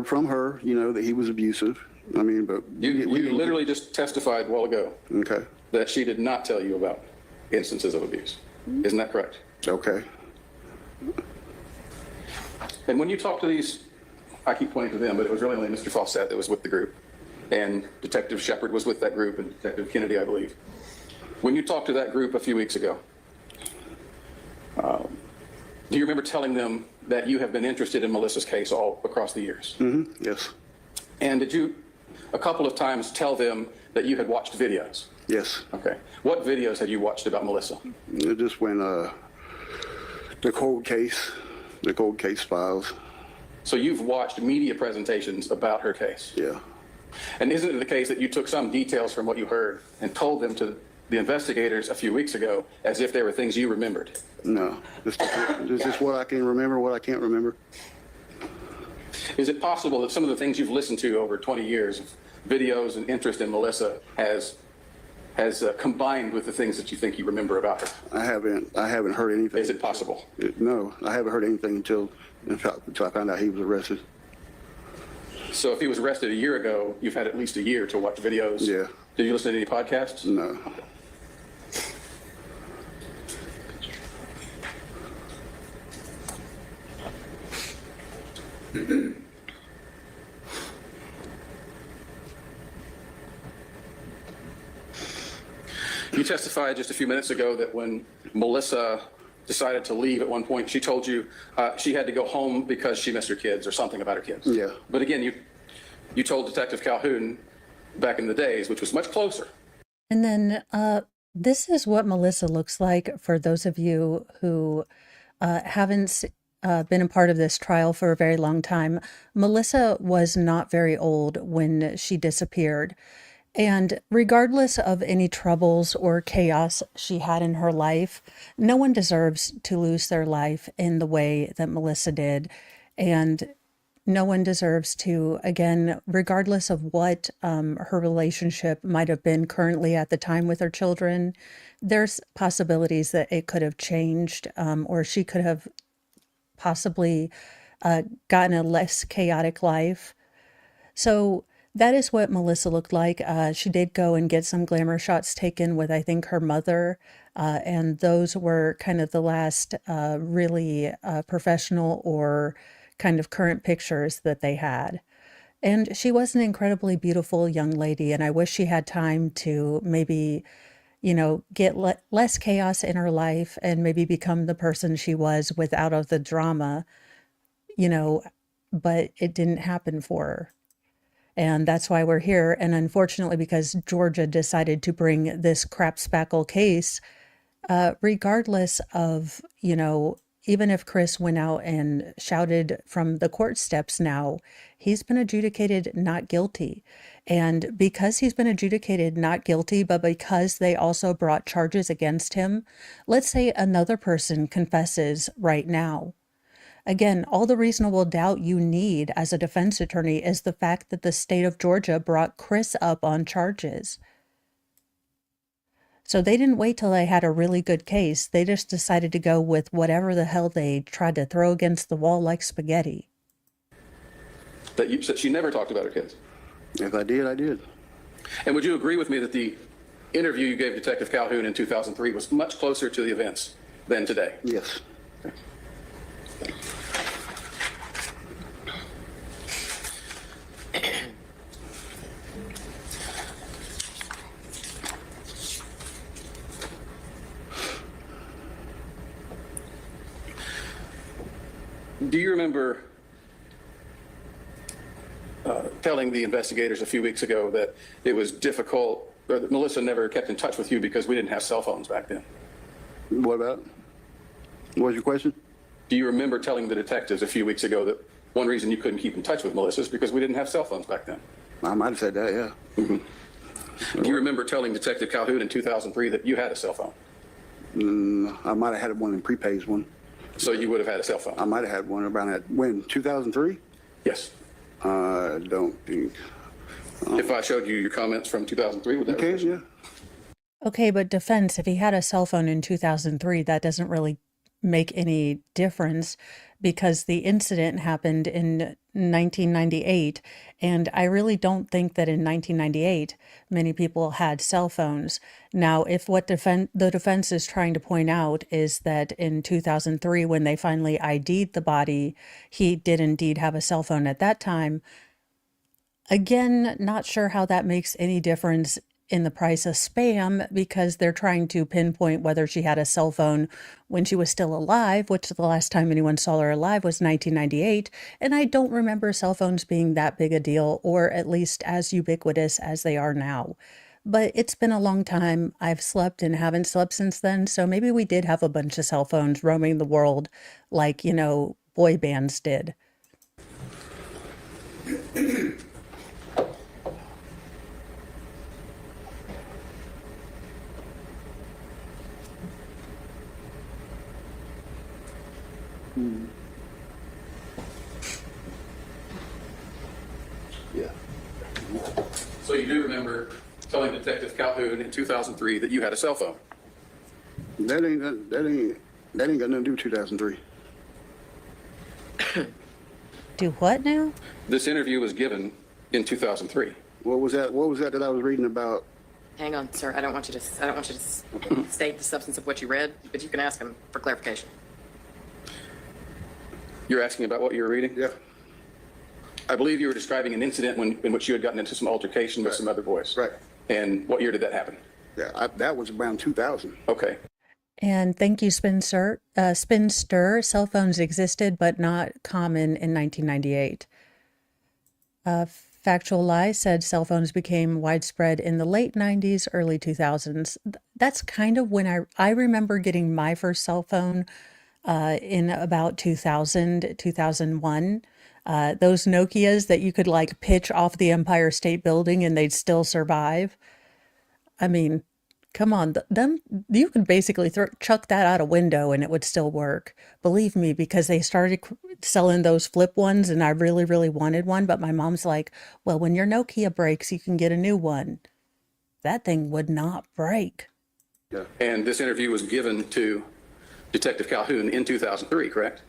from her, that he was abusive. I mean, but You literally just testified a while ago okay, that she did not tell you about instances of abuse. Isn't that correct? okay. And when you talk to these, I keep pointing to them, but it was really only Mr. Fawcett that was with the group. And Detective Shepard was with that group, and Detective Kennedy, I believe. When you talked to that group a few weeks ago, do you remember telling them that you have been interested in Melissa's case all across the years? Mm-hmm. Yes. And did you, a couple of times, tell them that you had watched videos? Yes. Okay. What videos had you watched about Melissa? It just went the cold case files. So you've watched media presentations about her case? Yeah. And isn't it the case that you took some details from what you heard and told them to the investigators a few weeks ago as if they were things you remembered? No. This is what I can remember, what I can't remember. Is it possible that some of the things you've listened to over 20 years, videos and interest in Melissa, has combined with the things that you think you remember about her? I haven't heard anything. Is it possible? No, I haven't heard anything until I found out he was arrested. So if he was arrested a year ago, you've had at least a year to watch videos? Yeah. Did you listen to any podcasts? No. You testified just a few minutes ago that when Melissa decided to leave at one point, she told you she had to go home because she missed her kids or something about her kids. Yeah. But again, you told Detective Calhoun back in the days, which was much closer. And then this is what Melissa looks like for those of you who haven't been a part of this trial for a very long time. Melissa was not very old when she disappeared. And regardless of any troubles or chaos she had in her life, no one deserves to lose their life in the way that Melissa did. And no one deserves to, again, regardless of what her relationship might have been currently at the time with her children, there's possibilities that it could have changed, or she could have possibly gotten a less chaotic life. So that is what Melissa looked like. She did go and get some glamour shots taken with, I think, her mother. And those were kind of the last really professional or kind of current pictures that they had. And she was an incredibly beautiful young lady. And I wish she had time to maybe, get less chaos in her life and maybe become the person she was without all the drama, but it didn't happen for her. And that's why we're here. And unfortunately, because Georgia decided to bring this crap spackle case, regardless of, even if Chris went out and shouted from the court steps now, he's been adjudicated not guilty. And because he's been adjudicated not guilty, but because they also brought charges against him, let's say another person confesses right now. Again, all the reasonable doubt you need as a defense attorney is the fact that the state of Georgia brought Chris up on charges. So they didn't wait till they had a really good case. They just decided to go with whatever the hell they tried to throw against the wall like spaghetti. That you said she never talked about her kids. If I did, I did. And would you agree with me that the interview you gave Detective Calhoun in 2003 was much closer to the events than today? Yes. Do you remember telling the investigators a few weeks ago that it was difficult, or that Melissa never kept in touch with you because we didn't have cell phones back then? What about? What was your question? Do you remember telling the detectives a few weeks ago that one reason you couldn't keep in touch with Melissa is because we didn't have cell phones back then? I might have said that, yeah. Mm-hmm. Do you remember telling Detective Calhoun in 2003 that you had a cell phone? I might have had one in prepaid one. So you would have had a cell phone? I might have had one around that. When? 2003? Yes. I don't think. If I showed you your comments from 2003, would that? Okay, yeah. Okay, but defense, if he had a cell phone in 2003, that doesn't really make any difference because the incident happened in 1998. And I really don't think that in 1998, many people had cell phones. Now, if what the defense is trying to point out is that in 2003, when they finally ID'd the body, he did indeed have a cell phone at that time. Again, not sure how that makes any difference in the price of spam because they're trying to pinpoint whether she had a cell phone when she was still alive, which the last time anyone saw her alive was 1998. And I don't remember cell phones being that big a deal, or at least as ubiquitous as they are now. But it's been a long time. I've slept and haven't slept since then. So maybe we did have a bunch of cell phones roaming the world like, boy bands did. you do remember telling Detective Calhoun in 2003 that you had a cell phone. That ain't got nothing to do with 2003. Do what now? This interview was given in 2003. What was that? What was that I was reading about? Hang on, sir. I don't want you to state the substance of what you read, but you can ask him for clarification. You're asking about what you were reading? Yeah. I believe you were describing an incident in which you had gotten into some altercation with some other boys. Right. And what year did that happen? Yeah, that was around 2000. Okay. And thank you, Spinster. Cell phones existed, but not common in 1998. Factual Lie said cell phones became widespread in the late 90s, early 2000s. That's kind of when I remember getting my first cell phone in about 2000, 2001. Those Nokias that you could like pitch off the Empire State Building and they'd still survive. I mean, come on, them you could basically chuck that out a window and it would still work. Believe me, because they started selling those flip ones and I really, really wanted one. But my mom's like, well, when your Nokia breaks, you can get a new one. That thing would not break. Yeah. And this interview was given to Detective Calhoun in 2003, correct?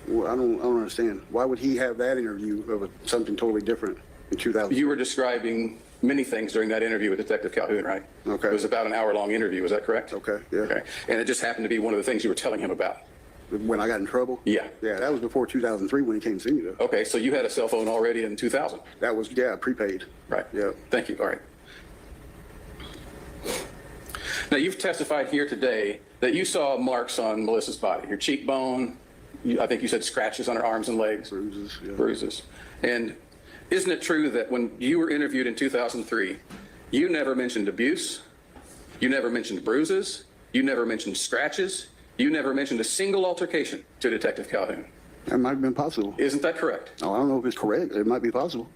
Well, I don't understand. Why would he have that interview of something totally different in 2000? You were describing many things during that interview with Detective Calhoun, right? Okay. It was about an hour-long interview, is that correct? Okay, yeah. Okay. And it just happened to be one of the things you were telling him about. When I got in trouble? Yeah. Yeah, that was before 2003 when he came to see me, though. Okay, so you had a cell phone already in 2000? That was, yeah, prepaid. Right. Yeah. Thank you. All right. Now, you've testified here today that you saw marks on Melissa's body, your cheekbone, I think you said scratches on her arms and legs. Bruises, yeah. Bruises. And isn't it true that when you were interviewed in 2003, you never mentioned abuse, you never mentioned bruises, you never mentioned scratches, you never mentioned a single altercation to Detective Calhoun? That might have been possible. Isn't that correct? Oh, I don't know if it's correct. It might be possible.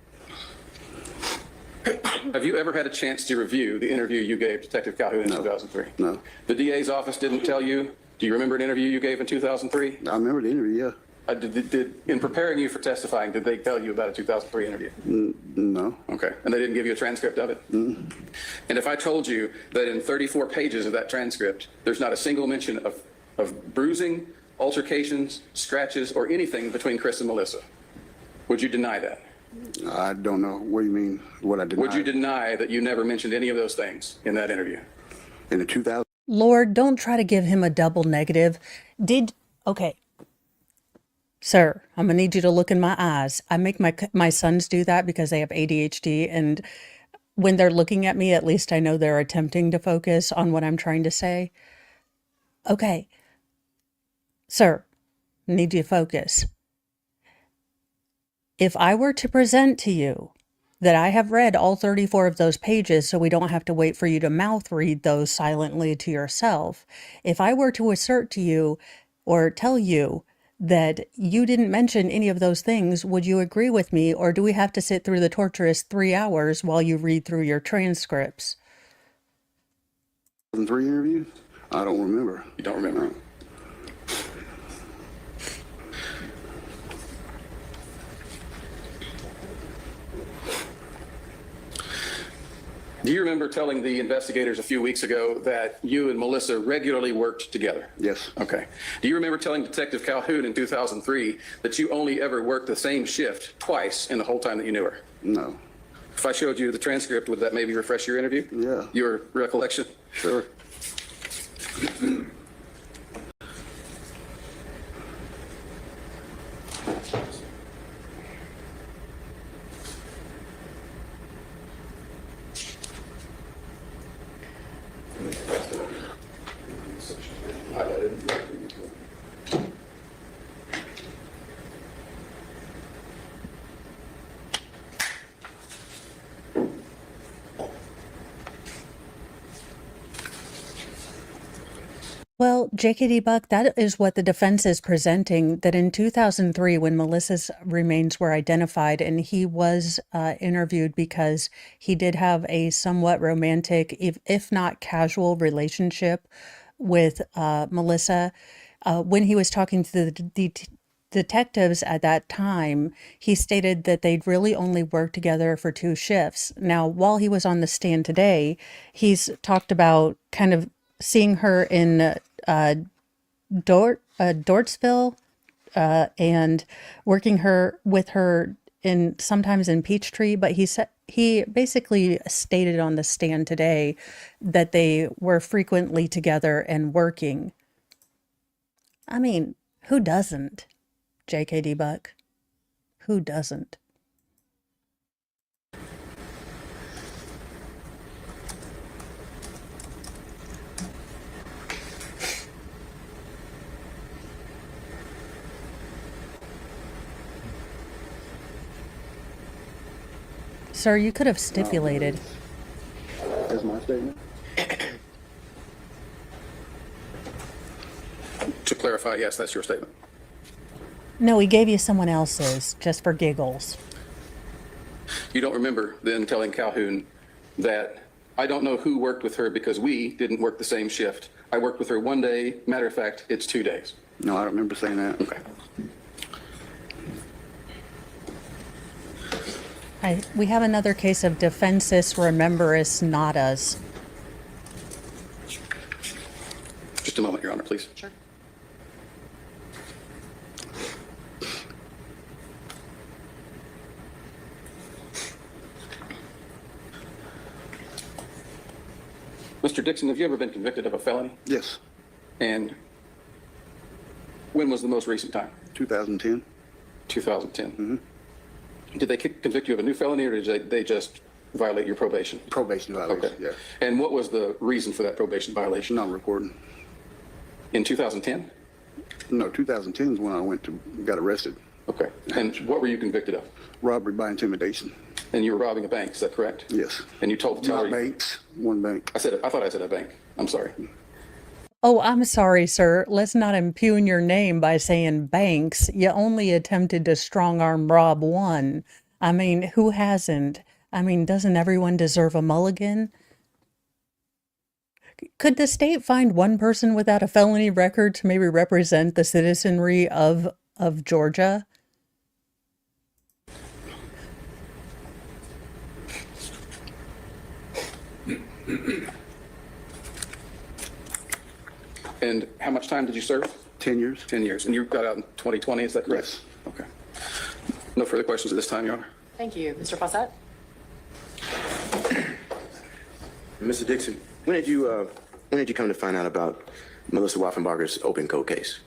Have you ever had a chance to review the interview you gave Detective Calhoun in No. 2003? No. The DA's office didn't tell you? Do you remember an interview you gave in 2003? I remember the interview, yeah. In preparing you for testifying, did they tell you about a 2003 interview? No. Okay. And they didn't give you a transcript of it? And if I told you that in 34 pages of that transcript, there's not a single mention of bruising, altercations, scratches, or anything between Chris and Melissa, would you deny that? I don't know. What do you mean, what I denied? Would you deny that you never mentioned any of those things in that interview? In the 2000? Lord, don't try to give him a double negative. Okay. Sir, I'm gonna need you to look in my eyes. I make my sons do that because they have ADHD, and when they're looking at me, at least I know they're attempting to focus on what I'm trying to say. Okay. Sir, I need you to focus. If I were to present to you that I have read all 34 of those pages, so we don't have to wait for you to mouth read those silently to yourself, if I were to assert to you or tell you that you didn't mention any of those things, would you agree with me, or do we have to sit through the torturous 3 hours while you read through your transcripts? 2003 interview? I don't remember. You don't remember? No. Do you remember telling the investigators a few weeks ago that you and Melissa regularly worked together? Yes. Okay. Do you remember telling Detective Calhoun in 2003 that you only ever worked the same shift twice in the whole time that you knew her? No. If I showed you the transcript, would that maybe refresh your interview? Yeah. Your recollection? Sure. Well, JKD Buck, that is what the defense is presenting, that in 2003, when Melissa's remains were identified, and he was interviewed because he did have a somewhat romantic, if not casual, relationship with Melissa. When he was talking to detectives at that time, he stated that they'd really only worked together for 2 shifts. Now, while he was on the stand today, he's talked about kind of seeing her in Dortsville, and working with her in sometimes in Peachtree, but he basically stated on the stand today that they were frequently together and working. I mean, who doesn't? JKD Buck. Who doesn't? Sir, you could have stipulated. That's my statement. To clarify, yes, that's your statement. No, he gave you someone else's just for giggles. You don't remember then telling Calhoun that I don't know who worked with her because we didn't work the same shift. I worked with her one day. Matter of fact, it's 2 days. No, I don't remember saying that. Okay. We have another case of defensus rememberus natas. Just a moment, Your Honor, please. Sure. Mr. Dixon, have you ever been convicted of a felony? Yes, And when was the most recent time? 2010. 2010. Mm-hmm. Did they convict you of a new felony, or did they just violate your probation? Probation violation, Okay. yeah. And what was the reason for that probation violation? Non-recording. In 2010? No, 2010 is when I got arrested. Okay. And what were you convicted of? Robbery by intimidation. And you were robbing a bank, is that correct? Yes. And you told the teller... Not banks, one bank. I thought I said a bank. I'm sorry. Oh, I'm sorry, sir. Let's not impugn your name by saying banks. You only attempted to strong-arm rob one. I mean, who hasn't? I mean, doesn't everyone deserve a mulligan? Could the state find one person without a felony record to maybe represent the citizenry of Georgia? And how much time did you serve? 10 years. 10 years. And you got out in 2020, is that correct? Yes. Okay. No further questions at this time, Your Honor. Thank you. Mr. Fawcett? Mr. Dixon, when did you come to find out about Melissa Wolfenbarger's open cold case?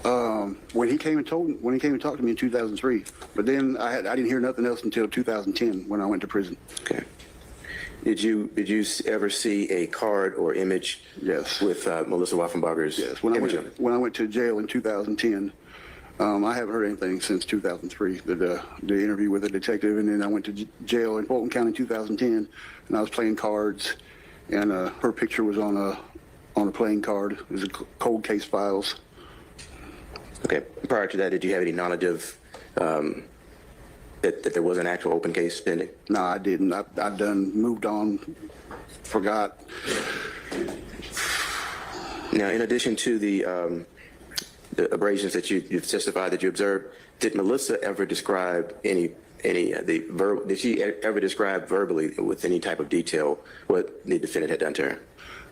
When he came and talked to me in 2003, but then I didn't hear nothing else until 2010 when I went to prison. Okay. Did you ever see a card or image? Yes. With Melissa Wolfenbarger's Yes. When image on it? I went to jail in 2010, I haven't heard anything since 2003. The interview with the detective, and then I went to jail in Fulton County in 2010, and I was playing cards, and her picture was on a playing card. It was a cold case files. Okay. Prior to that, did you have any knowledge of that there was an actual open case pending? No, I didn't. I moved on, forgot. Now, in addition to the abrasions that you've testified that you observed, did Melissa ever describe did she ever describe verbally with any type of detail what the defendant had done to her?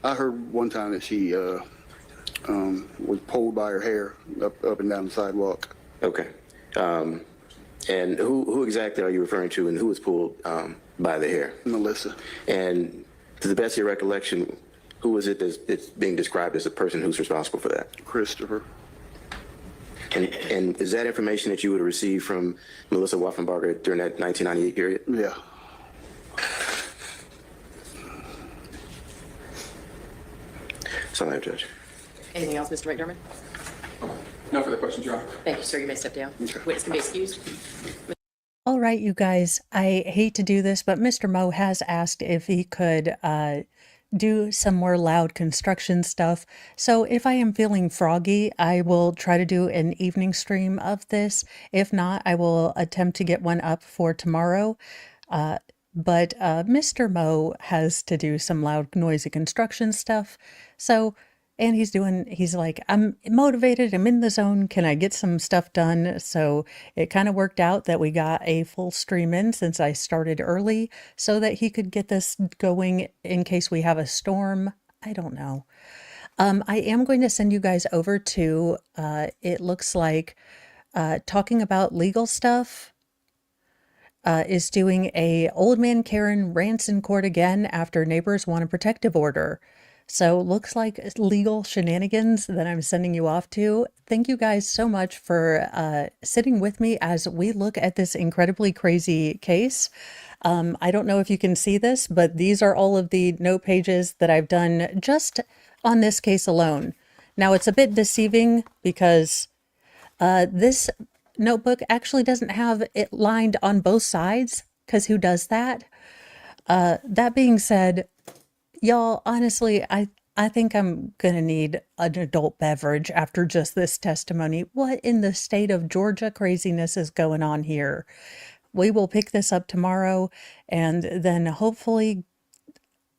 I heard one time that she was pulled by her hair up and down the sidewalk. Okay. And who exactly are you referring to, and who was pulled by the hair? Melissa. And to the best of your recollection, who is it that's being described as the person who's responsible for that? Christopher. And is that information that you would have received from Melissa Wolfenbarger during that 1998 period? Yeah. That's all I have, Judge. Anything else, Mr. McDermott? No further questions, Your Honor. Thank you, sir. You may step down. Witness can be excused. All right, you guys, I hate to do this, but Mr. Moe has asked if he could do some more loud construction stuff. So if I am feeling froggy, I will try to do an evening stream of this. If not, I will attempt to get one up for tomorrow. But Mr. Moe has to do some loud, noisy construction stuff. So And he's like, I'm motivated, I'm in the zone, can I get some stuff done? So it kind of worked out that we got a full stream in since I started early so that he could get this going in case we have a storm. I don't know. I am going to send you guys over to, it looks like, talking about legal stuff. Is doing a old man Karen rants in court again after neighbors want a protective order. So looks like legal shenanigans that I'm sending you off to. Thank you guys so much for sitting with me as we look at this incredibly crazy case. I don't know if you can see this, but these are all of the note pages that I've done just on this case alone. Now it's a bit deceiving because this notebook actually doesn't have it lined on both sides, because who does that? That being said, y'all, honestly, I think I'm gonna need an adult beverage after just this testimony. What in the state of Georgia craziness is going on here? We will pick this up tomorrow, and then hopefully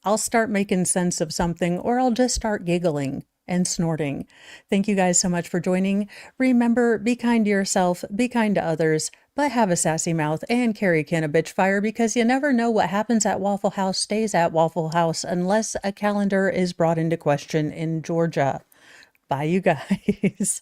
I'll start making sense of something, or I'll just start giggling and snorting. Thank you guys so much for joining. Remember, be kind to yourself, be kind to others, but have a sassy mouth and carry a can of bitch fire, because you never know what happens at Waffle House stays at Waffle House unless a calendar is brought into question in Georgia. Bye, you guys.